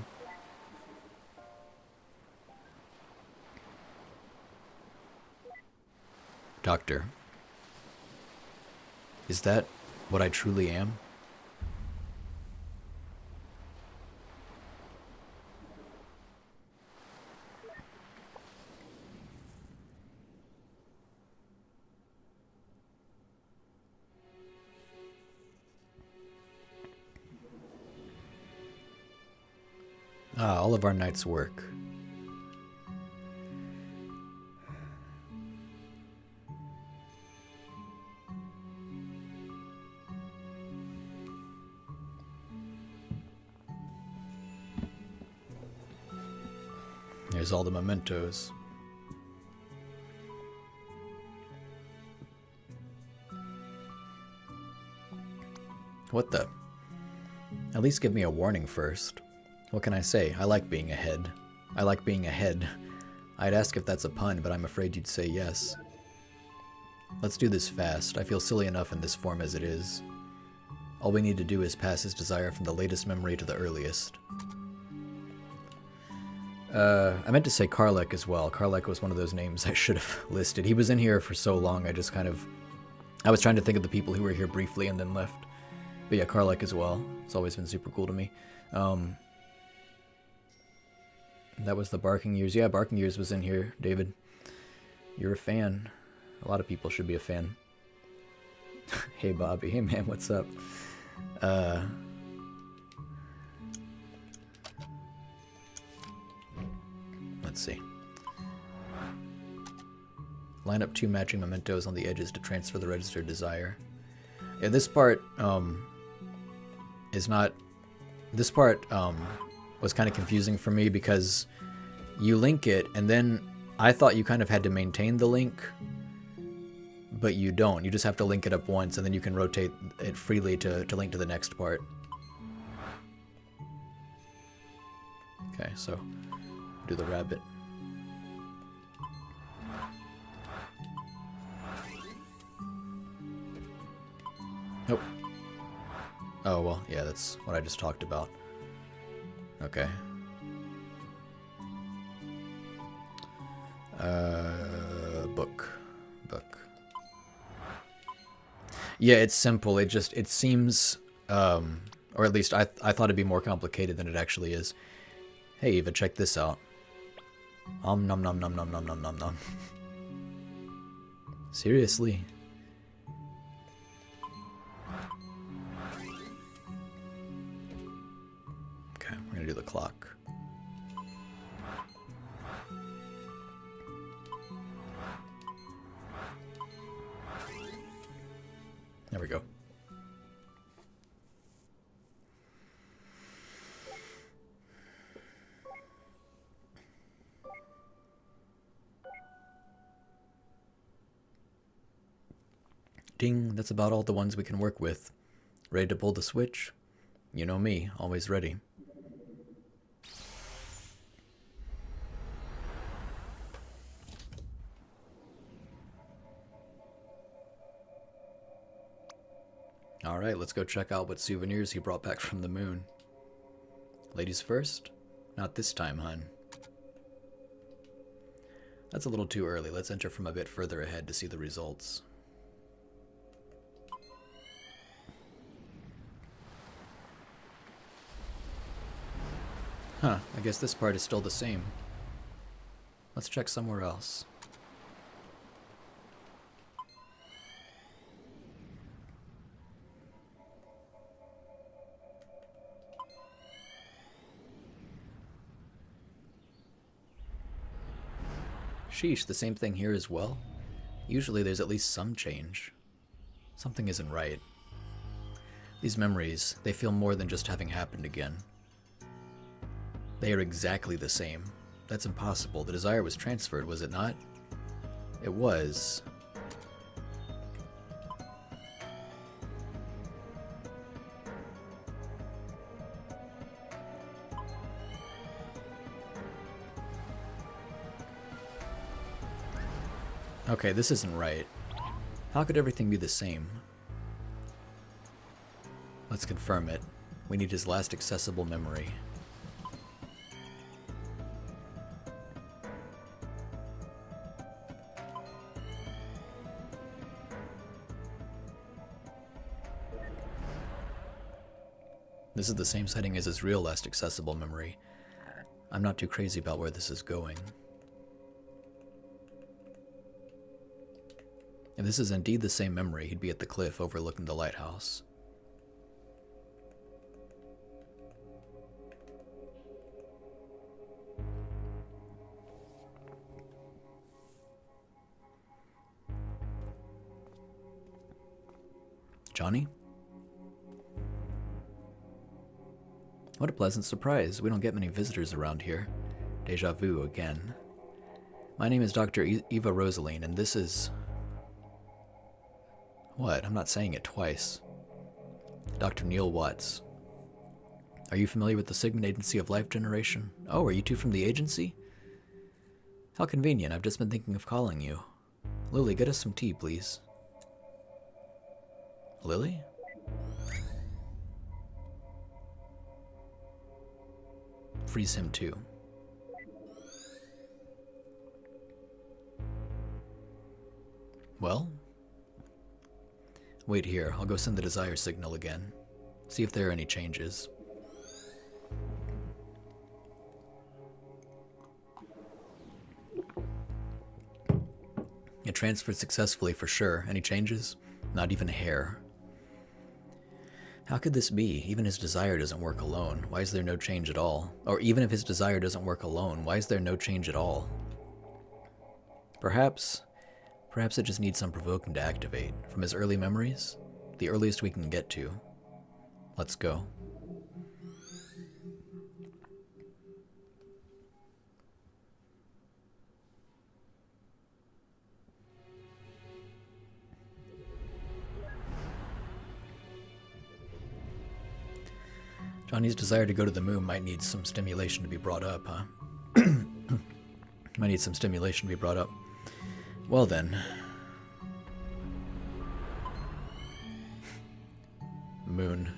Doctor, is that what I truly am? Ah, all of our night's work. There's all the mementos. What the? At least give me a warning first. What can I say? I like being ahead. I like being ahead. I'd ask if that's a pun, but I'm afraid you'd say yes. Let's do this fast. I feel silly enough in this form as it is. All we need to do is pass his desire from the latest memory to the earliest. I meant to say Karlek as well. Karlek was one of those names I should have listed. He was in here for so long, I just kind of... I was trying to think of the people who were here briefly and then left. But yeah, Karlek as well. It's always been super cool to me. That was the Barking Ears. Yeah, Barking Ears was in here, David. You're a fan. A lot of people should be a fan. Hey, Bobby. Hey, man, what's up? Let's see. Line up 2 matching mementos on the edges to transfer the registered desire. Yeah, this part is not... This part was kind of confusing for me because you link it, and then I thought you kind of had to maintain the link, but you don't. You just have to link it up once, and then you can rotate it freely to link to the next part. Okay, so do the rabbit. Nope. Oh, well, yeah, that's what I just talked about. Okay. Book. Yeah, it's simple. It seems, or at least I thought it'd be more complicated than it actually is. Hey, Eva, check this out. Nom nom nom nom nom nom nom nom nom. Seriously? Okay, we're gonna do the clock. There we go. Ding, that's about all the ones we can work with. Ready to pull the switch? You know me, always ready. Alright, let's go check out what souvenirs he brought back from the moon. Ladies first? Not this time, hun. That's a little too early. Let's enter from a bit further ahead to see the results. Huh, I guess this part is still the same. Let's check somewhere else. Sheesh, the same thing here as well? Usually there's at least some change. Something isn't right. These memories, they feel more than just having happened again. They are exactly the same. That's impossible. The desire was transferred, was it not? It was. Okay, this isn't right. How could everything be the same? Let's confirm it. We need his last accessible memory. This is the same setting as his real last accessible memory. I'm not too crazy about where this is going. If this is indeed the same memory, he'd be at the cliff overlooking the lighthouse. Johnny? What a pleasant surprise. We don't get many visitors around here. Deja vu again. My name is Dr. Eva Rosaline, and this is... What? I'm not saying it twice. Dr. Neil Watts. Are you familiar with the Sigmund Agency of Life Generation? Oh, are you two from the agency? How convenient. I've just been thinking of calling you. Lily, get us some tea, please. Lily? Freeze him too. Well? Wait here, I'll go send the desire signal again. See if there are any changes. It transferred successfully for sure. Any changes? Not even a hair. How could this be? Even his desire doesn't work alone. Why is there no change at all? Or even if his desire doesn't work alone, why is there no change at all? Perhaps it just needs some provoking to activate. From his early memories? The earliest we can get to. Let's go. Johnny's desire to go to the moon might need some stimulation to be brought up, huh? Might need some stimulation to be brought up. Well then. Moon.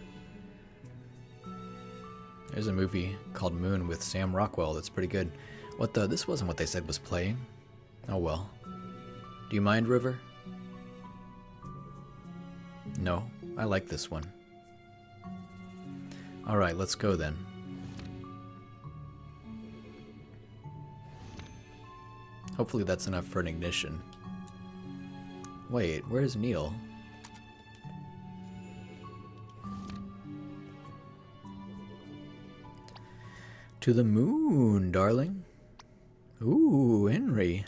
There's a movie called Moon with Sam Rockwell that's pretty good. What the? This wasn't what they said was playing. Oh well. Do you mind, River? No, I like this one. Alright, let's go then. Hopefully that's enough for an ignition. Wait, where's Neil? To the moon, darling. Ooh, Henry.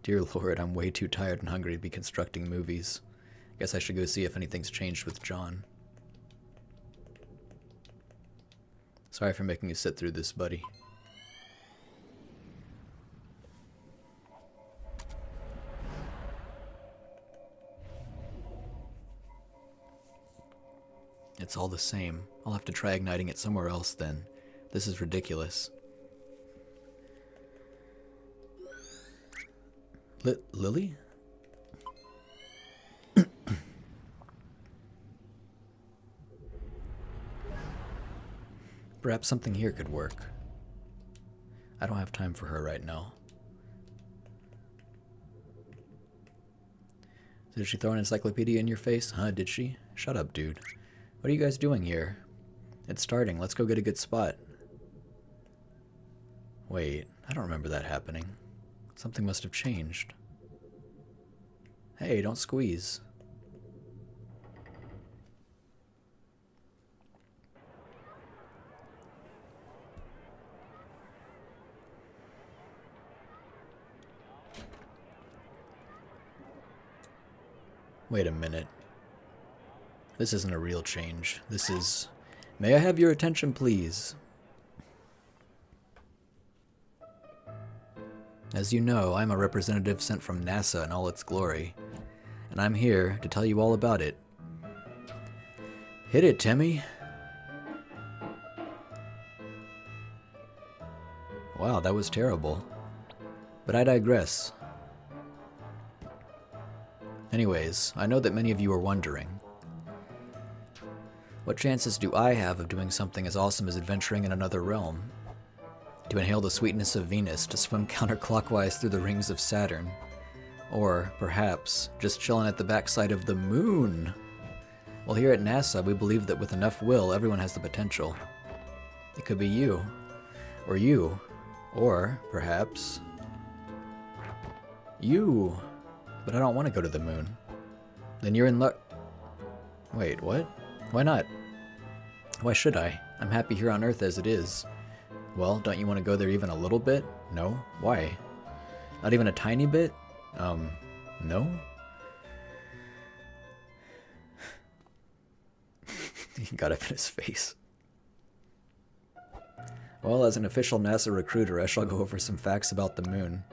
Dear Lord, I'm way too tired and hungry to be constructing movies. Guess I should go see if anything's changed with John. Sorry for making you sit through this, buddy. It's all the same. I'll have to try igniting it somewhere else then. This is ridiculous. Lily? Perhaps something here could work. I don't have time for her right now. Did she throw an encyclopedia in your face? Huh, did she? Shut up, dude. What are you guys doing here? It's starting. Let's go get a good spot. Wait, I don't remember that happening. Something must have changed. Hey, don't squeeze. Wait a minute. This isn't a real change. This is... May I have your attention, please? As you know, I'm a representative sent from NASA in all its glory, and I'm here to tell you all about it. Hit it, Timmy! Wow, that was terrible. But I digress. Anyways, I know that many of you are wondering, what chances do I have of doing something as awesome as adventuring in another realm? To inhale the sweetness of Venus, to swim counterclockwise through the rings of Saturn, or, perhaps, just chilling at the backside of the moon? Well, here at NASA, we believe that with enough will, everyone has the potential. It could be you, or, perhaps, you. But I don't want to go to the moon. Then you're in luck. Wait, what? Why not? Why should I? I'm happy here on Earth as it is. Well, don't you want to go there even a little bit? No? Why? Not even a tiny bit? No? He got up in his face. Well, as an official NASA recruiter, I shall go over some facts about the moon.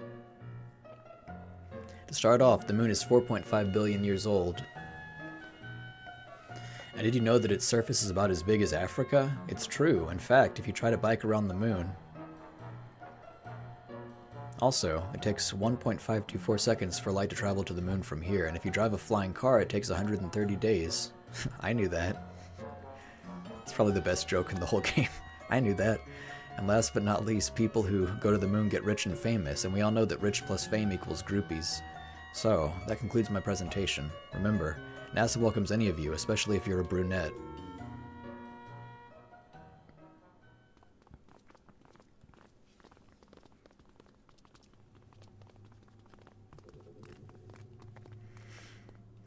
To start off, the moon is 4.5 billion years old. And did you know that its surface is about as big as Africa? It's true. In fact, if you try to bike around the moon... Also, it takes 1.524 seconds for light to travel to the moon from here, and if you drive a flying car, it takes 130 days. I knew that. It's probably the best joke in the whole game. I knew that. And last but not least, people who go to the moon get rich and famous, and we all know that rich plus fame equals groupies. So, that concludes my presentation. Remember, NASA welcomes any of you, especially if you're a brunette.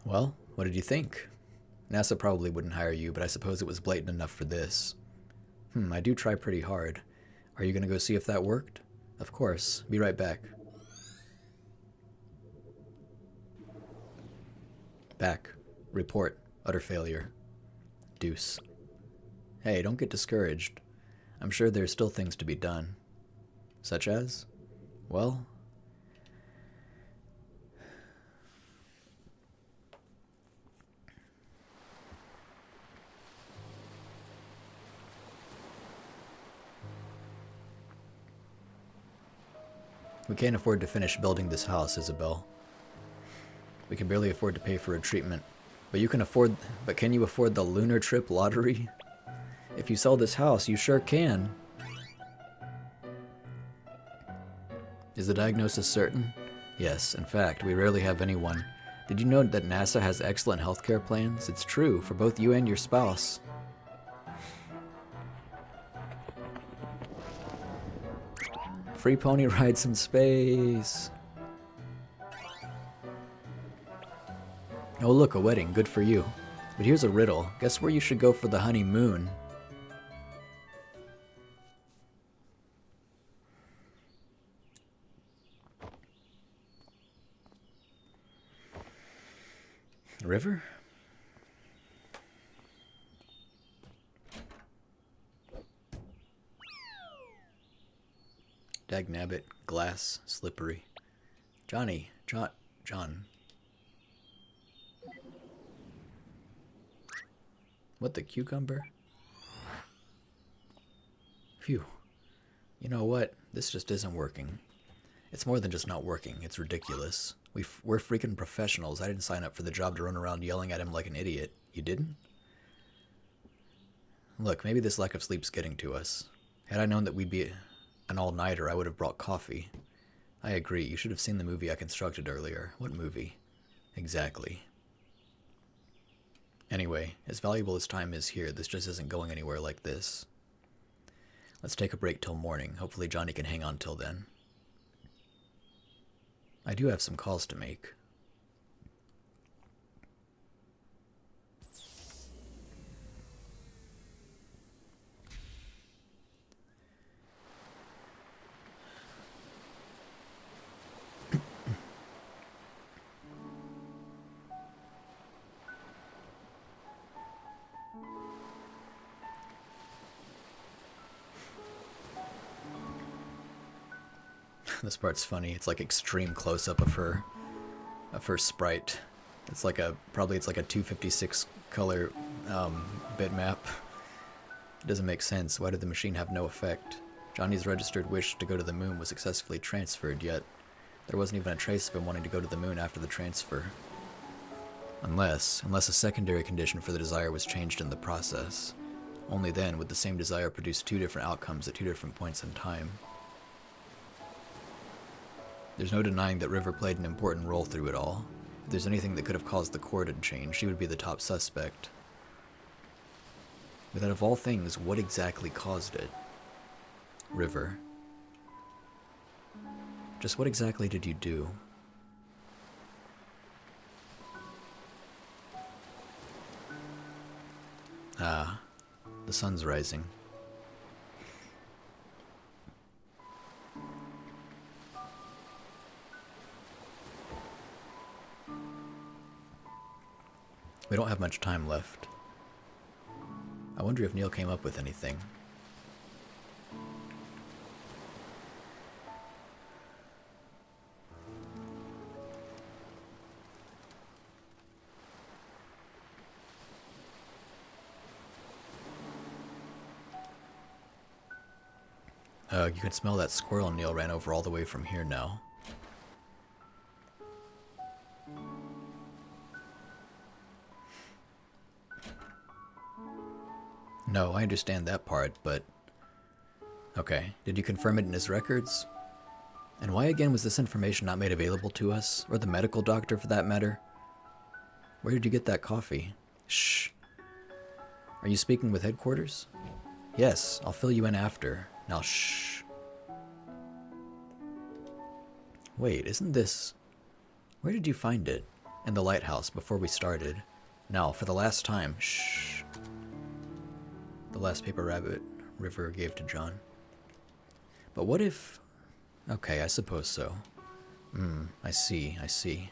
Well, what did you think? NASA probably wouldn't hire you, but I suppose it was blatant enough for this. I do try pretty hard. Are you gonna go see if that worked? Of course. Be right back. Back. Report. Utter failure. Deuce. Hey, don't get discouraged. I'm sure there's still things to be done. Such as? Well... We can't afford to finish building this house, Isabel. We can barely afford to pay for a treatment. But can you afford the lunar trip lottery? If you sell this house, you sure can. Is the diagnosis certain? Yes, in fact, we rarely have anyone. Did you know that NASA has excellent healthcare plans? It's true, for both you and your spouse. Free pony rides in space. Oh look, a wedding. Good for you. But here's a riddle. Guess where you should go for the honeymoon? River? Dagnabbit, glass, slippery. John. What, the cucumber? Phew. You know what? This just isn't working. It's more than just not working. It's ridiculous. We're freaking professionals. I didn't sign up for the job to run around yelling at him like an idiot. You didn't? Look, maybe this lack of sleep's getting to us. Had I known that we'd be an all-nighter, I would have brought coffee. I agree. You should have seen the movie I constructed earlier. What movie? Exactly. Anyway, as valuable as time is here, this just isn't going anywhere like this. Let's take a break till morning. Hopefully Johnny can hang on till then. I do have some calls to make. This part's funny. It's like extreme close-up of her sprite. It's like probably it's like a 256 color bitmap. It doesn't make sense. Why did the machine have no effect? Johnny's registered wish to go to the moon was successfully transferred, yet there wasn't even a trace of him wanting to go to the moon after the transfer. Unless a secondary condition for the desire was changed in the process. Only then would the same desire produce two different outcomes at two different points in time. There's no denying that River played an important role through it all. If there's anything that could have caused the core to change, she would be the top suspect. But out of all things, what exactly caused it? River. Just what exactly did you do? Ah, the sun's rising. We don't have much time left. I wonder if Neil came up with anything. You can smell that squirrel Neil ran over all the way from here now. No, I understand that part, but... Okay, did you confirm it in his records? And why again was this information not made available to us? Or the medical doctor, for that matter? Where did you get that coffee? Shh. Are you speaking with headquarters? Yes, I'll fill you in after. Now shh. Wait, isn't this... Where did you find it? In the lighthouse, before we started. Now, for the last time, shh. The last paper rabbit River gave to John. But what if... Okay, I suppose so. I see, I see.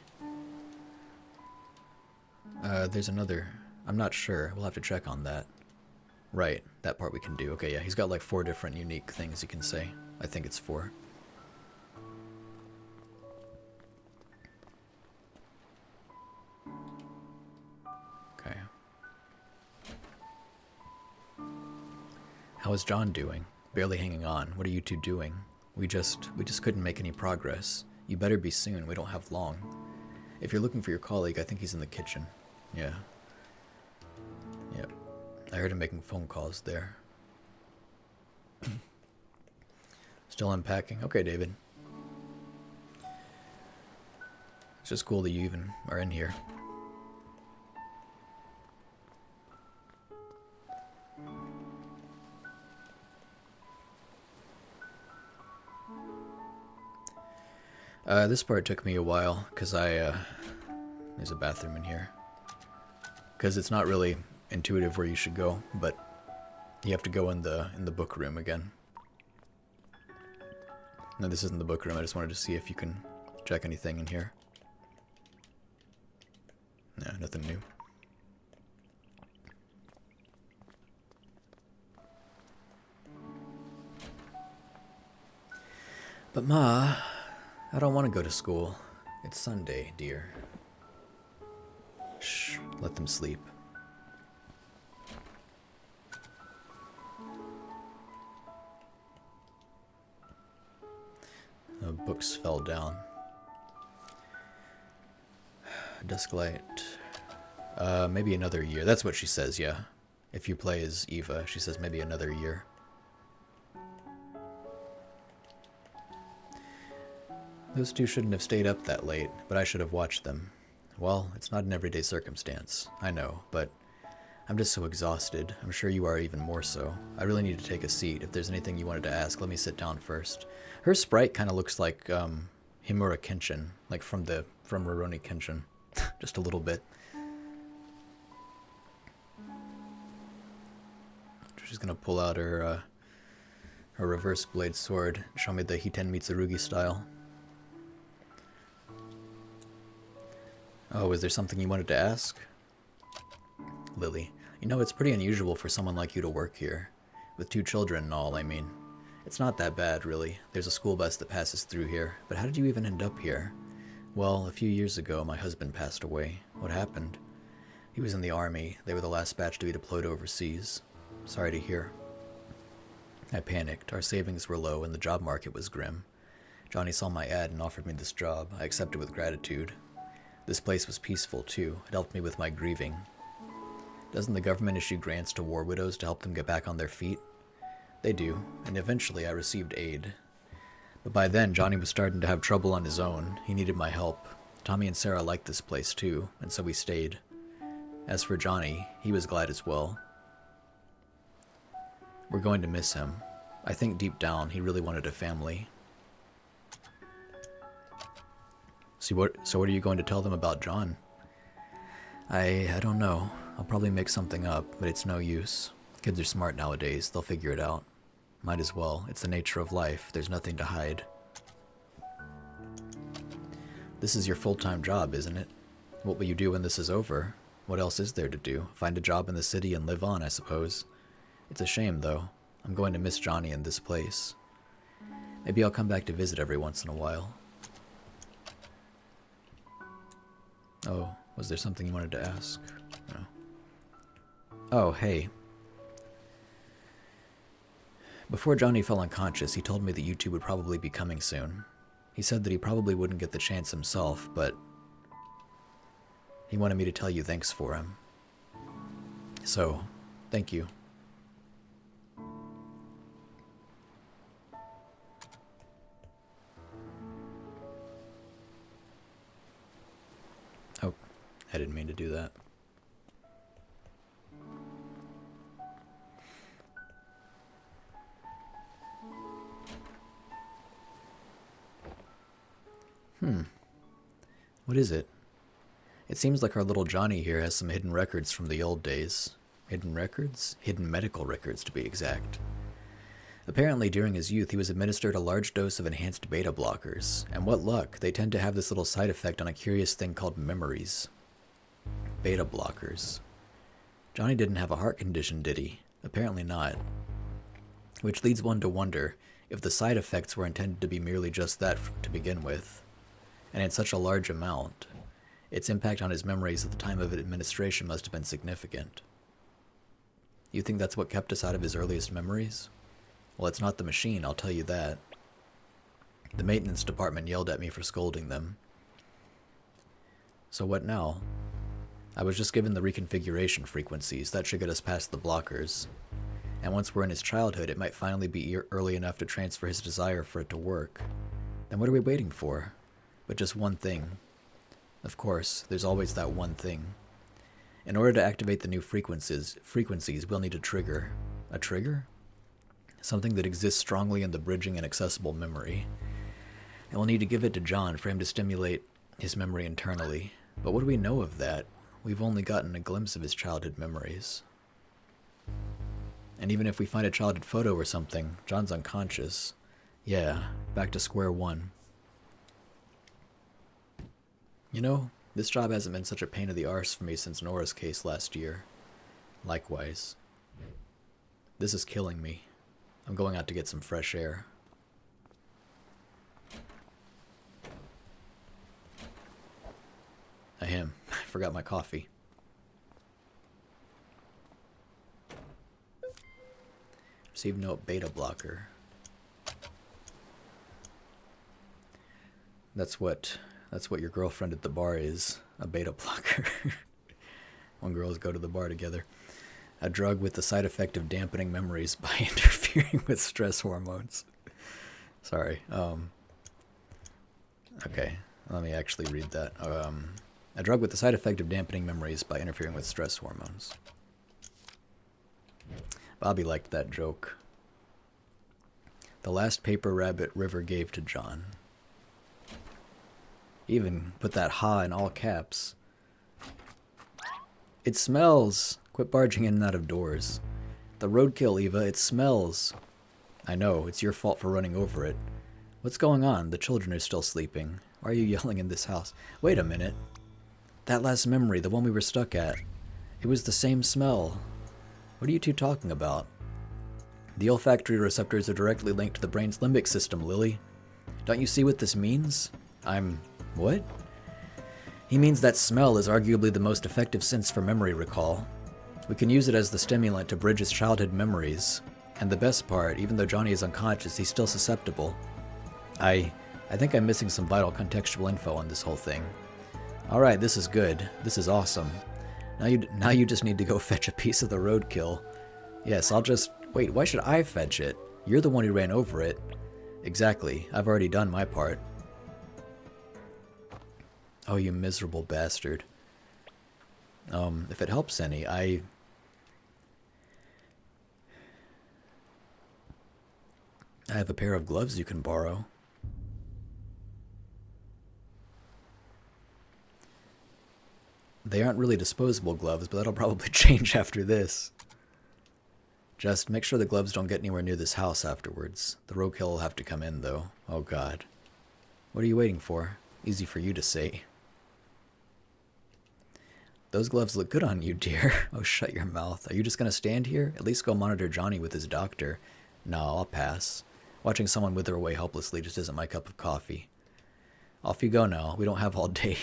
There's another... I'm not sure. We'll have to check on that. Right, that part we can do. Okay, yeah, he's got like 4 different unique things he can say. I think it's 4. Okay. How is John doing? Barely hanging on. What are you two doing? We just couldn't make any progress. You better be soon. We don't have long. If you're looking for your colleague, I think he's in the kitchen. Yeah. Yep. I heard him making phone calls there. Still unpacking. Okay, David. It's just cool that you even are in here. This part took me a while, because there's a bathroom in here. Because it's not really intuitive where you should go, but you have to go in the book room again. No, this isn't the book room. I just wanted to see if you can check anything in here. No, nothing new. But Ma, I don't want to go to school. It's Sunday, dear. Shh, let them sleep. The books fell down. Dusk light. Maybe another year. That's what she says, yeah. If you play as Eva, she says maybe another year. Those two shouldn't have stayed up that late, but I should have watched them. Well, it's not an everyday circumstance, I know, but I'm just so exhausted. I'm sure you are even more so. I really need to take a seat. If there's anything you wanted to ask, let me sit down first. Her sprite kind of looks like Himura Kenshin, like from Rurouni Kenshin, just a little bit. She's gonna pull out her reverse blade sword, show me the Hiten Mitsurugi style. Oh, is there something you wanted to ask? Lily, you know, it's pretty unusual for someone like you to work here. With 2 children and all, I mean. It's not that bad, really. There's a school bus that passes through here. But how did you even end up here? Well, a few years ago, my husband passed away. What happened? He was in the army. They were the last batch to be deployed overseas. Sorry to hear. I panicked. Our savings were low and the job market was grim. Johnny saw my ad and offered me this job. I accepted with gratitude. This place was peaceful, too. It helped me with my grieving. Doesn't the government issue grants to war widows to help them get back on their feet? They do, and eventually I received aid. But by then, Johnny was starting to have trouble on his own. He needed my help. Tommy and Sarah liked this place, too, and so we stayed. As for Johnny, he was glad as well. We're going to miss him. I think deep down, he really wanted a family. So what are you going to tell them about John? I don't know. I'll probably make something up, but it's no use. Kids are smart nowadays. They'll figure it out. Might as well. It's the nature of life. There's nothing to hide. This is your full-time job, isn't it? What will you do when this is over? What else is there to do? Find a job in the city and live on, I suppose. It's a shame, though. I'm going to miss Johnny in this place. Maybe I'll come back to visit every once in a while. Oh, was there something you wanted to ask? No. Oh, hey. Before Johnny fell unconscious, he told me that you two would probably be coming soon. He said that he probably wouldn't get the chance himself, but he wanted me to tell you thanks for him. So, thank you. Oh, I didn't mean to do that. What is it? It seems like our little Johnny here has some hidden records from the old days. Hidden records? Hidden medical records, to be exact. Apparently, during his youth, he was administered a large dose of enhanced beta blockers, and what luck, they tend to have this little side effect on a curious thing called memories. Beta blockers. Johnny didn't have a heart condition, did he? Apparently not. Which leads one to wonder if the side effects were intended to be merely just that to begin with, and in such a large amount, its impact on his memories at the time of administration must have been significant. You think that's what kept us out of his earliest memories? Well, it's not the machine, I'll tell you that. The maintenance department yelled at me for scolding them. So what now? I was just given the reconfiguration frequencies. That should get us past the blockers. And once we're in his childhood, it might finally be early enough to transfer his desire for it to work. Then what are we waiting for? But just one thing. Of course, there's always that one thing. In order to activate the new frequencies, we'll need a trigger. A trigger? Something that exists strongly in the bridging and accessible memory. And we'll need to give it to John for him to stimulate his memory internally. But what do we know of that? We've only gotten a glimpse of his childhood memories. And even if we find a childhood photo or something, John's unconscious. Yeah, back to square one. You know, this job hasn't been such a pain in the arse for me since Nora's case last year. Likewise. This is killing me. I'm going out to get some fresh air. I forgot my coffee. Received note beta blocker. That's what your girlfriend at the bar is, a beta blocker. When girls go to the bar together. A drug with the side effect of dampening memories by interfering with stress hormones. Sorry. Okay, let me actually read that. A drug with the side effect of dampening memories by interfering with stress hormones. Bobby liked that joke. The last paper rabbit River gave to John. Even put that "ha" in all caps. It smells! Quit barging in and out of doors. The roadkill, Eva, it smells. I know, it's your fault for running over it. What's going on? The children are still sleeping. Why are you yelling in this house? Wait a minute. That last memory, the one we were stuck at. It was the same smell. What are you two talking about? The olfactory receptors are directly linked to the brain's limbic system, Lily. Don't you see what this means? What? He means that smell is arguably the most effective sense for memory recall. We can use it as the stimulant to bridge his childhood memories. And the best part, even though Johnny is unconscious, he's still susceptible. I think I'm missing some vital contextual info on this whole thing. Alright, this is good. This is awesome. Now you just need to go fetch a piece of the roadkill. Yes, wait, why should I fetch it? You're the one who ran over it. Exactly, I've already done my part. Oh, you miserable bastard. If it helps any, I have a pair of gloves you can borrow. They aren't really disposable gloves, but that'll probably change after this. Just make sure the gloves don't get anywhere near this house afterwards. The roadkill will have to come in, though. Oh god. What are you waiting for? Easy for you to say. Those gloves look good on you, dear. Oh, shut your mouth. Are you just gonna stand here? At least go monitor Johnny with his doctor. No, I'll pass. Watching someone wither away helplessly just isn't my cup of coffee. Off you go now. We don't have all day.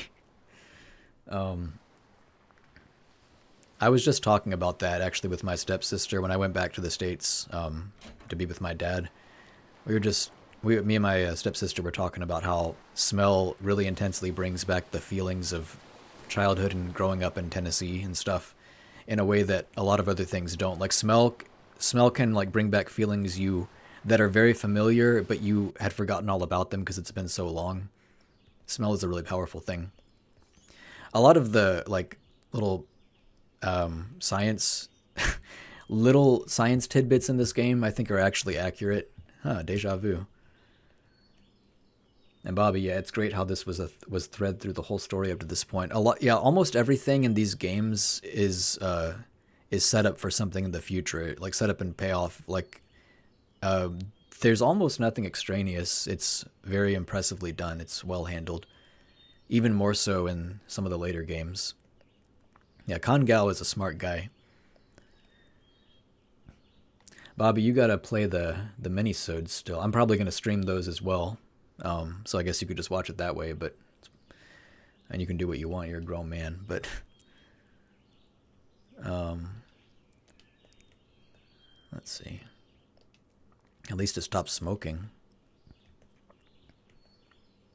I was just talking about that, actually, with my stepsister when I went back to the States to be with my dad. Me and my stepsister were talking about how smell really intensely brings back the feelings of childhood and growing up in Tennessee and stuff in a way that a lot of other things don't. Like smell can like bring back feelings that are very familiar, but you had forgotten all about them because it's been so long. Smell is a really powerful thing. A lot of the like little science tidbits in this game I think are actually accurate. Deja vu. And Bobby, yeah, it's great how this was thread through the whole story up to this point. A lot, yeah, almost everything in these games is set up for something in the future, like set up and payoff. Like, uh, there's almost nothing extraneous. It's very impressively done. It's well handled, even more so in some of the later games. Yeah, Con Gao is a smart guy. Bobby, you gotta play the minisodes still. I'm probably gonna stream those as well. So I guess you could just watch it that way, but and you can do what you want. You're a grown man, but um, let's see. At least it stopped smoking.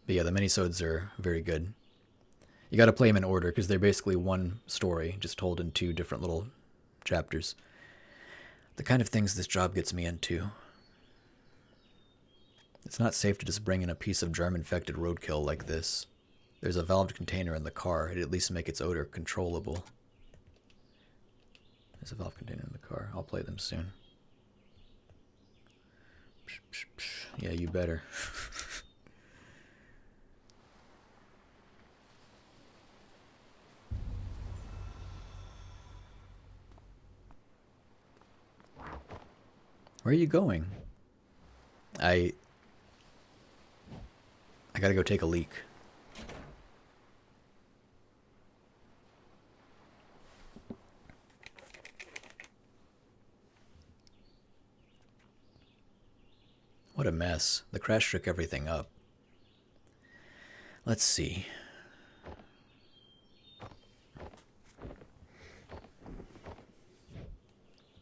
But yeah, the minisodes are very good. You got to play them in order because they're basically one story, just told in two different little chapters. The kind of things this job gets me into. It's not safe to just bring in a piece of germ-infected roadkill like this. There's a valved container in the car. It'd at least make its odor controllable. There's a valve container in the car. I'll play them soon. Yeah, you better. Where are you going? I gotta go take a leak. What a mess. The crash shook everything up. Let's see.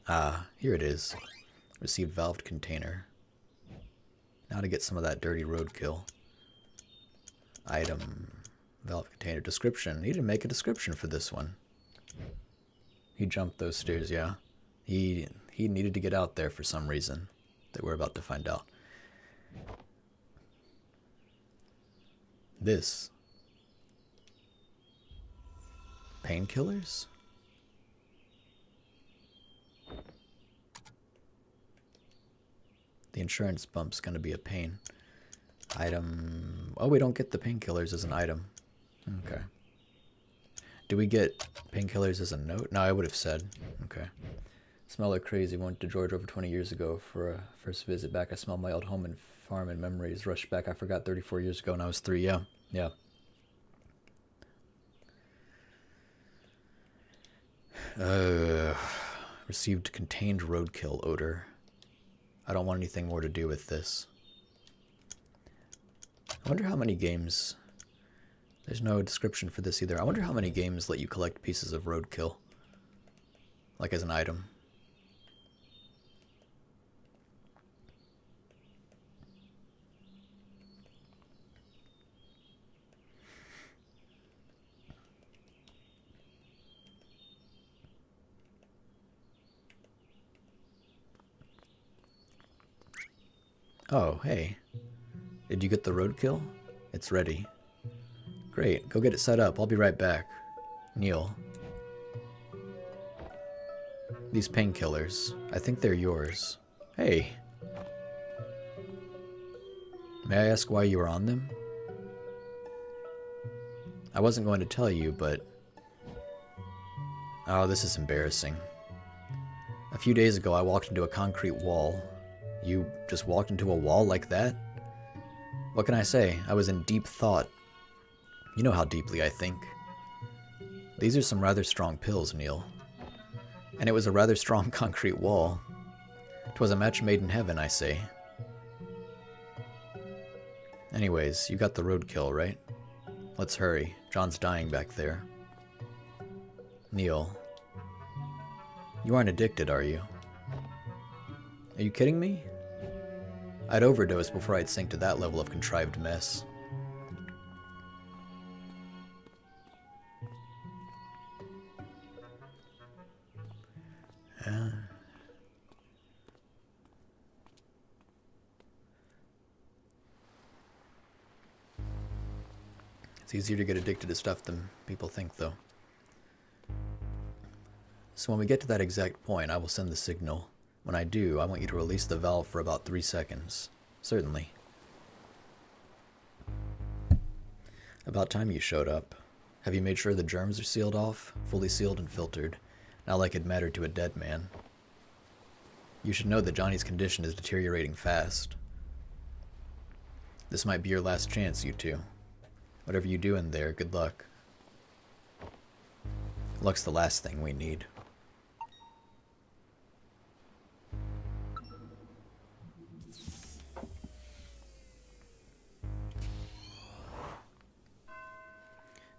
Ah, here it is. Received valved container. Now to get some of that dirty roadkill. Item. Valve container. Description. Need to make a description for this one. He jumped those stairs, yeah. He needed to get out there for some reason that we're about to find out. This. Painkillers? The insurance bump's gonna be a pain. Item. Oh, we don't get the painkillers as an item. Okay. Do we get painkillers as a note? No, I would have said. Okay. Smell like crazy. Went to Georgia over 20 years ago for a first visit back. I smell my old home and farm and memories. Rushed back. I forgot 34 years ago when I was 3. Yeah. Yeah. Received contained roadkill odor. I don't want anything more to do with this. I wonder how many games... There's no description for this either. I wonder how many games let you collect pieces of roadkill. Like as an item. Oh, hey. Did you get the roadkill? It's ready. Great, go get it set up. I'll be right back. Neil. These painkillers. I think they're yours. Hey. May I ask why you were on them? I wasn't going to tell you, but... Oh, this is embarrassing. A few days ago, I walked into a concrete wall. You just walked into a wall like that? What can I say? I was in deep thought. You know how deeply I think. These are some rather strong pills, Neil. And it was a rather strong concrete wall. 'Twas a match made in heaven, I say. Anyways, you got the roadkill, right? Let's hurry. John's dying back there. Neil. You aren't addicted, are you? Are you kidding me? I'd overdose before I'd sink to that level of contrived mess. It's easier to get addicted to stuff than people think, though. So when we get to that exact point, I will send the signal. When I do, I want you to release the valve for about 3 seconds. Certainly. About time you showed up. Have you made sure the germs are sealed off? Fully sealed and filtered. Not like it mattered to a dead man. You should know that Johnny's condition is deteriorating fast. This might be your last chance, you two. Whatever you do in there, good luck. Luck's the last thing we need.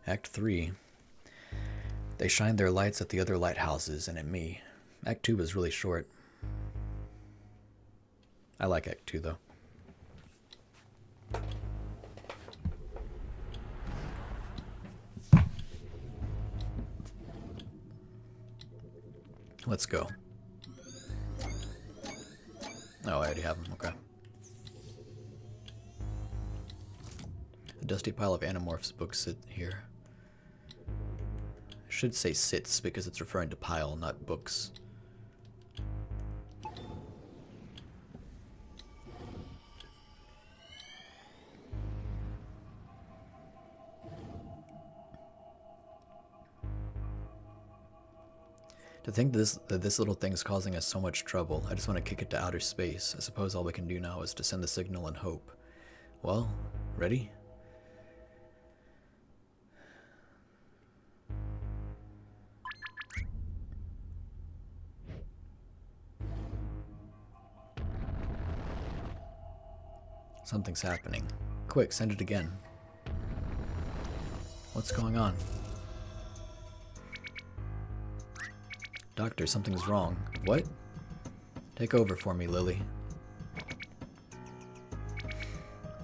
Act 3. They shine their lights at the other lighthouses and at me. Act 2 was really short. I like Act 2 though. Let's go. Oh, I already have them. Okay. A dusty pile of Animorphs books sit here. I should say sits because it's referring to pile, not books. To think that this little thing is causing us so much trouble, I just want to kick it to outer space. I suppose all we can do now is to send the signal and hope. Well, ready? Something's happening. Quick, send it again. What's going on? Doctor, something's wrong. What? Take over for me, Lily.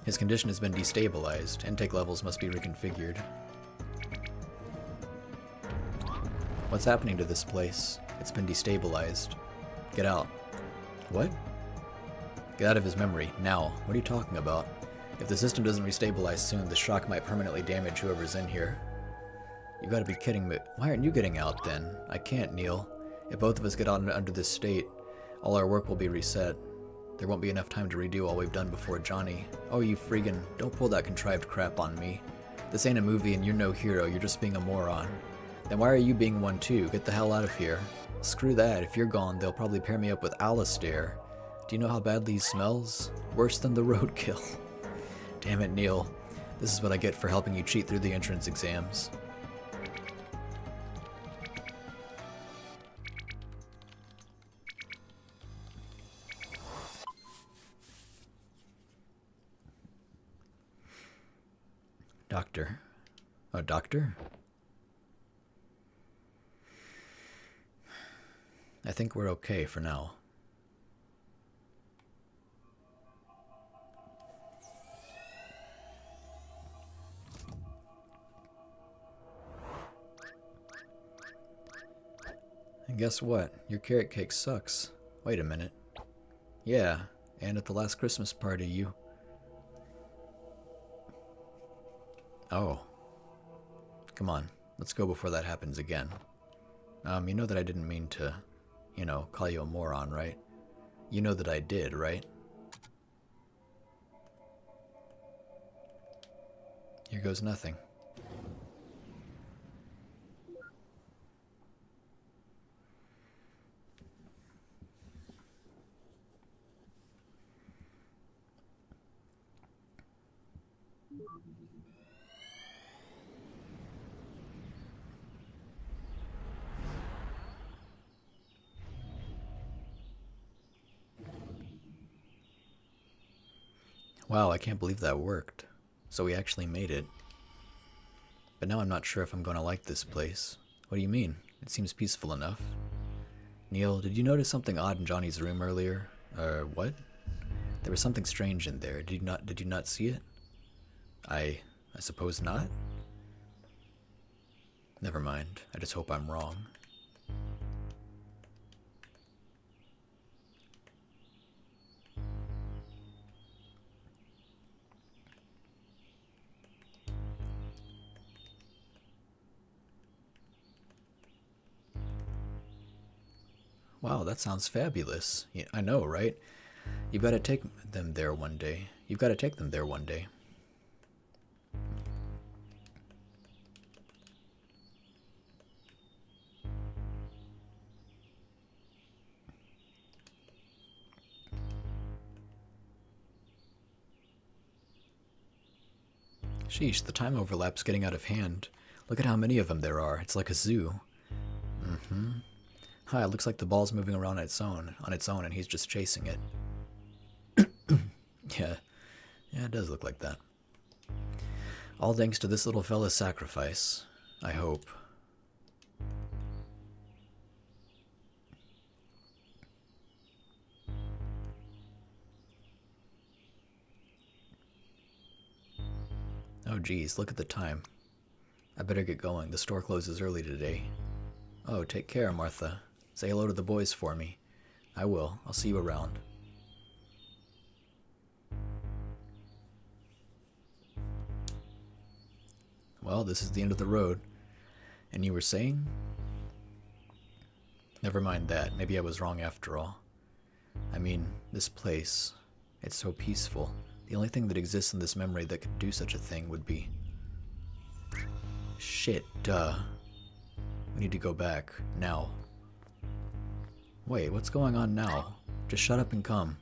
His condition has been destabilized. Intake levels must be reconfigured. What's happening to this place? It's been destabilized. Get out. What? Get out of his memory, now. What are you talking about? If the system doesn't restabilize soon, the shock might permanently damage whoever's in here. You gotta be kidding me. Why aren't you getting out then? I can't, Neil. If both of us get out under this state, all our work will be reset. There won't be enough time to redo all we've done before Johnny. Oh, you freakin', don't pull that contrived crap on me. This ain't a movie and you're no hero, you're just being a moron. Then why are you being one too? Get the hell out of here. Screw that, if you're gone, they'll probably pair me up with Alistair. Do you know how badly he smells? Worse than the roadkill. Damn it, Neil. This is what I get for helping you cheat through the entrance exams. Doctor. Oh, doctor? I think we're okay for now. And guess what? Your carrot cake sucks. Wait a minute. Yeah, and at the last Christmas party you... Oh. Come on, let's go before that happens again. You know that I didn't mean to, you know, call you a moron, right? You know that I did, right? Here goes nothing. Wow, I can't believe that worked. So we actually made it. But now I'm not sure if I'm going to like this place. What do you mean? It seems peaceful enough. Neil, did you notice something odd in Johnny's room earlier? What? There was something strange in there. Did you not see it? I suppose not? Never mind. I just hope I'm wrong. Wow, that sounds fabulous. Yeah, I know, right? You've got to take them there one day. You've got to take them there one day. Sheesh, the time overlap's getting out of hand. Look at how many of them there are. It's like a zoo. Mm-hmm. Hi, it looks like the ball's moving around on its own, and he's just chasing it. Yeah, it does look like that. All thanks to this little fella's sacrifice, I hope. Oh geez, look at the time. I better get going. The store closes early today. Oh, take care, Martha. Say hello to the boys for me. I will. I'll see you around. Well, this is the end of the road. And you were saying? Never mind that. Maybe I was wrong after all. I mean, this place, it's so peaceful. The only thing that exists in this memory that could do such a thing would be... Shit, duh. We need to go back. Now. Wait, what's going on now? Just shut up and come.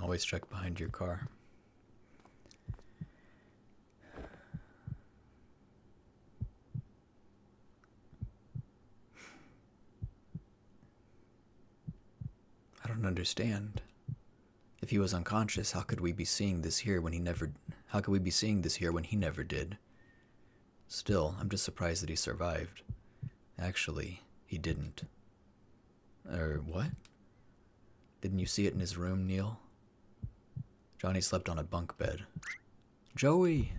Always check behind your car. I don't understand. If he was unconscious, how could we be seeing this here when he never... How could we be seeing this here when he never did? Still, I'm just surprised that he survived. Actually, he didn't. What? Didn't you see it in his room, Neil? Johnny slept on a bunk bed. Joey!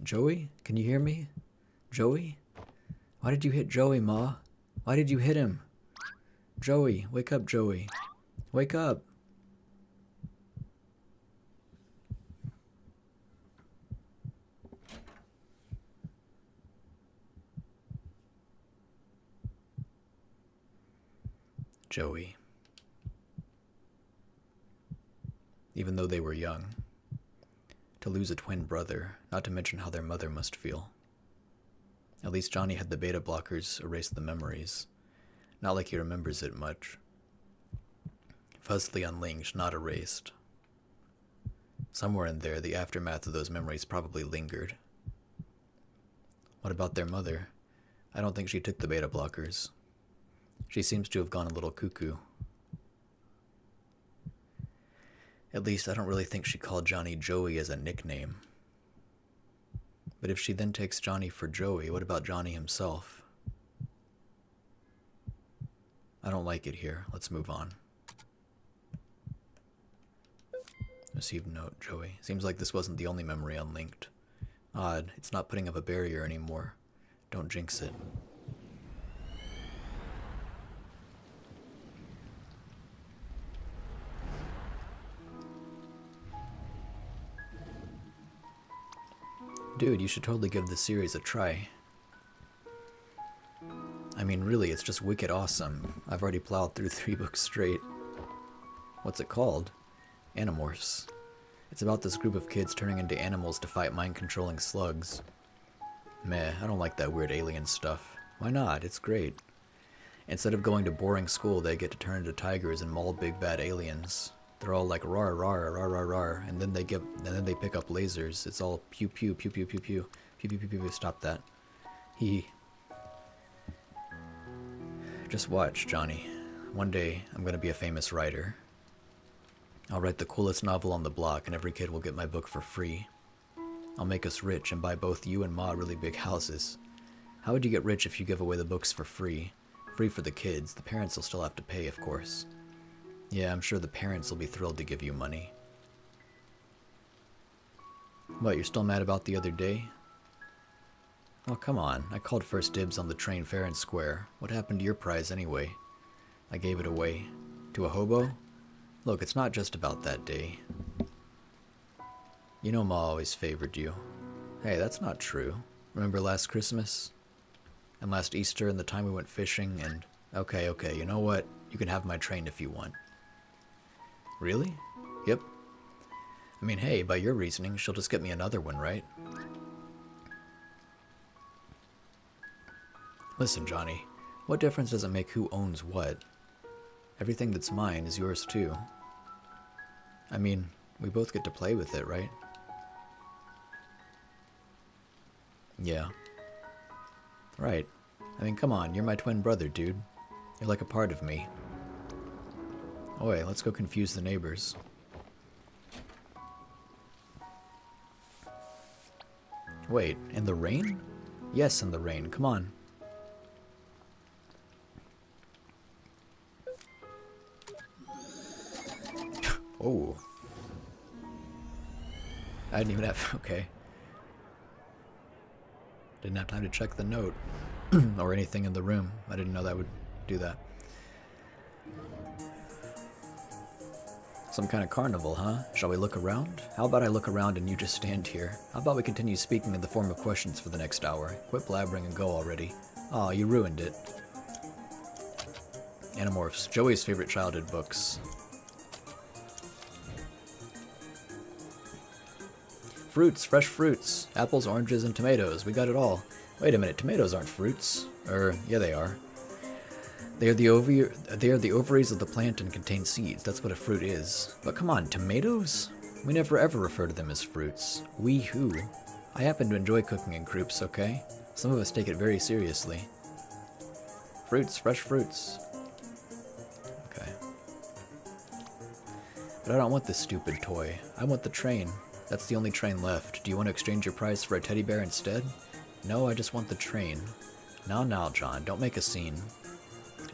Joey? Can you hear me? Joey? Why did you hit Joey, Ma? Why did you hit him? Joey, wake up, Joey. Wake up! Joey. Even though they were young, to lose a twin brother, not to mention how their mother must feel. At least Johnny had the beta blockers erase the memories. Not like he remembers it much. Fuzzily unlinked, not erased. Somewhere in there, the aftermath of those memories probably lingered. What about their mother? I don't think she took the beta blockers. She seems to have gone a little cuckoo. At least I don't really think she called Johnny Joey as a nickname. But if she then takes Johnny for Joey, what about Johnny himself? I don't like it here. Let's move on. Received note, Joey. Seems like this wasn't the only memory unlinked. Odd, it's not putting up a barrier anymore. Don't jinx it. Dude, you should totally give this series a try. I mean, really, it's just wicked awesome. I've already plowed through 3 books straight. What's it called? Animorphs. It's about this group of kids turning into animals to fight mind-controlling slugs. Meh, I don't like that weird alien stuff. Why not? It's great. Instead of going to boring school, they get to turn into tigers and maul big bad aliens. They're all like rar rar rar rar rar, and then they pick up lasers. It's all pew pew pew pew pew pew pew pew pew pew. Stop that. Just watch, Johnny. One day I'm gonna be a famous writer. I'll write the coolest novel on the block, and every kid will get my book for free. I'll make us rich and buy both you and Ma really big houses. How would you get rich if you give away the books for free? Free for the kids. The parents will still have to pay, of course. Yeah, I'm sure the parents will be thrilled to give you money. What, you're still mad about the other day? Oh, come on. I called first dibs on the train fair and square. What happened to your prize anyway? I gave it away. To a hobo? Look, it's not just about that day. You know Ma always favored you. Hey, that's not true. Remember last Christmas? And last Easter and the time we went fishing and... Okay, you know what? You can have my train if you want. Really? Yep. I mean, hey, by your reasoning, she'll just get me another one, right? Listen, Johnny. What difference does it make who owns what? Everything that's mine is yours too. I mean, we both get to play with it, right? Yeah. Right. I mean, come on, you're my twin brother, dude. You're like a part of me. Oi, let's go confuse the neighbors. Wait, in the rain? Yes, in the rain. Come on. Oh. I didn't even have... Okay. Didn't have time to check the note. Or anything in the room. I didn't know that would do that. Some kind of carnival, huh? Shall we look around? How about I look around and you just stand here? How about we continue speaking in the form of questions for the next hour? Quit blabbering and go already. Aw, you ruined it. Animorphs, Joey's favorite childhood books. Fruits, fresh fruits. Apples, oranges, and tomatoes. We got it all. Wait a minute, tomatoes aren't fruits. Yeah they are. They are the ovaries of the plant and contain seeds. That's what a fruit is. But come on, tomatoes? We never ever refer to them as fruits. We who? I happen to enjoy cooking in groups, okay? Some of us take it very seriously. Fruits, fresh fruits. Okay. But I don't want this stupid toy. I want the train. That's the only train left. Do you want to exchange your prize for a teddy bear instead? No, I just want the train. Now, John, don't make a scene.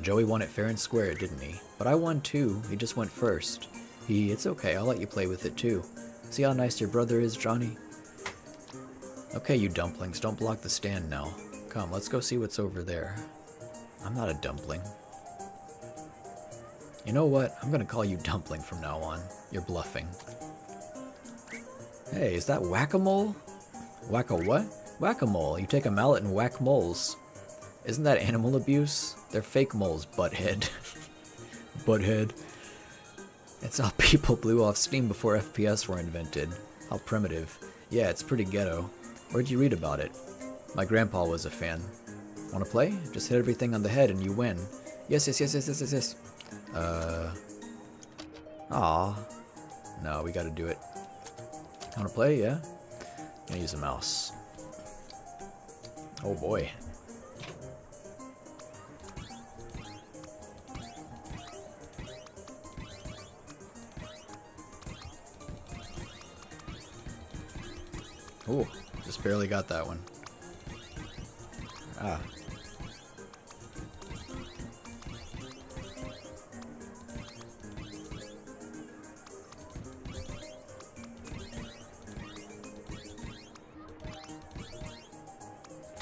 Joey won it fair and square, didn't he? But I won too. He just went first. It's okay, I'll let you play with it too. See how nice your brother is, Johnny? Okay, you dumplings, don't block the stand now. Come, let's go see what's over there. I'm not a dumpling. You know what? I'm gonna call you Dumpling from now on. You're bluffing. Hey, is that whack-a-mole? Whack-a-what? Whack-a-mole. You take a mallet and whack moles. Isn't that animal abuse? They're fake moles, butthead. Butthead. It's how people blew off steam before FPS were invented. How primitive. Yeah, it's pretty ghetto. Where'd you read about it? My grandpa was a fan. Wanna play? Just hit everything on the head and you win. Yes. Aw. No, we gotta do it. Wanna play? Yeah? Gonna use a mouse. Oh boy. Ooh, just barely got that one. Ah.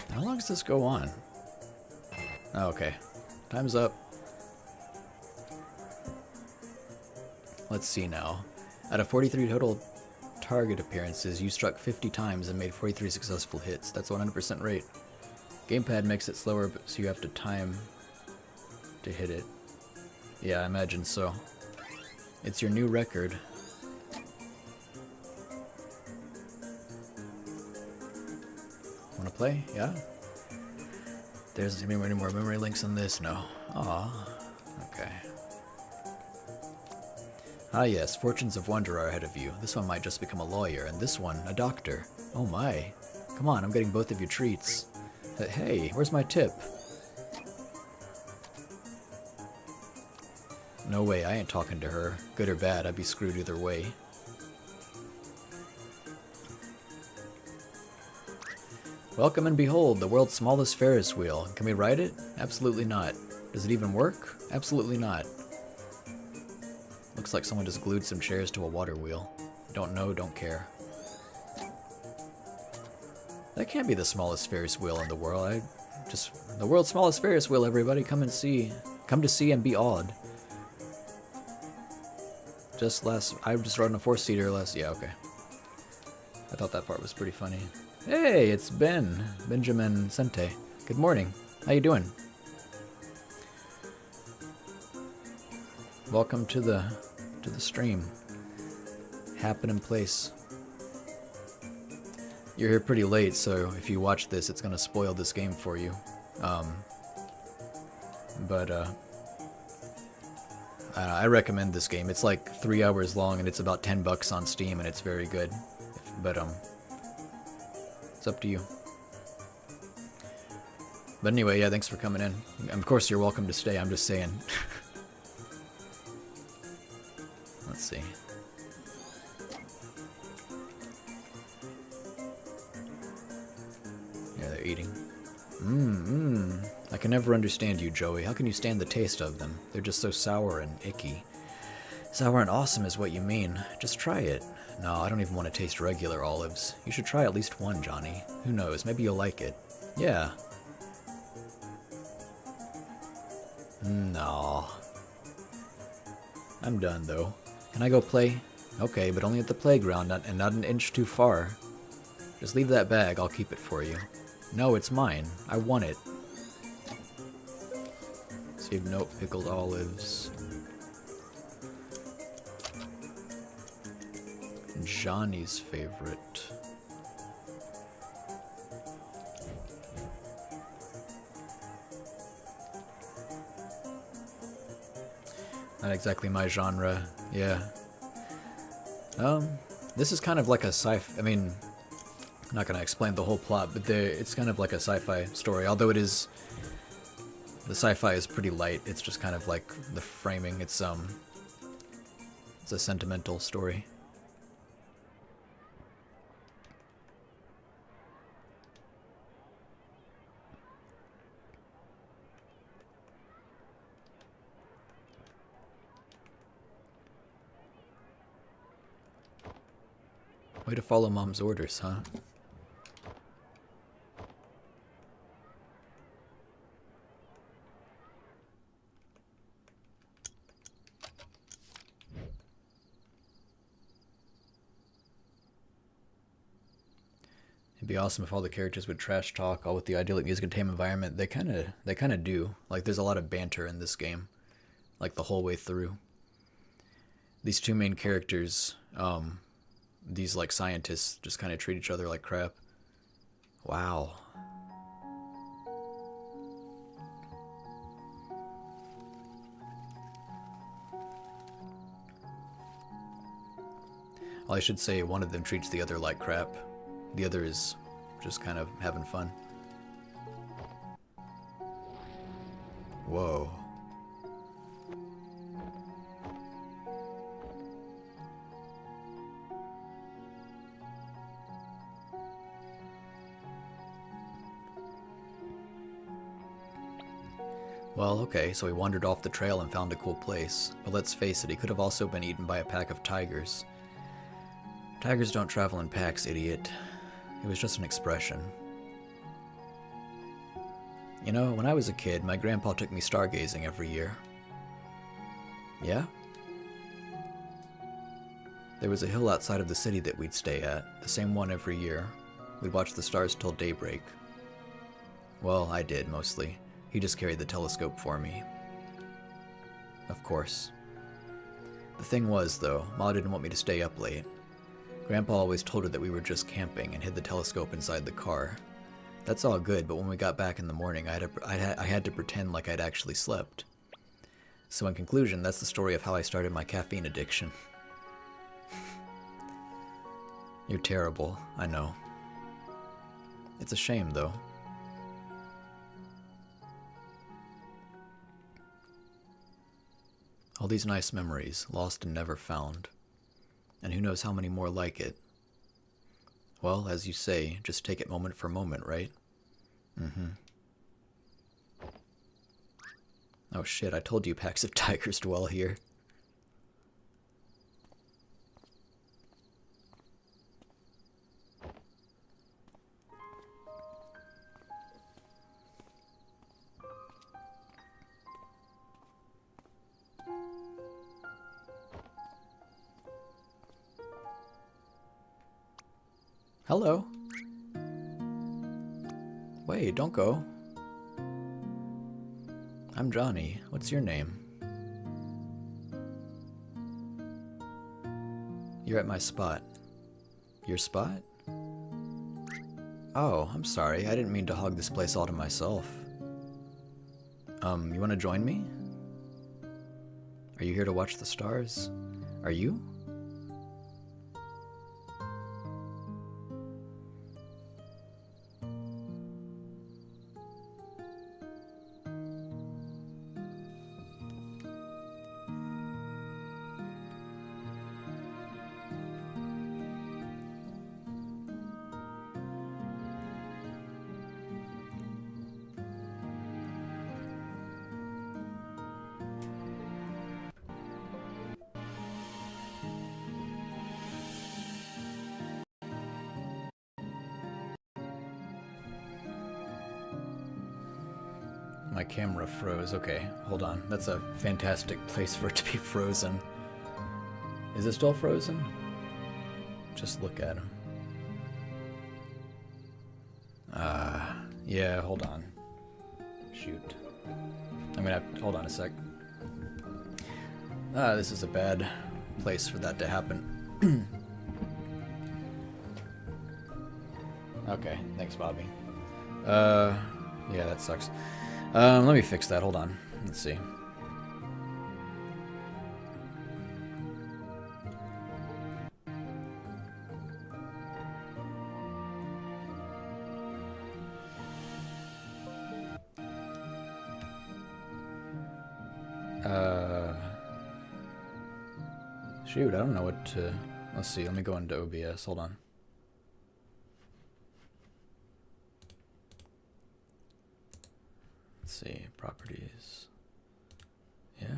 How long does this go on? Oh, okay. Time's up. Let's see now. Out of 43 total target appearances, you struck 50 times and made 43 successful hits. That's 100% rate. Gamepad makes it slower, so you have to time to hit it. Yeah, I imagine so. It's your new record. Wanna play? Yeah? There's any more memory links in this? No. Aw. Okay. Ah yes, fortunes of wonder are ahead of you. This one might just become a lawyer, and this one, a doctor. Oh my. Come on, I'm getting both of your treats. Hey, where's my tip? No way, I ain't talking to her. Good or bad, I'd be screwed either way. Welcome and behold, the world's smallest Ferris wheel. Can we ride it? Absolutely not. Does it even work? Absolutely not. Looks like someone just glued some chairs to a water wheel. Don't know, don't care. That can't be the smallest Ferris wheel in the world. The world's smallest Ferris wheel, everybody. Come and see. Come to see and be awed. I just rode on a 4-seater yeah, okay. I thought that part was pretty funny. Hey, it's Benjamin Sente. Good morning. How you doing? Welcome to the stream. Happening place. You're here pretty late, so if you watch this, it's gonna spoil this game for you. I recommend this game. It's like 3 hours long, and it's about $10 on Steam, and it's very good. But it's up to you. But anyway, yeah, thanks for coming in. Of course, you're welcome to stay. I'm just saying. Let's see. Yeah, they're eating. I can never understand you, Joey. How can you stand the taste of them? They're just so sour and icky. Sour and awesome is what you mean. Just try it. No, I don't even want to taste regular olives. You should try at least one, Johnny. Who knows? Maybe you'll like it. Yeah. No. I'm done, though. Can I go play? Okay, but only at the playground and not an inch too far. Just leave that bag. I'll keep it for you. No, it's mine. I want it. Save note, pickled olives. Johnny's favorite. Not exactly my genre, yeah. This is kind of like a sci-fi, I mean, I'm not gonna explain the whole plot, but it's kind of like a sci-fi story, although the sci-fi is pretty light. It's just kind of like the framing, it's a sentimental story. Way to follow Mom's orders, huh? It'd be awesome if all the characters would trash talk, all with the idyllic music and tame environment. They kind of do. Like, there's a lot of banter in this game, like the whole way through. These two main characters, these like scientists, just kind of treat each other like crap. Wow. Well, I should say one of them treats the other like crap. The other is just kind of having fun. Whoa. Well, okay, so he wandered off the trail and found a cool place. But let's face it, he could have also been eaten by a pack of tigers. Tigers don't travel in packs, idiot. It was just an expression. You know, when I was a kid, my grandpa took me stargazing every year. Yeah? There was a hill outside of the city that we'd stay at, the same one every year. We'd watch the stars till daybreak. Well, I did, mostly. He just carried the telescope for me. Of course. The thing was, though, Ma didn't want me to stay up late. Grandpa always told her that we were just camping and hid the telescope inside the car. That's all good, but when we got back in the morning, I had to pretend like I'd actually slept. So in conclusion, that's the story of how I started my caffeine addiction. You're terrible, I know. It's a shame, though. All these nice memories, lost and never found. And who knows how many more like it. Well, as you say, just take it moment for moment, right? Mm-hmm. Oh shit, I told you packs of tigers dwell here. Hello. Wait, don't go. I'm Johnny. What's your name? You're at my spot. Your spot? Oh, I'm sorry. I didn't mean to hog this place all to myself. You want to join me? Are you here to watch the stars? Are you? My camera froze. Okay, hold on. That's a fantastic place for it to be frozen. Is it still frozen? Just look at him. Yeah, hold on. Shoot. I'm gonna have to, hold on a sec. This is a bad place for that to happen. Okay, thanks, Bobby. Yeah, that sucks. Let me fix that. Hold on. Let's see. Shoot, I don't know what to... Let's see, let me go into OBS. Hold on. Let's see, properties. Yeah.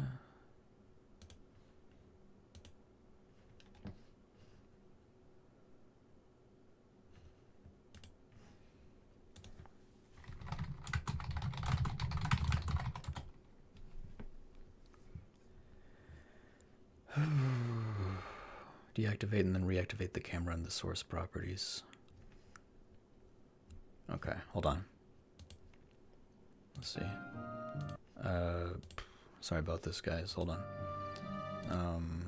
Deactivate and then reactivate the camera and the source properties. Okay, hold on. Let's see. Sorry about this, guys. Hold on.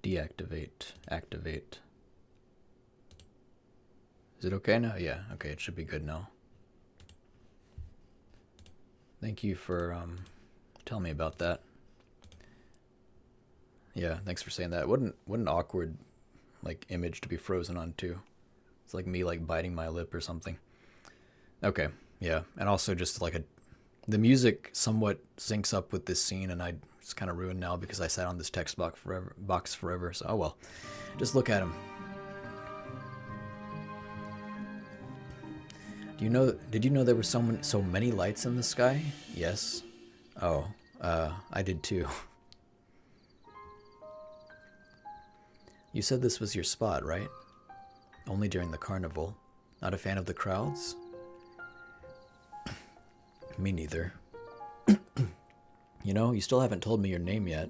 Deactivate, activate. Is it okay now? Yeah, okay, it should be good now. Thank you for telling me about that. Yeah, thanks for saying that. What an awkward like image to be frozen on too. It's like me like biting my lip or something. Okay, yeah, and also just like the music somewhat syncs up with this scene, and it's kind of ruined now because I sat on this text box forever. So oh well, just look at him. Did you know there were so many lights in the sky? Yes. Oh, I did too. You said this was your spot, right? Only during the carnival. Not a fan of the crowds? Me neither. You know, you still haven't told me your name yet.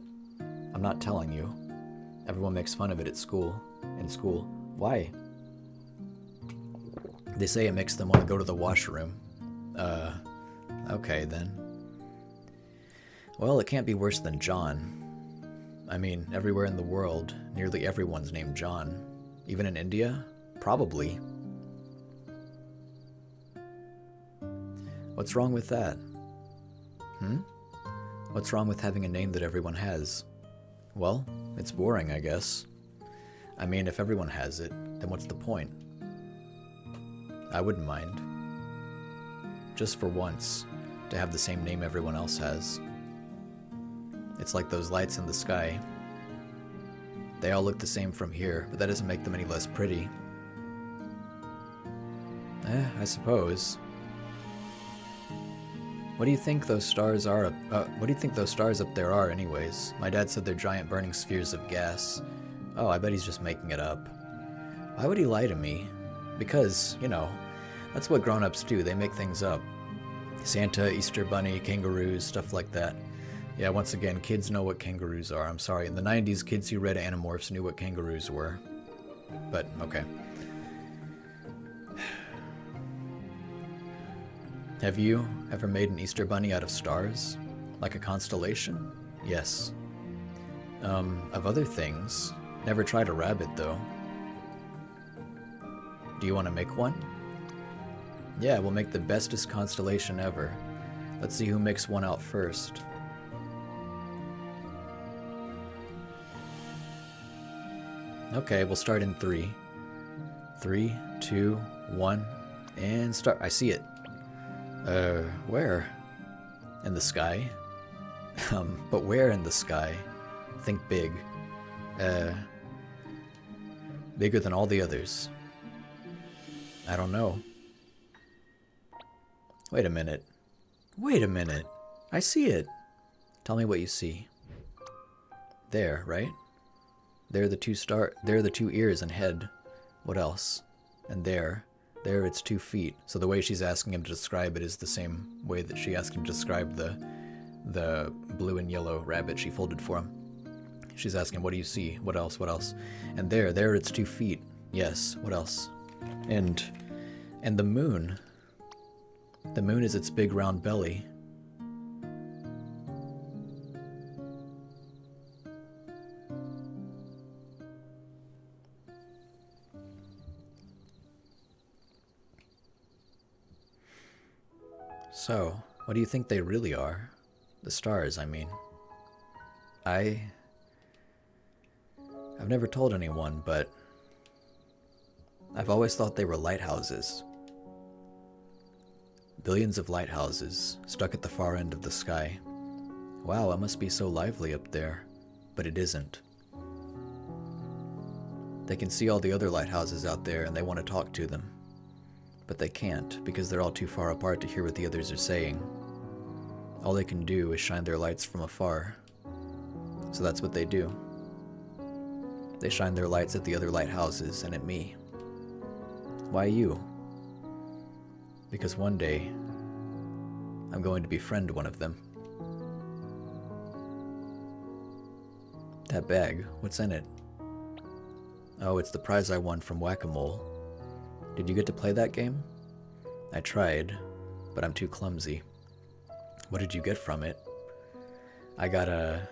I'm not telling you. Everyone makes fun of it at school. In school. Why? They say it makes them want to go to the washroom. Okay then. Well, it can't be worse than John. I mean, everywhere in the world, nearly everyone's named John. Even in India? Probably. What's wrong with that? What's wrong with having a name that everyone has? Well, it's boring, I guess. I mean, if everyone has it, then what's the point? I wouldn't mind. Just for once, to have the same name everyone else has. It's like those lights in the sky. They all look the same from here, but that doesn't make them any less pretty. I suppose. What do you think those stars are? What do you think those stars up there are, anyways? My dad said they're giant burning spheres of gas. Oh, I bet he's just making it up. Why would he lie to me? Because, you know, that's what grown-ups do. They make things up. Santa, Easter Bunny, kangaroos, stuff like that. Yeah, once again, kids know what kangaroos are. I'm sorry. In the 90s, kids who read Animorphs knew what kangaroos were. But, okay. Have you ever made an Easter Bunny out of stars? Like a constellation? Yes. Of other things, never tried a rabbit, though. Do you want to make one? Yeah, we'll make the bestest constellation ever. Let's see who makes one out first. Okay, we'll start in 3. 3, 2, 1, and start. I see it. Where? In the sky? But where in the sky? Think big. Bigger than all the others. I don't know. Wait a minute. Wait a minute. I see it. Tell me what you see. There, right? There are the two ears and head. What else? And there it's 2 feet. So the way she's asking him to describe it is the same way that she asked him to describe the blue and yellow rabbit she folded for him. She's asking, what do you see? What else? What else? And there it's 2 feet. Yes, what else? And the moon. The moon is its big round belly. So, what do you think they really are? The stars, I mean. I've never told anyone, but I've always thought they were lighthouses. Billions of lighthouses stuck at the far end of the sky. Wow, it must be so lively up there, but it isn't. They can see all the other lighthouses out there and they want to talk to them. But they can't, because they're all too far apart to hear what the others are saying. All they can do is shine their lights from afar. So that's what they do. They shine their lights at the other lighthouses and at me. Why you? Because one day, I'm going to befriend one of them. That bag, what's in it? Oh, it's the prize I won from Whack-A-Mole. Did you get to play that game? I tried, but I'm too clumsy. What did you get from it? I got a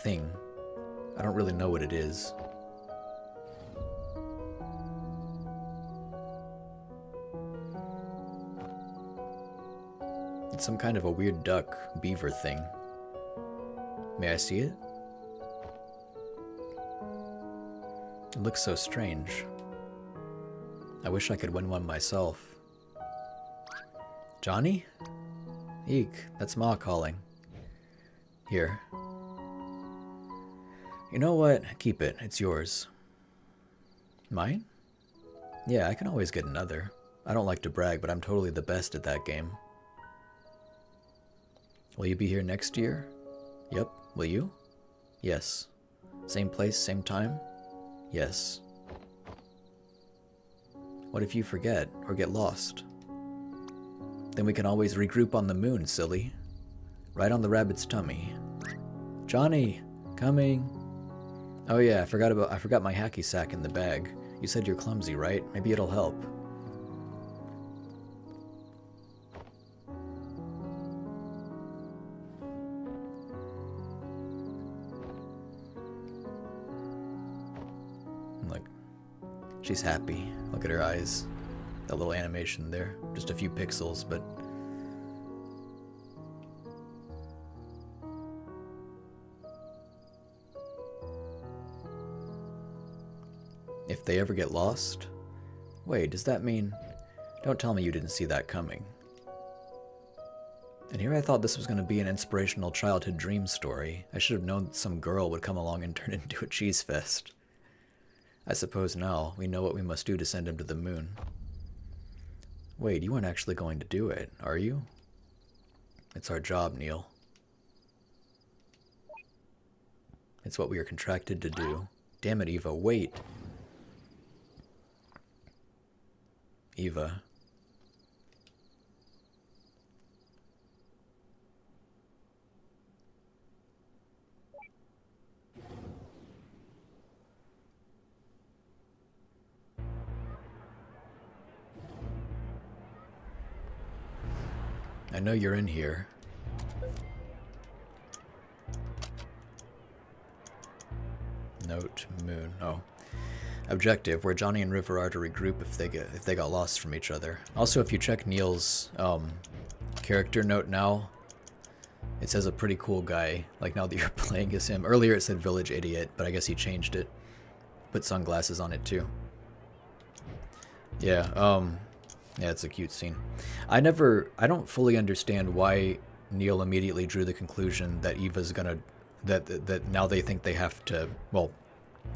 thing. I don't really know what it is. It's some kind of a weird duck, beaver thing. May I see it? It looks so strange. I wish I could win one myself. Johnny? Eek, that's Ma calling. Here. You know what? Keep it. It's yours. Mine? Yeah, I can always get another. I don't like to brag, but I'm totally the best at that game. Will you be here next year? Yep. Will you? Yes. Same place, same time? Yes. What if you forget or get lost? Then we can always regroup on the moon, silly. Right on the rabbit's tummy. Johnny, coming. Oh yeah, I forgot my hacky sack in the bag. You said you're clumsy, right? Maybe it'll help. Look, she's happy. Look at her eyes. That little animation there. Just a few pixels, but... If they ever get lost... Wait, does that mean... Don't tell me you didn't see that coming. And here I thought this was going to be an inspirational childhood dream story. I should have known that some girl would come along and turn it into a cheese fest. I suppose now we know what we must do to send him to the moon. Wait, you aren't actually going to do it, are you? It's our job, Neil. It's what we are contracted to do. Damn it, Eva, wait. Eva. I know you're in here. Note, moon. Oh. Objective, where Johnny and River are to regroup if they got lost from each other. Also, if you check Neil's character note now, it says a pretty cool guy, like now that you're playing as him. Earlier it said village idiot, but I guess he changed it. Put sunglasses on it too. Yeah, yeah, it's a cute scene. I don't fully understand why Neil immediately drew the conclusion that Eva's gonna, that now they think they have to, well,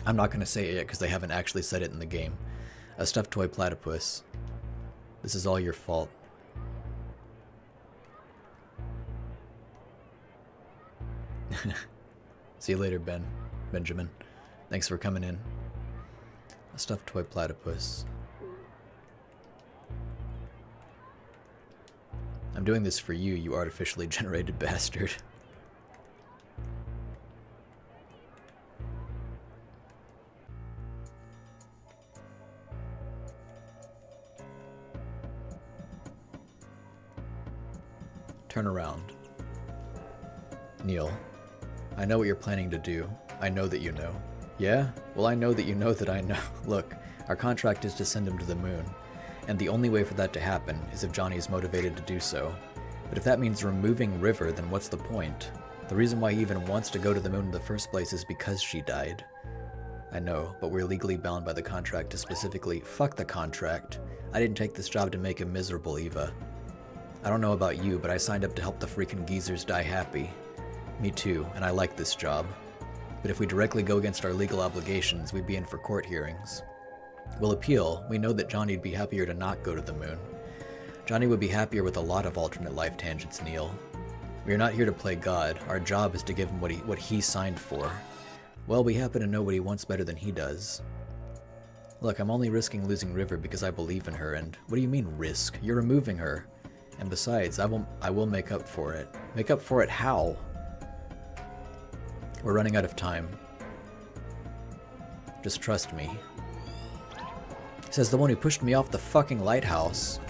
I'm not gonna say it yet because they haven't actually said it in the game. A stuffed toy platypus. This is all your fault. See you later, Benjamin. Thanks for coming in. A stuffed toy platypus. I'm doing this for you, you artificially generated bastard. Turn around. Neil, I know what you're planning to do. I know that you know. Yeah? Well, I know that you know that I know. Look, our contract is to send him to the moon. And the only way for that to happen is if Johnny is motivated to do so. But if that means removing River, then what's the point? The reason why he even wants to go to the moon in the first place is because she died. I know, but we're legally bound by the contract to specifically— fuck the contract. I didn't take this job to make him miserable, Eva. I don't know about you, but I signed up to help the freaking geezers die happy. Me too, and I like this job. But if we directly go against our legal obligations, we'd be in for court hearings. We'll appeal. We know that Johnny'd be happier to not go to the moon. Johnny would be happier with a lot of alternate life tangents, Neil. We are not here to play God. Our job is to give him what he signed for. Well, we happen to know what he wants better than he does. Look, I'm only risking losing River because I believe in her, and what do you mean risk? You're removing her. And besides, I will make up for it. Make up for it how? We're running out of time. Just trust me. Says the one who pushed me off the fucking lighthouse.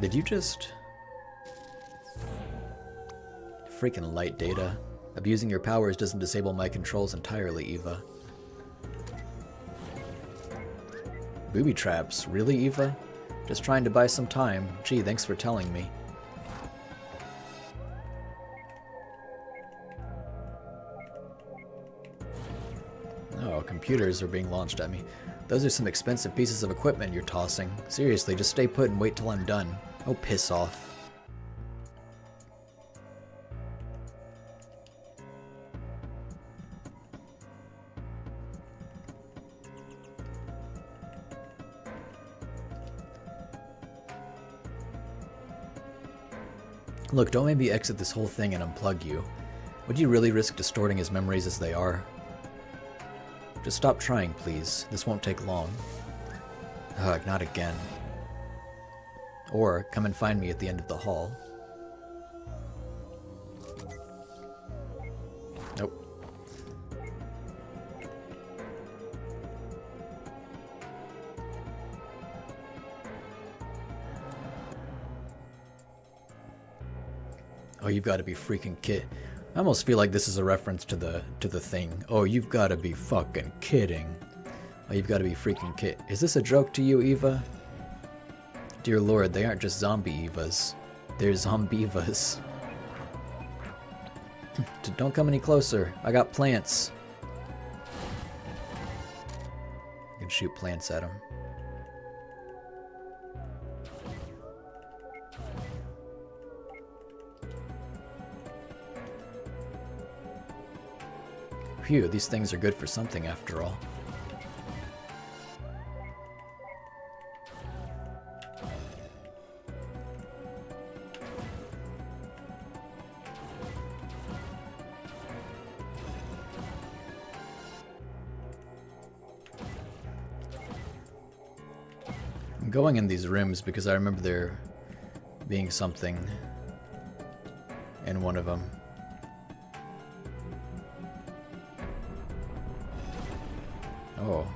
Did you just... Freaking light data. Abusing your powers doesn't disable my controls entirely, Eva. Booby traps. Really, Eva? Just trying to buy some time. Gee, thanks for telling me. Oh, computers are being launched at me. Those are some expensive pieces of equipment you're tossing. Seriously, just stay put and wait till I'm done. Oh, piss off. Look, don't make me exit this whole thing and unplug you. Would you really risk distorting his memories as they are? Just stop trying, please. This won't take long. Ugh, not again. Or come and find me at the end of the hall. Nope. Oh, you've got to be freaking kid. I almost feel like this is a reference to the thing. Oh, you've got to be fucking kidding. Oh, you've got to be freaking kid. Is this a joke to you, Eva? Dear Lord, they aren't just zombie Evas. They're zombivas. Don't come any closer. I got plants. I can shoot plants at them. Phew, these things are good for something after all. I'm going in these rooms because I remember there being something in one of them. Oh.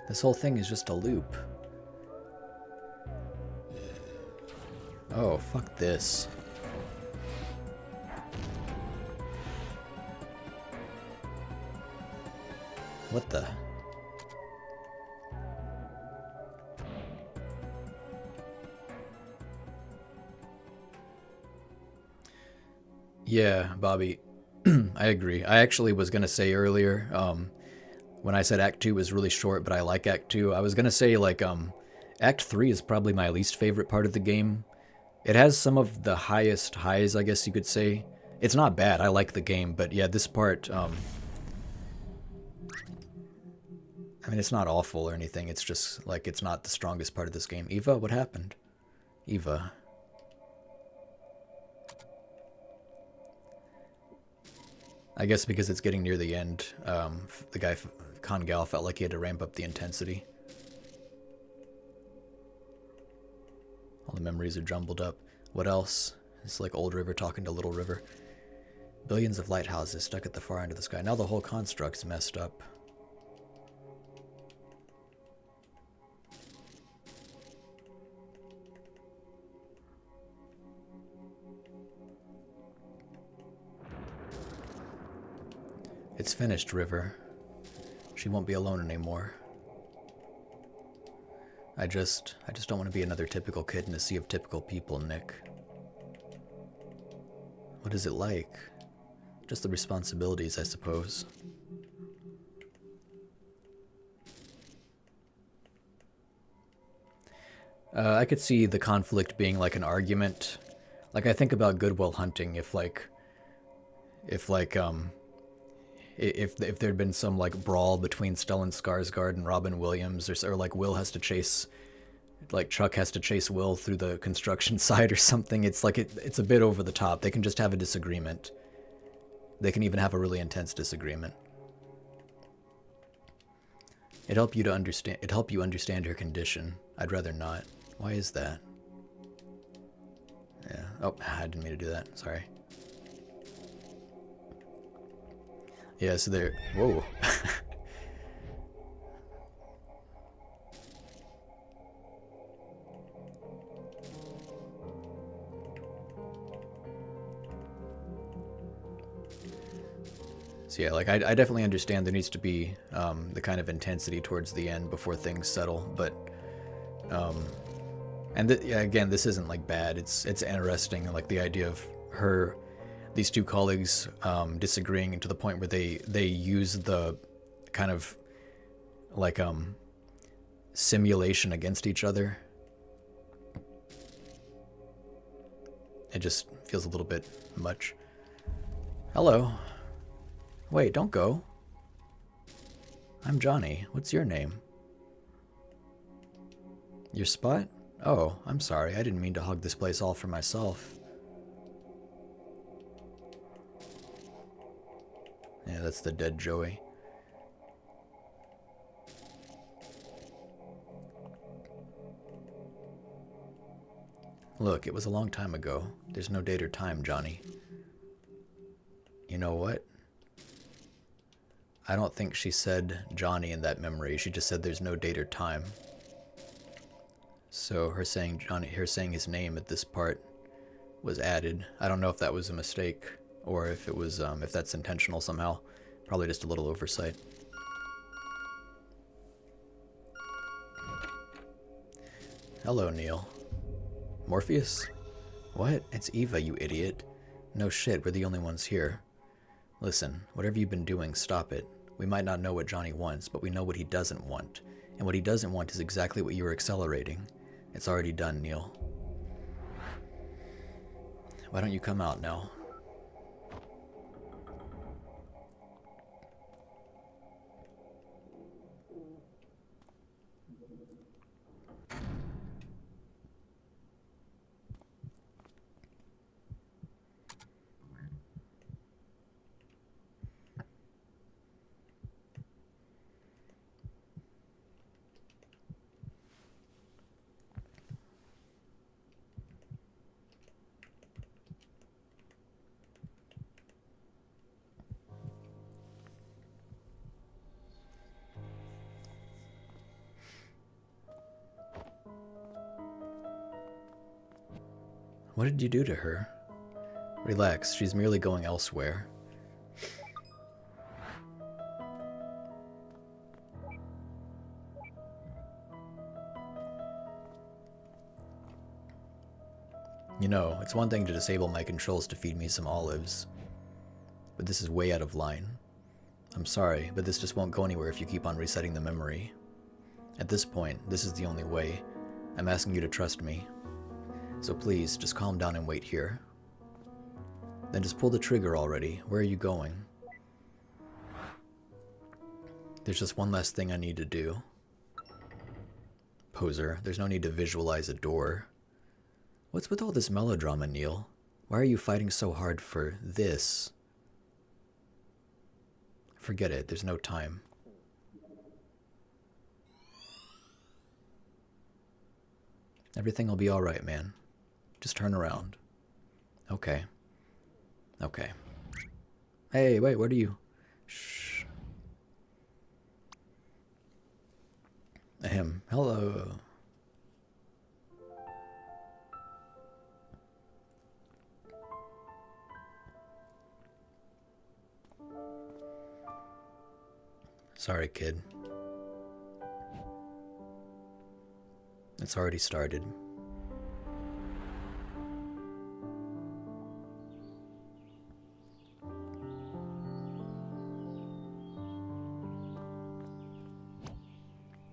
This whole thing is just a loop. Oh, fuck this. What the? Yeah, Bobby, I agree. I actually was going to say earlier, when I said Act 2 was really short, but I like Act 2, I was going to say, like, Act 3 is probably my least favorite part of the game. It has some of the highest highs, I guess you could say. It's not bad, I like the game, but yeah, this part, I mean, it's not awful or anything, it's just, like, it's not the strongest part of this game. Eva, what happened? Eva. I guess because it's getting near the end, the guy, Congal, felt like he had to ramp up the intensity. All the memories are jumbled up. What else? It's like Old River talking to Little River. Billions of lighthouses stuck at the far end of the sky. Now the whole construct's messed up. It's finished, River. She won't be alone anymore. I just don't want to be another typical kid in a sea of typical people, Nick. What is it like? Just the responsibilities, I suppose. I could see the conflict being like an argument. Like, I think about Good Will Hunting, if there'd been some like brawl between Stellan Skarsgård and Robin Williams, or like Will has to chase, like Chuck has to chase Will through the construction site or something. It's like it's a bit over the top. They can just have a disagreement. They can even have a really intense disagreement. It'd help you understand her condition. I'd rather not. Why is that? Yeah. Oh, I didn't mean to do that. Sorry. Yeah, so there. Whoa. So yeah, like I definitely understand there needs to be the kind of intensity towards the end before things settle, but yeah, again, this isn't like bad. It's interesting, like the idea of these two colleagues disagreeing to the point where they use the kind of like simulation against each other. It just feels a little bit much. Hello. Wait, don't go. I'm Johnny. What's your name? Your spot? Oh, I'm sorry. I didn't mean to hog this place all for myself. Yeah, that's the dead Joey. Look, it was a long time ago. There's no date or time, Johnny. You know what? I don't think she said Johnny in that memory. She just said there's no date or time. So her saying his name at this part was added. I don't know if that was a mistake or if it was if that's intentional somehow. Probably just a little oversight. Hello, Neil. Morpheus? What? It's Eva, you idiot. No shit, we're the only ones here. Listen, whatever you've been doing, stop it. We might not know what Johnny wants, but we know what he doesn't want. And what he doesn't want is exactly what you were accelerating. It's already done, Neil. Why don't you come out now? What did you do to her? Relax, she's merely going elsewhere. You know, it's one thing to disable my controls to feed me some olives, but this is way out of line. I'm sorry, but this just won't go anywhere if you keep on resetting the memory. At this point, this is the only way. I'm asking you to trust me. So please, just calm down and wait here. Then just pull the trigger already. Where are you going? There's just one last thing I need to do. Poser, there's no need to visualize a door. What's with all this melodrama, Neil? Why are you fighting so hard for this? Forget it, there's no time. Everything will be alright, man. Just turn around. Okay. Okay. Hey, wait, what are you? Shh. Ahem. Hello. Sorry, kid. It's already started.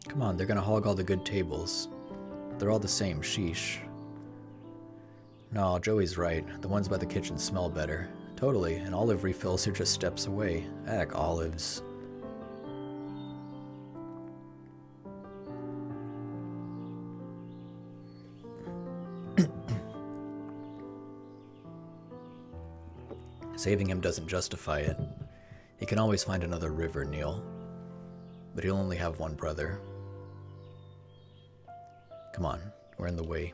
Come on, they're gonna hog all the good tables. They're all the same, sheesh. No, Joey's right. The ones by the kitchen smell better. Totally, and olive refills are just steps away. Heck, olives. Saving him doesn't justify it. He can always find another river, Neil. But he'll only have one brother. Come on, we're in the way.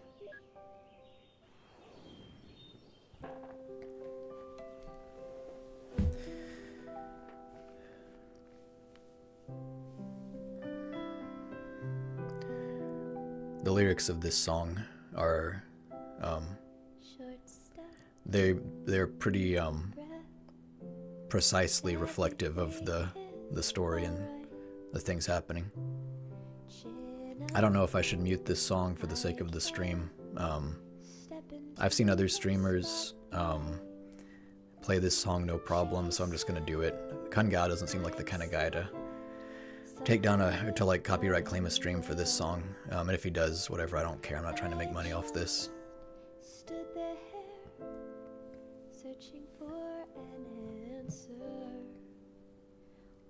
The lyrics of this song are, they're pretty precisely reflective of the story and the things happening. I don't know if I should mute this song for the sake of the stream. I've seen other streamers play this song no problem, so I'm just gonna do it. Kungao doesn't seem like the kind of guy to take down to like copyright claim a stream for this song. And if he does, whatever, I don't care. I'm not trying to make money off this. Stood there, searching for an answer.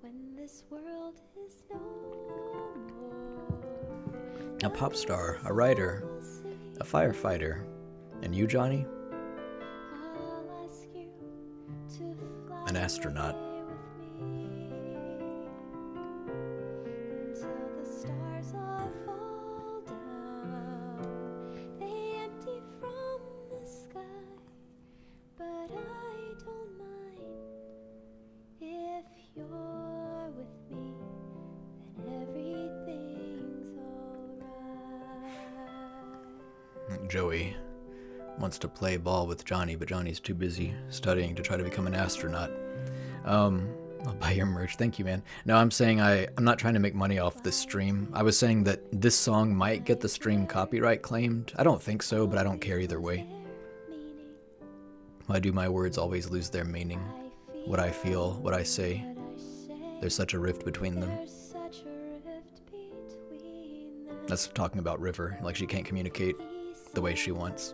When this world is no more, A pop star, a writer, a firefighter. And you, Johnny? I'll ask you to fly An astronaut. with me until the stars all fall down. They empty from the sky, but I don't mind if you're with me. Then everything's alright. Joey wants to play ball with Johnny, but Johnny's too busy studying to try to become an astronaut. I'll buy your merch. Thank you, man. No, I'm saying I'm not trying to make money off this stream. I was saying that this song might get the stream copyright claimed. I don't think so, but I don't care either way. Why do my words always lose their meaning? What I feel, what I say, there's such a rift between them. There's such a rift between That's talking about River, like she can't communicate the way she wants.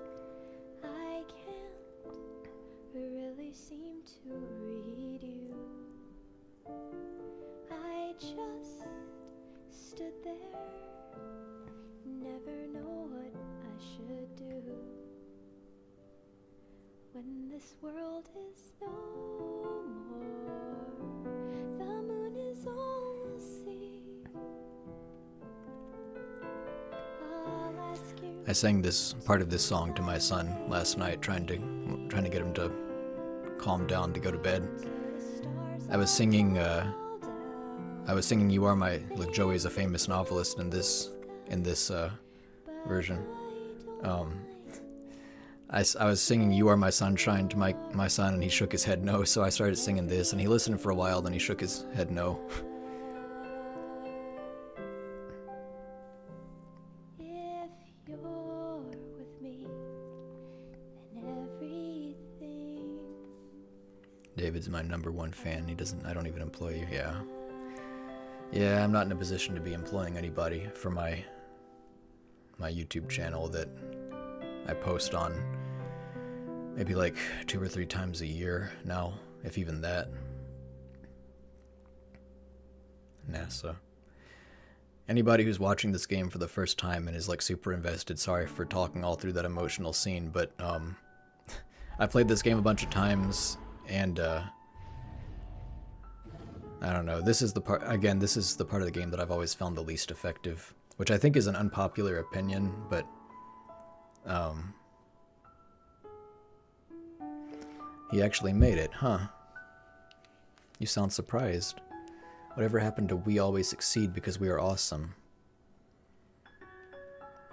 I can't really seem to read you. I just stood there, never know what I should do. When this world is no more, the moon is all we'll see. I'll ask you. I sang this part of this song to my son last night, trying to get him to calm down to go to bed. I was singing "You Are My," like Joey's a famous novelist in this version. I was singing "You Are My Sunshine" to my son, and he shook his head no. So I started singing this, and he listened for a while. Then he shook his head no. If you're with me, then everything. David's my #1 fan. I don't even employ you. Yeah, I'm not in a position to be employing anybody for my YouTube channel that I post on maybe like 2 or 3 times a year now, if even that. NASA. Anybody who's watching this game for the first time and is like super invested, sorry for talking all through that emotional scene, but I played this game a bunch of times, and I don't know, this is the part of the game that I've always found the least effective, which I think is an unpopular opinion, but he actually made it, huh? You sound surprised. Whatever happened to "we always succeed because we are awesome"?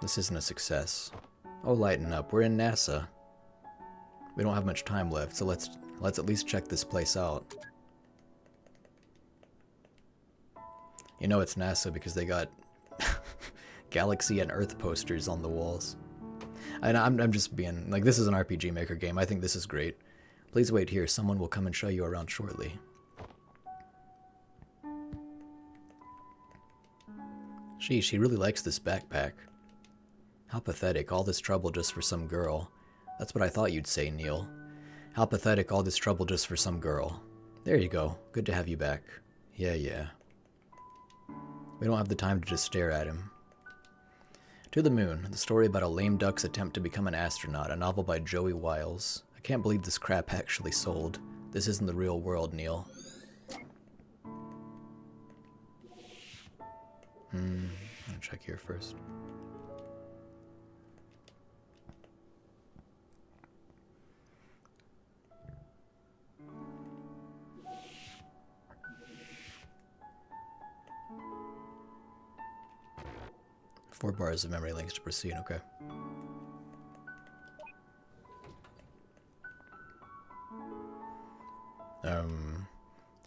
This isn't a success. Oh, lighten up. We're in NASA. We don't have much time left, so let's at least check this place out. You know it's NASA because they got Galaxy and Earth posters on the walls. And I'm just being like, this is an RPG Maker game. I think this is great. Please wait here. Someone will come and show you around shortly. Gee, she really likes this backpack. How pathetic, all this trouble just for some girl. That's what I thought you'd say, Neil. How pathetic, all this trouble just for some girl. There you go. Good to have you back. Yeah. We don't have the time to just stare at him. To the Moon, the story about a lame duck's attempt to become an astronaut, a novel by Joey Wiles. I can't believe this crap actually sold. This isn't the real world, Neil. I'll check here first. Four bars of memory links to proceed, okay.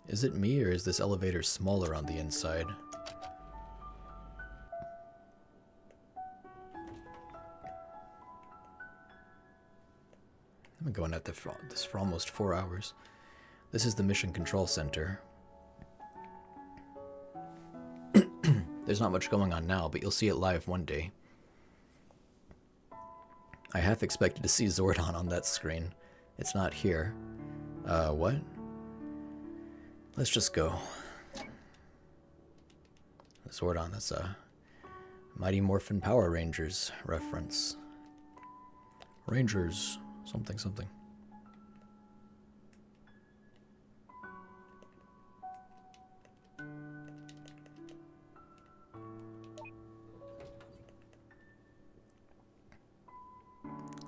Is it me, or is this elevator smaller on the inside? I've been going at this for almost 4 hours. This is the Mission Control Center. There's not much going on now, but you'll see it live one day. I half expected to see Zordon on that screen. It's not here. What? Let's just go. Zordon, that's a Mighty Morphin Power Rangers reference. Rangers, something.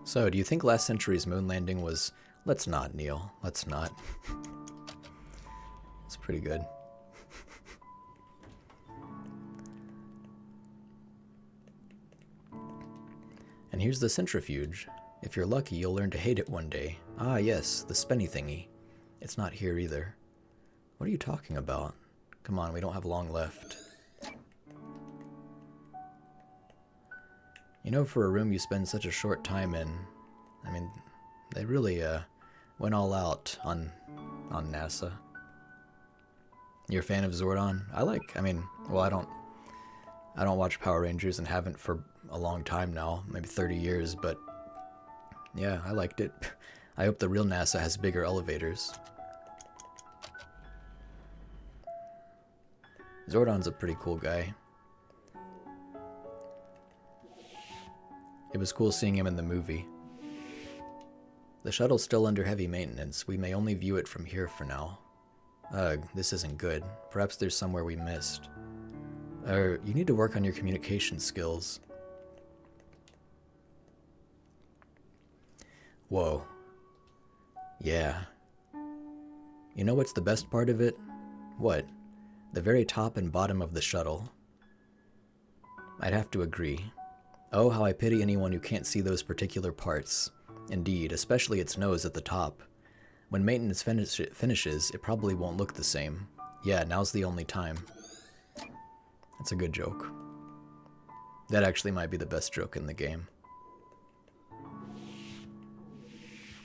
So, do you think last century's moon landing was... Let's not, Neil. Let's not. It's pretty good. And here's the centrifuge. If you're lucky, you'll learn to hate it one day. Ah, yes, the spenny thingy. It's not here either. What are you talking about? Come on, we don't have long left. You know, for a room you spend such a short time in, I mean, they really went all out on NASA. You're a fan of Zordon? I don't I don't watch Power Rangers and haven't for a long time now, maybe 30 years, but yeah, I liked it. I hope the real NASA has bigger elevators. Zordon's a pretty cool guy. It was cool seeing him in the movie. The shuttle's still under heavy maintenance. We may only view it from here for now. Ugh, this isn't good. Perhaps there's somewhere we missed. You need to work on your communication skills. Whoa. Yeah. You know what's the best part of it? What? The very top and bottom of the shuttle. I'd have to agree. Oh, how I pity anyone who can't see those particular parts. Indeed, especially its nose at the top. When maintenance finishes, it probably won't look the same. Yeah, now's the only time. That's a good joke. That actually might be the best joke in the game.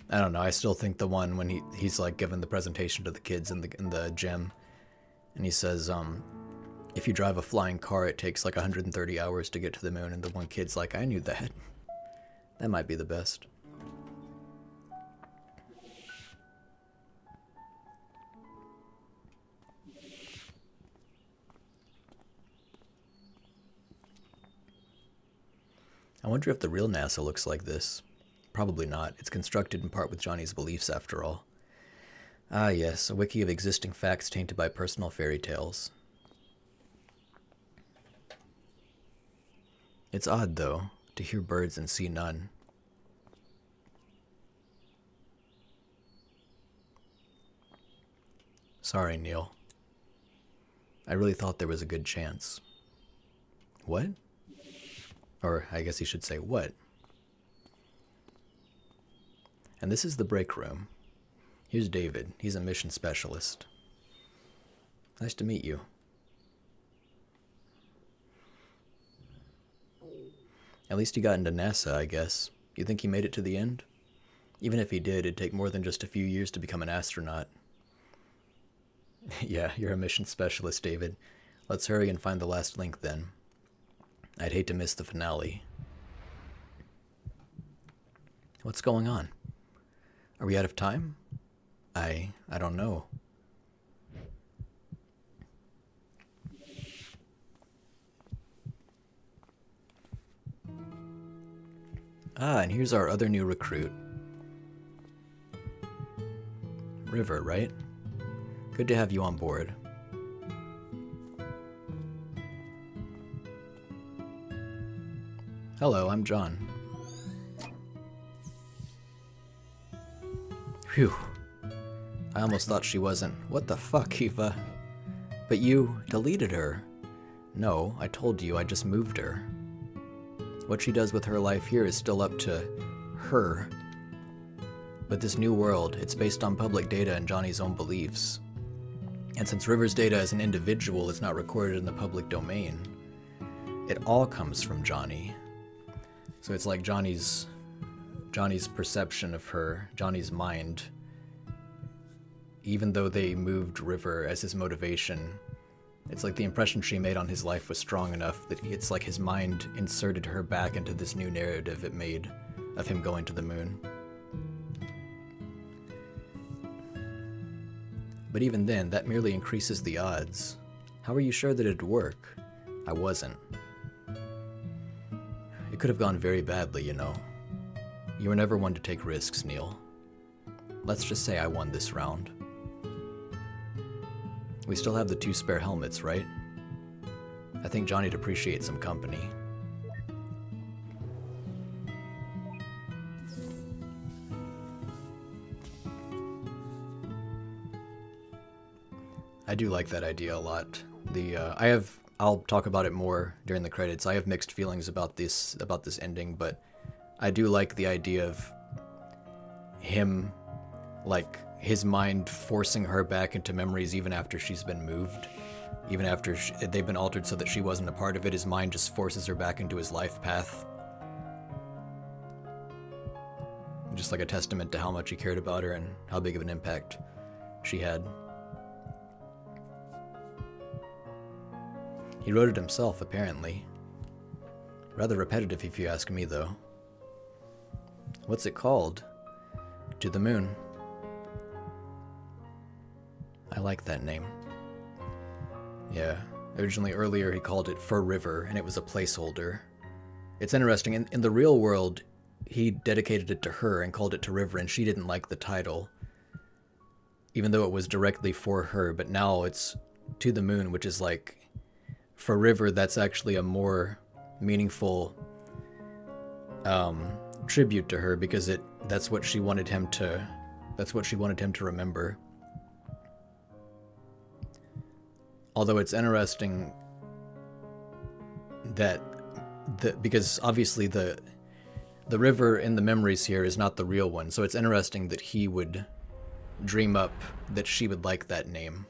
I don't know, I still think the one when he's like giving the presentation to the kids in the gym, and he says, if you drive a flying car, it takes like 130 hours to get to the moon, and the one kid's like, I knew that. That might be the best. I wonder if the real NASA looks like this. Probably not. It's constructed in part with Johnny's beliefs, after all. Ah yes, a wiki of existing facts tainted by personal fairy tales. It's odd, though, to hear birds and see none. Sorry, Neil. I really thought there was a good chance. What? Or I guess he should say what? And this is the break room. Here's David. He's a mission specialist. Nice to meet you. At least he got into NASA, I guess. You think he made it to the end? Even if he did, it'd take more than just a few years to become an astronaut. Yeah, you're a mission specialist, David. Let's hurry and find the last link then. I'd hate to miss the finale. What's going on? Are we out of time? I don't know. Ah, and here's our other new recruit. River, right? Good to have you on board. Hello, I'm John. Phew. I almost thought she wasn't. What the fuck, Eva? But you deleted her. No, I told you I just moved her. What she does with her life here is still up to her. But this new world, it's based on public data and Johnny's own beliefs. And since River's data as an individual is not recorded in the public domain, it all comes from Johnny. So it's like Johnny's perception of her, Johnny's mind. Even though they moved River as his motivation, it's like the impression she made on his life was strong enough that it's like his mind inserted her back into this new narrative it made of him going to the moon. But even then, that merely increases the odds. How are you sure that it'd work? I wasn't. It could have gone very badly, you know. You were never one to take risks, Neil. Let's just say I won this round. We still have the 2 spare helmets, right? I think Johnny'd appreciate some company. I do like that idea a lot. I'll talk about it more during the credits. I have mixed feelings about this ending, but I do like the idea of him, like, his mind forcing her back into memories even after she's been moved. Even after they've been altered so that she wasn't a part of it, his mind just forces her back into his life path. Just like a testament to how much he cared about her and how big of an impact she had. He wrote it himself, apparently. Rather repetitive if you ask me, though. What's it called? To the Moon. I like that name. Yeah, originally earlier he called it Fur River, and it was a placeholder. It's interesting, in the real world, he dedicated it to her and called it to River, and she didn't like the title, even though it was directly for her, but now it's To the Moon, which is like, for River, that's actually a more meaningful tribute to her, because that's what she wanted him to remember. Although it's interesting that because obviously the river in the memories here is not the real one, so it's interesting that he would dream up that she would like that name.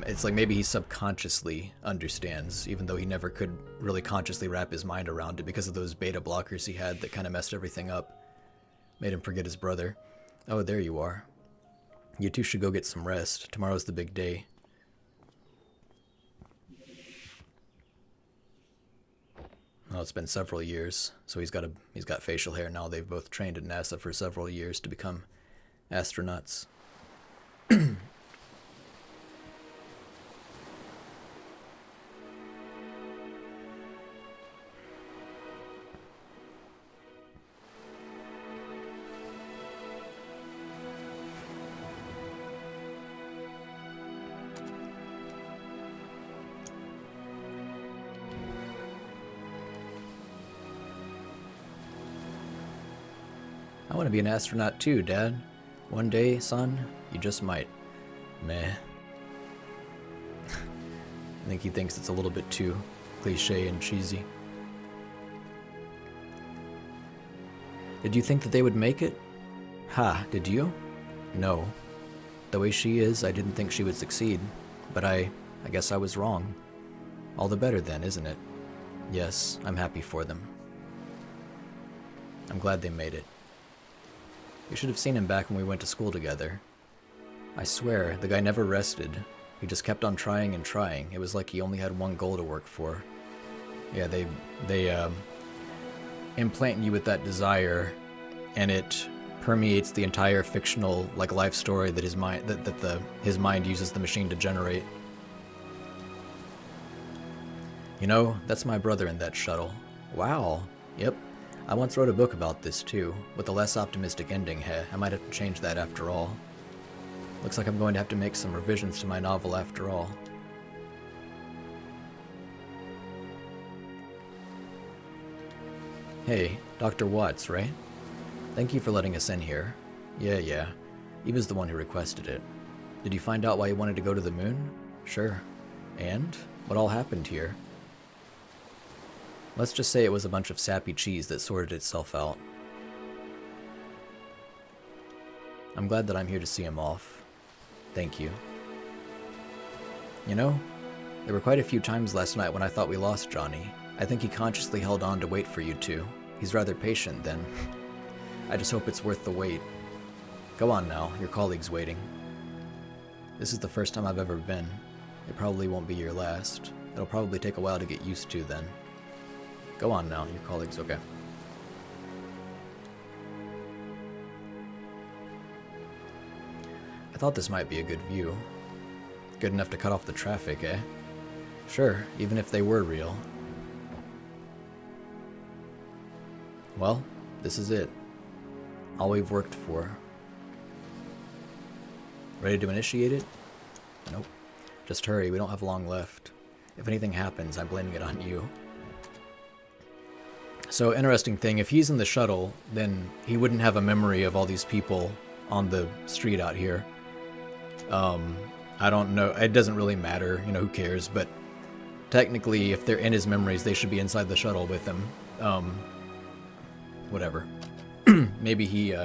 It's like maybe he subconsciously understands, even though he never could really consciously wrap his mind around it because of those beta blockers he had that kind of messed everything up. Made him forget his brother. Oh, there you are. You two should go get some rest. Tomorrow's the big day. Well, it's been several years, so he's got facial hair now. They've both trained at NASA for several years to become astronauts. I want to be an astronaut too, Dad. One day, son, you just might. Meh. I think he thinks it's a little bit too cliche and cheesy. Did you think that they would make it? Ha, did you? No. The way she is, I didn't think she would succeed. But I guess I was wrong. All the better then, isn't it? Yes, I'm happy for them. I'm glad they made it. You should have seen him back when we went to school together. I swear, the guy never rested. He just kept on trying and trying. It was like he only had one goal to work for. Yeah, they implant you with that desire, and it permeates the entire fictional life story that his mind uses the machine to generate. You know, that's my brother in that shuttle. Wow. Yep. I once wrote a book about this too, with a less optimistic ending. Heh, I might have to change that after all. Looks like I'm going to have to make some revisions to my novel after all. Hey, Dr. Watts, right? Thank you for letting us in here. Yeah. Eva's the one who requested it. Did you find out why he wanted to go to the moon? Sure. And? What all happened here? Let's just say it was a bunch of sappy cheese that sorted itself out. I'm glad that I'm here to see him off. Thank you. You know, there were quite a few times last night when I thought we lost Johnny. I think he consciously held on to wait for you two. He's rather patient then. I just hope it's worth the wait. Go on now, your colleague's waiting. This is the first time I've ever been. It probably won't be your last. It'll probably take a while to get used to then. Go on now, your colleague's okay. I thought this might be a good view. Good enough to cut off the traffic, eh? Sure, even if they were real. Well, this is it. All we've worked for. Ready to initiate it? Nope. Just hurry, we don't have long left. If anything happens, I'm blaming it on you. So, interesting thing, if he's in the shuttle, then he wouldn't have a memory of all these people on the street out here. I don't know, it doesn't really matter, you know, who cares, but technically, if they're in his memories, they should be inside the shuttle with him. Whatever. Maybe he,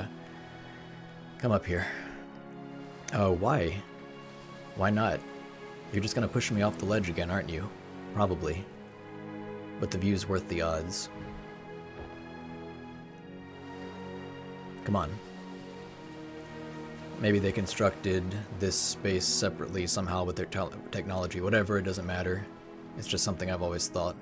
come up here. Oh, why? Why not? You're just gonna push me off the ledge again, aren't you? Probably. But the view's worth the odds. Come on. Maybe they constructed this space separately somehow with their technology. Whatever, it doesn't matter. It's just something I've always thought.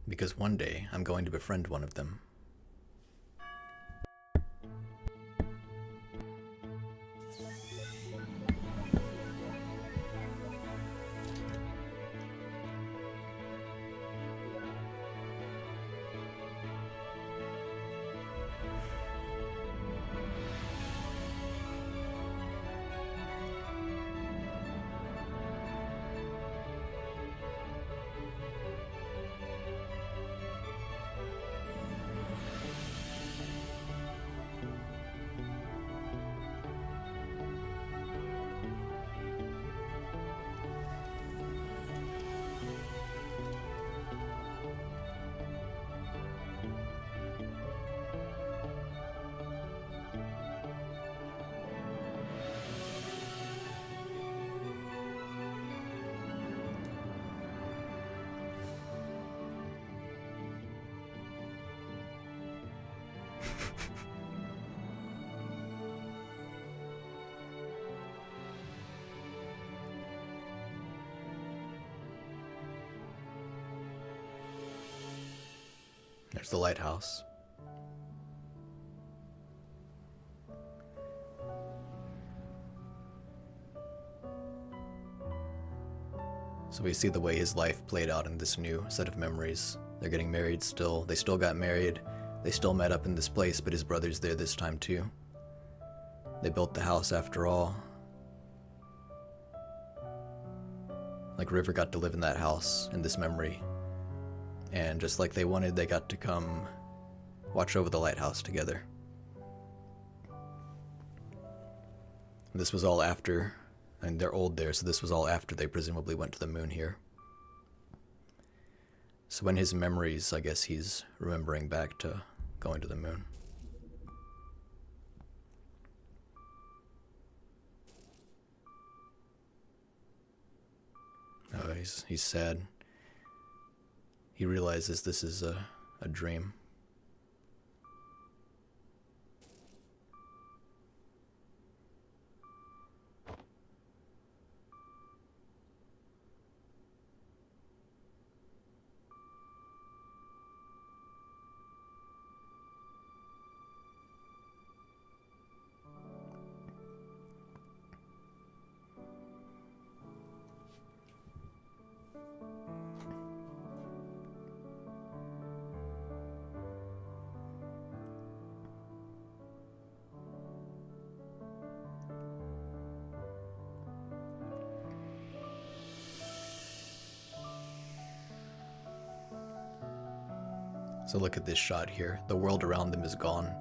Because one day I'm going to befriend one of them. There's the lighthouse. So we see the way his life played out in this new set of memories. They're getting married still. They still got married. They still met up in this place, but his brother's there this time too. They built the house after all. Like River got to live in that house in this memory. And just like they wanted, they got to come watch over the lighthouse together. This was all after, and they're old there, so this was all after they presumably went to the moon here. So in his memories, I guess he's remembering back to going to the moon. Oh, he's sad. He realizes this is a dream. So look at this shot here. The world around them is gone.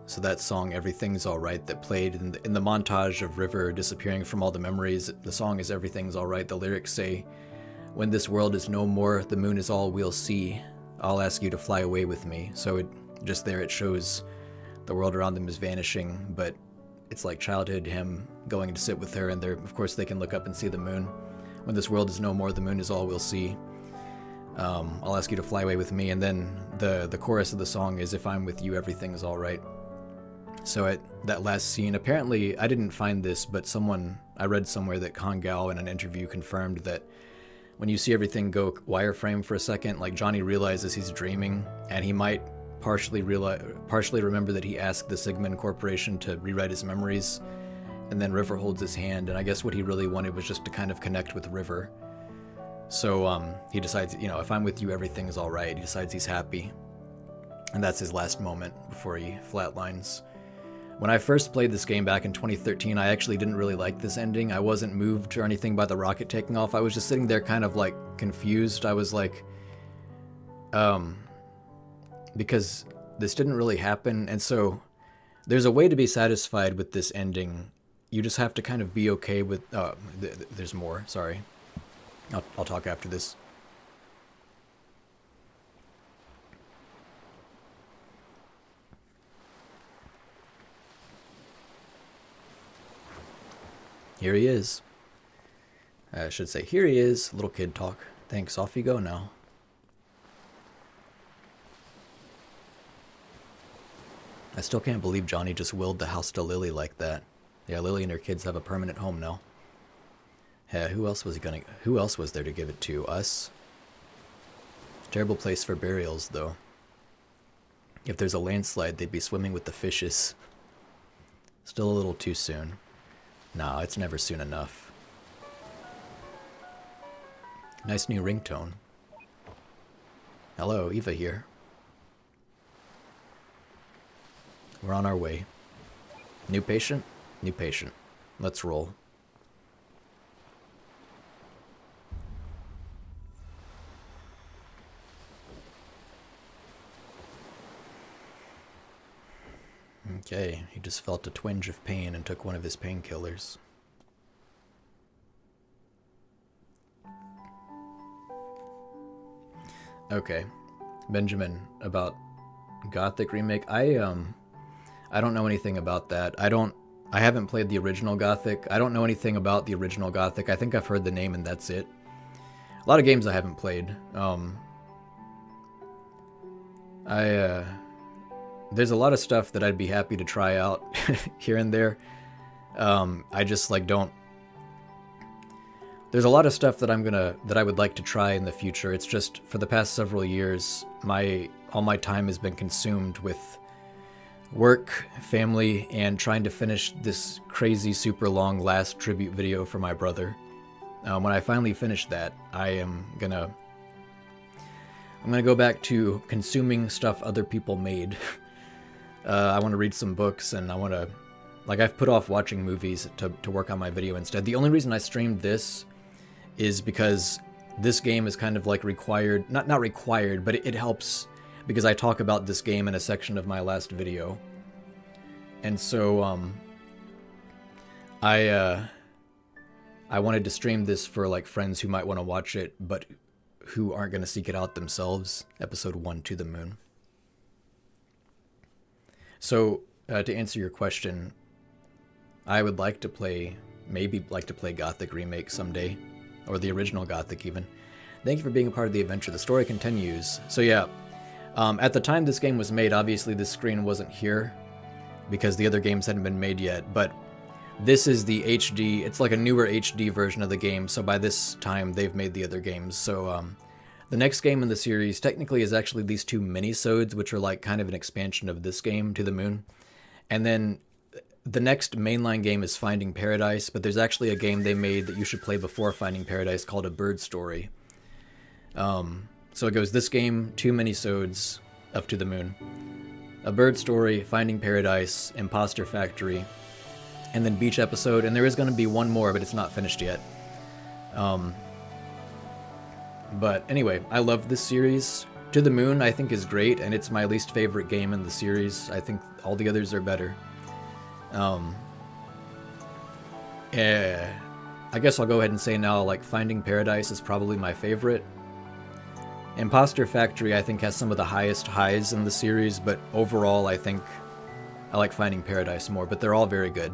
So that song, Everything's Alright, that played in the montage of River disappearing from all the memories, the song is Everything's Alright. The lyrics say, "When this world is no more, the moon is all we'll see. I'll ask you to fly away with me." So just there it shows the world around them is vanishing, but it's like childhood, him going to sit with her, and of course they can look up and see the moon. When this world is no more, the moon is all we'll see. I'll ask you to fly away with me. And then the chorus of the song is, "If I'm with you, everything's all right." So at that last scene, apparently, I didn't find this, but I read somewhere that Kang Gao in an interview confirmed that when you see everything go wireframe for a second, like Johnny realizes he's dreaming, and he might partially remember that he asked the Sigmund Corporation to rewrite his memories, and then River holds his hand, and I guess what he really wanted was just to kind of connect with River. So he decides, if I'm with you, everything's all right. He decides he's happy, and that's his last moment before he flatlines. When I first played this game back in 2013, I actually didn't really like this ending. I wasn't moved or anything by the rocket taking off. I was just sitting there kind of like confused. I was like, because this didn't really happen. And so there's a way to be satisfied with this ending. You just have to kind of be okay with, there's more, sorry. I'll talk after this. Here he is. I should say, here he is. Little kid talk. Thanks, off you go now. I still can't believe Johnny just willed the house to Lily like that. Yeah, Lily and her kids have a permanent home now. Yeah, who else was there to give it to? Us? Terrible place for burials, though. If there's a landslide, they'd be swimming with the fishes. Still a little too soon. No, it's never soon enough. Nice new ringtone. Hello, Eva here. We're on our way. New patient? New patient. Let's roll. Okay, he just felt a twinge of pain and took one of his painkillers. Okay, Benjamin, about Gothic remake. I don't know anything about that. I haven't played the original Gothic. I don't know anything about the original Gothic. I think I've heard the name and that's it. A lot of games I haven't played. There's a lot of stuff that I'd be happy to try out here and there. I just like don't. There's a lot of stuff that I would like to try in the future. It's just for the past several years, all my time has been consumed with work, family, and trying to finish this crazy super long last tribute video for my brother. When I finally finish that, I'm gonna go back to consuming stuff other people made. I want to read some books, and I've put off watching movies to work on my video instead. The only reason I streamed this is because this game is kind of like required, not required, but it helps because I talk about this game in a section of my last video. And so, I wanted to stream this for like friends who might want to watch it, but who aren't going to seek it out themselves. Episode 1, To the Moon. So, to answer your question, I would like to play Gothic Remake someday, or the original Gothic even. Thank you for being a part of the adventure. The story continues. So yeah, at the time this game was made, obviously this screen wasn't here, because the other games hadn't been made yet, but this is the HD, it's like a newer HD version of the game, so by this time they've made the other games. So the next game in the series technically is actually these 2 mini-sodes, which are like kind of an expansion of this game, To the Moon. And then the next mainline game is Finding Paradise, but there's actually a game they made that you should play before Finding Paradise called A Bird Story. So it goes this game, 2 mini-sodes of To the Moon. A Bird Story, Finding Paradise, Imposter Factory, and then Beach Episode, and there is going to be one more, but it's not finished yet. But anyway, I love this series. To the Moon, I think, is great, and it's my least favorite game in the series. I think all the others are better. I guess I'll go ahead and say now, like, Finding Paradise is probably my favorite. Imposter Factory, I think, has some of the highest highs in the series, but overall, I think I like Finding Paradise more, but they're all very good.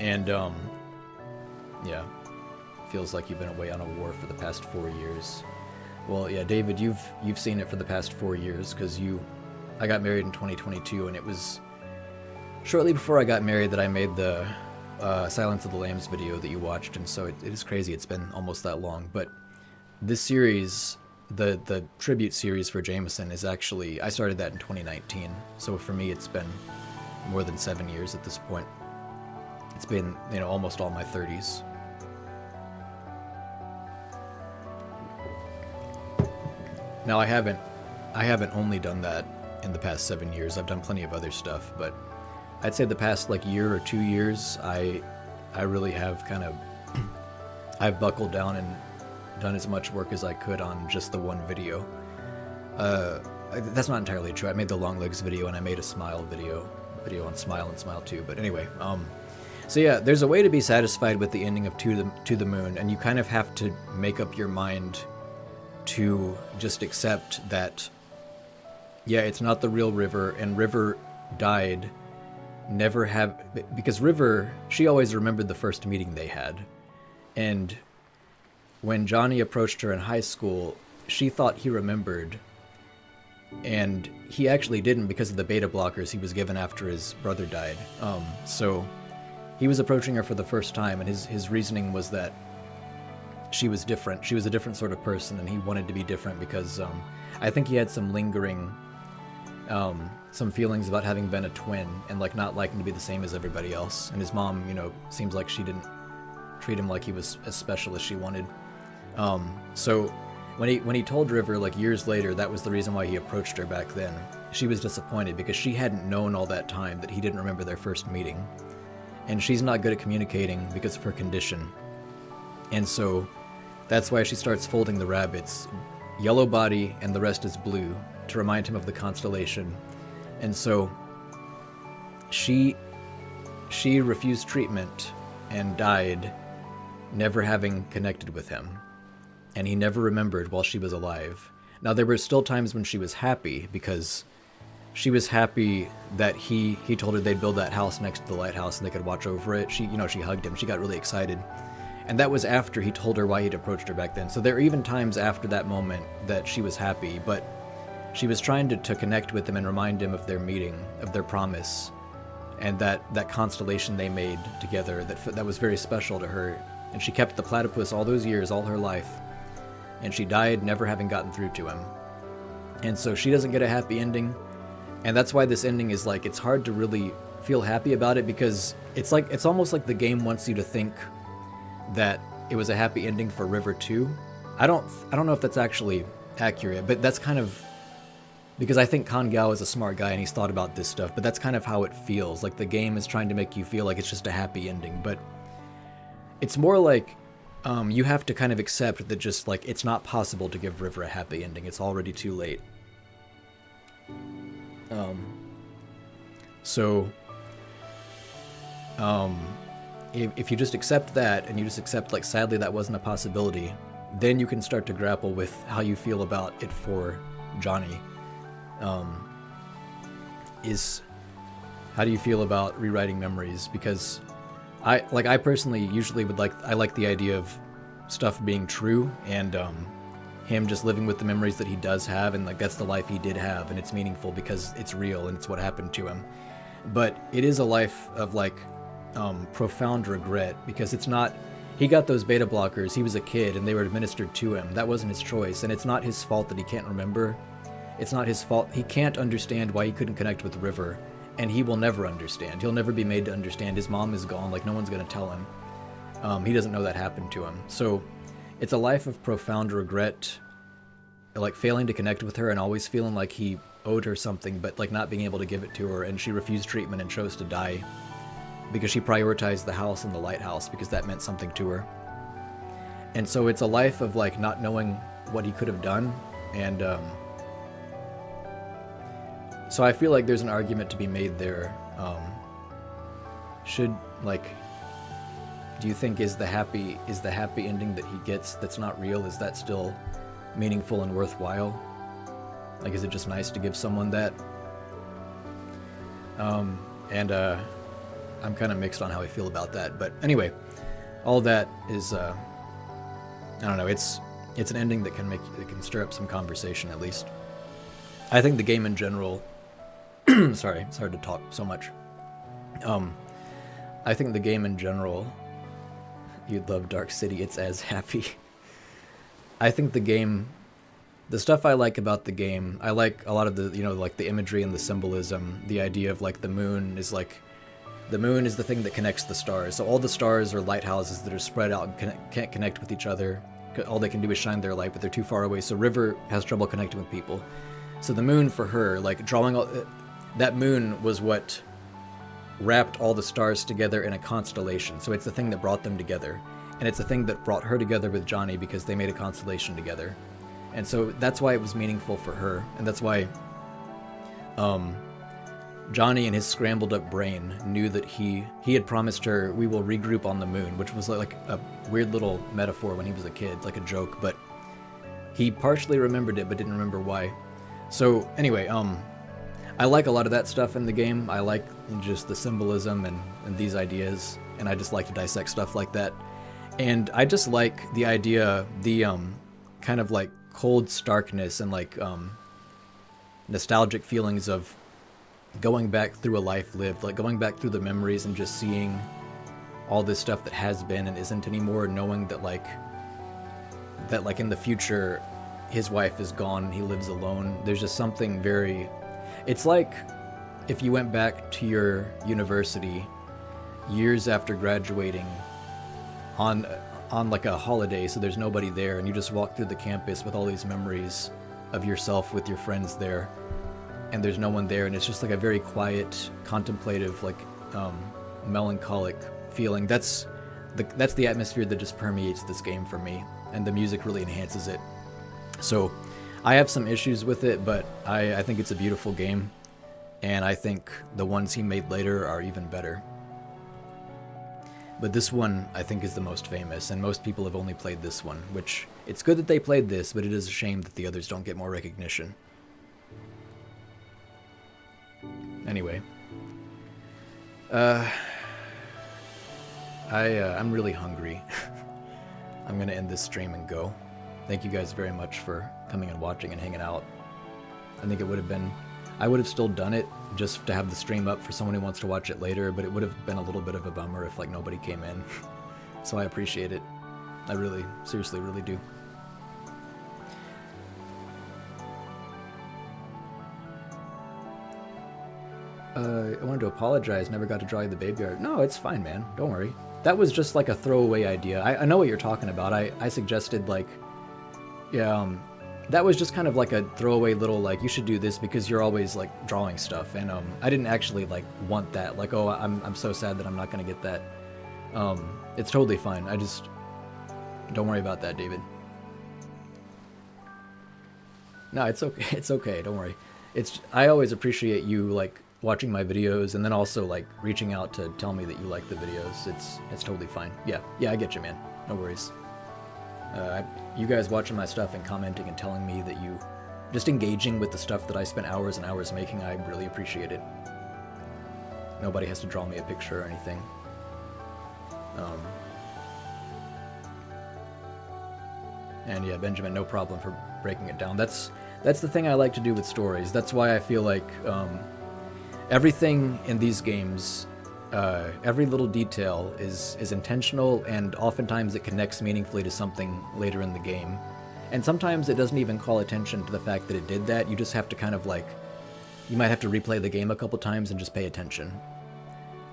And, yeah. Feels like you've been away on a war for the past 4 years. Well, yeah, David, you've seen it for the past 4 years, because I got married in 2022, and it was shortly before I got married that I made the Silence of the Lambs video that you watched, and so it is crazy it's been almost that long. But this series, the tribute series for Jameson, is actually, I started that in 2019, so for me it's been more than 7 years at this point. It's been, almost all my 30s. Now I haven't only done that in the past 7 years. I've done plenty of other stuff, but I'd say the past like year or 2 years, I really have kind of I've buckled down and done as much work as I could on just the one video. That's not entirely true. I made the long legs video and I made a smile video on Smile and Smile 2. But anyway, so yeah, there's a way to be satisfied with the ending of To the Moon, and you kind of have to make up your mind to just accept that, yeah, it's not the real River, and River died, because River, she always remembered the first meeting they had. And when Johnny approached her in high school, she thought he remembered, and he actually didn't because of the beta blockers he was given after his brother died. So he was approaching her for the first time, and his reasoning was that she was different. She was a different sort of person, and he wanted to be different because I think he had some lingering, some feelings about having been a twin and like not liking to be the same as everybody else. And his mom, seems like she didn't treat him like he was as special as she wanted. So when he told River like years later that was the reason why he approached her back then, she was disappointed because she hadn't known all that time that he didn't remember their first meeting. And she's not good at communicating because of her condition. And so that's why she starts folding the rabbits, yellow body and the rest is blue, to remind him of the constellation. And so she refused treatment and died never having connected with him. And he never remembered while she was alive. Now, there were still times when she was happy, because she was happy that he told her they'd build that house next to the lighthouse and they could watch over it. She hugged him. She got really excited. And that was after he told her why he'd approached her back then. So there are even times after that moment that she was happy, but she was trying to connect with him and remind him of their meeting, of their promise, and that constellation they made together that was very special to her. And she kept the platypus all those years, all her life. And she died never having gotten through to him. And so she doesn't get a happy ending. And that's why this ending is like, it's hard to really feel happy about it, because it's almost like the game wants you to think that it was a happy ending for River 2. I don't know if that's actually accurate, but that's kind of, because I think Kan Gao is a smart guy and he's thought about this stuff, but that's kind of how it feels. Like the game is trying to make you feel like it's just a happy ending, but it's more like you have to kind of accept that just like it's not possible to give River a happy ending. It's already too late. If you just accept that, and you just accept like sadly that wasn't a possibility, then you can start to grapple with how you feel about it for Johnny. How do you feel about rewriting memories? Because I personally usually I like the idea of stuff being true, and him just living with the memories that he does have, and like that's the life he did have, and it's meaningful because it's real and it's what happened to him. But it is a life of like profound regret, because it's not, he got those beta blockers, he was a kid and they were administered to him. That wasn't his choice, and it's not his fault that he can't remember. It's not his fault. He can't understand why he couldn't connect with River, and he will never understand. He'll never be made to understand. His mom is gone, like no one's going to tell him. He doesn't know that happened to him. So it's a life of profound regret, like failing to connect with her and always feeling like he owed her something, but like not being able to give it to her, and she refused treatment and chose to die because she prioritized the house and the lighthouse because that meant something to her. And so it's a life of like not knowing what he could have done, and so I feel like there's an argument to be made there. Do you think is the happy ending that he gets that's not real, is that still meaningful and worthwhile? Like, is it just nice to give someone that? I'm kind of mixed on how I feel about that. But anyway, all that is, I don't know. It's an ending that can stir up some conversation at least. I think the game in general. Sorry, it's hard to talk so much. I think the game in general. You'd love Dark City. It's as happy. I think the stuff I like about the game, I like a lot of the, like the imagery and the symbolism, the idea of like the moon is the thing that connects the stars. So all the stars are lighthouses that are spread out and can't connect with each other. All they can do is shine their light, but they're too far away. So River has trouble connecting with people. So the moon for her, like drawing all that moon was what wrapped all the stars together in a constellation. So it's the thing that brought them together. And it's the thing that brought her together with Johnny because they made a constellation together. And so that's why it was meaningful for her. And that's why Johnny in his scrambled up brain knew that he had promised her, we will regroup on the moon, which was like a weird little metaphor when he was a kid, like a joke, but he partially remembered it but didn't remember why. So anyway, I like a lot of that stuff in the game. I like just the symbolism and these ideas, and I just like to dissect stuff like that. And I just like the idea, the kind of like cold starkness and like nostalgic feelings of going back through a life lived, like going back through the memories and just seeing all this stuff that has been and isn't anymore, knowing that like in the future his wife is gone and he lives alone. There's just something very, it's like if you went back to your university years after graduating on like a holiday, so there's nobody there, and you just walk through the campus with all these memories of yourself with your friends there, and there's no one there, and it's just like a very quiet, contemplative, like melancholic feeling. That's the atmosphere that just permeates this game for me, and the music really enhances it. So I have some issues with it, but I think it's a beautiful game, and I think the ones he made later are even better. But this one, I think, is the most famous, and most people have only played this one, which, it's good that they played this, but it is a shame that the others don't get more recognition. Anyway. I'm really hungry. I'm gonna end this stream and go. Thank you guys very much for coming and watching and hanging out. I think it would have been... I would have still done it just to have the stream up for someone who wants to watch it later, but it would have been a little bit of a bummer if like nobody came in. So I appreciate it. I really, seriously, really do. I wanted to apologize, never got to draw you the baby art. No, it's fine, man. Don't worry. That was just like a throwaway idea. I know what you're talking about. I suggested like, yeah, that was just kind of like a throwaway little like, you should do this because you're always like drawing stuff, and I didn't actually like want that, like, oh, I'm so sad that I'm not gonna get that. It's totally fine. I just don't worry about that, David. No, it's okay. It's okay. Don't worry. I always appreciate you like watching my videos and then also like reaching out to tell me that you like the videos. It's totally fine. Yeah, I get you, man. No worries. You guys watching my stuff and commenting and telling me that you just engaging with the stuff that I spent hours and hours making, I really appreciate it. Nobody has to draw me a picture or anything. And yeah, Benjamin, no problem for breaking it down. That's the thing I like to do with stories. That's why I feel like everything in these games, every little detail is intentional, and oftentimes it connects meaningfully to something later in the game. And sometimes it doesn't even call attention to the fact that it did that. You just have to kind of like, you might have to replay the game a couple times and just pay attention.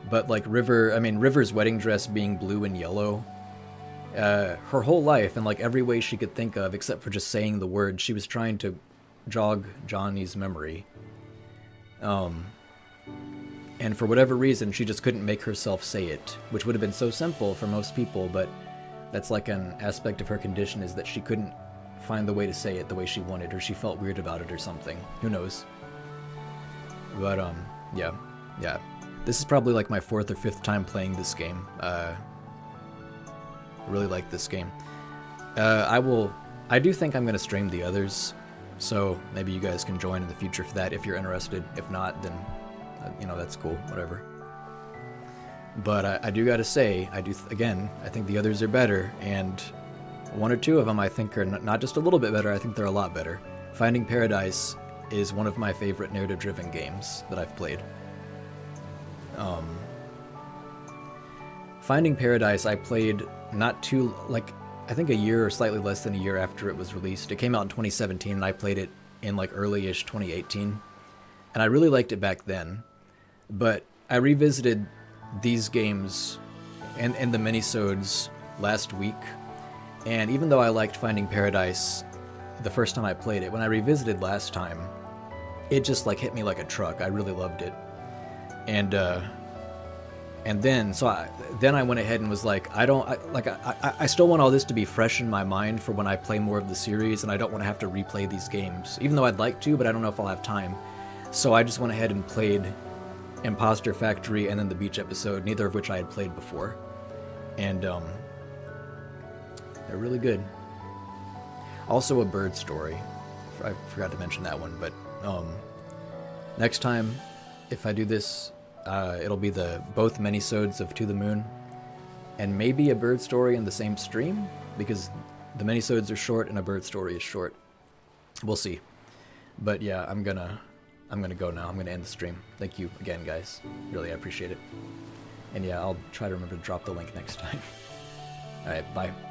But like River's wedding dress being blue and yellow, her whole life, and like every way she could think of except for just saying the word, she was trying to jog Johnny's memory. And for whatever reason, she just couldn't make herself say it, which would have been so simple for most people, but that's like an aspect of her condition, is that she couldn't find the way to say it the way she wanted, or she felt weird about it or something. Who knows? But, yeah. This is probably like my 4th or 5th time playing this game. I really like this game. I do think I'm going to stream the others, so maybe you guys can join in the future for that if you're interested. If not, then, you know, that's cool, whatever. But I do gotta say, I think the others are better, and 1 or 2 of them I think are not just a little bit better, I think they're a lot better. Finding Paradise is one of my favorite narrative-driven games that I've played. Finding Paradise I played I think a year or slightly less than a year after it was released. It came out in 2017, and I played it in like early-ish 2018. And I really liked it back then. But I revisited these games and the minisodes last week. And even though I liked Finding Paradise the first time I played it, when I revisited last time, it just like hit me like a truck. I really loved it. And then then I went ahead and was like, I still want all this to be fresh in my mind for when I play more of the series, and I don't want to have to replay these games, even though I'd like to, but I don't know if I'll have time. So I just went ahead and played Imposter Factory and then the beach episode, neither of which I had played before, and they're really good. Also, A Bird Story. I forgot to mention that one, but next time, if I do this, it'll be both minisodes of To the Moon, and maybe A Bird Story in the same stream, because the minisodes are short and A Bird Story is short. We'll see. But yeah, I'm gonna go now. I'm gonna end the stream. Thank you again, guys. Really, I appreciate it. And yeah, I'll try to remember to drop the link next time. All right, bye.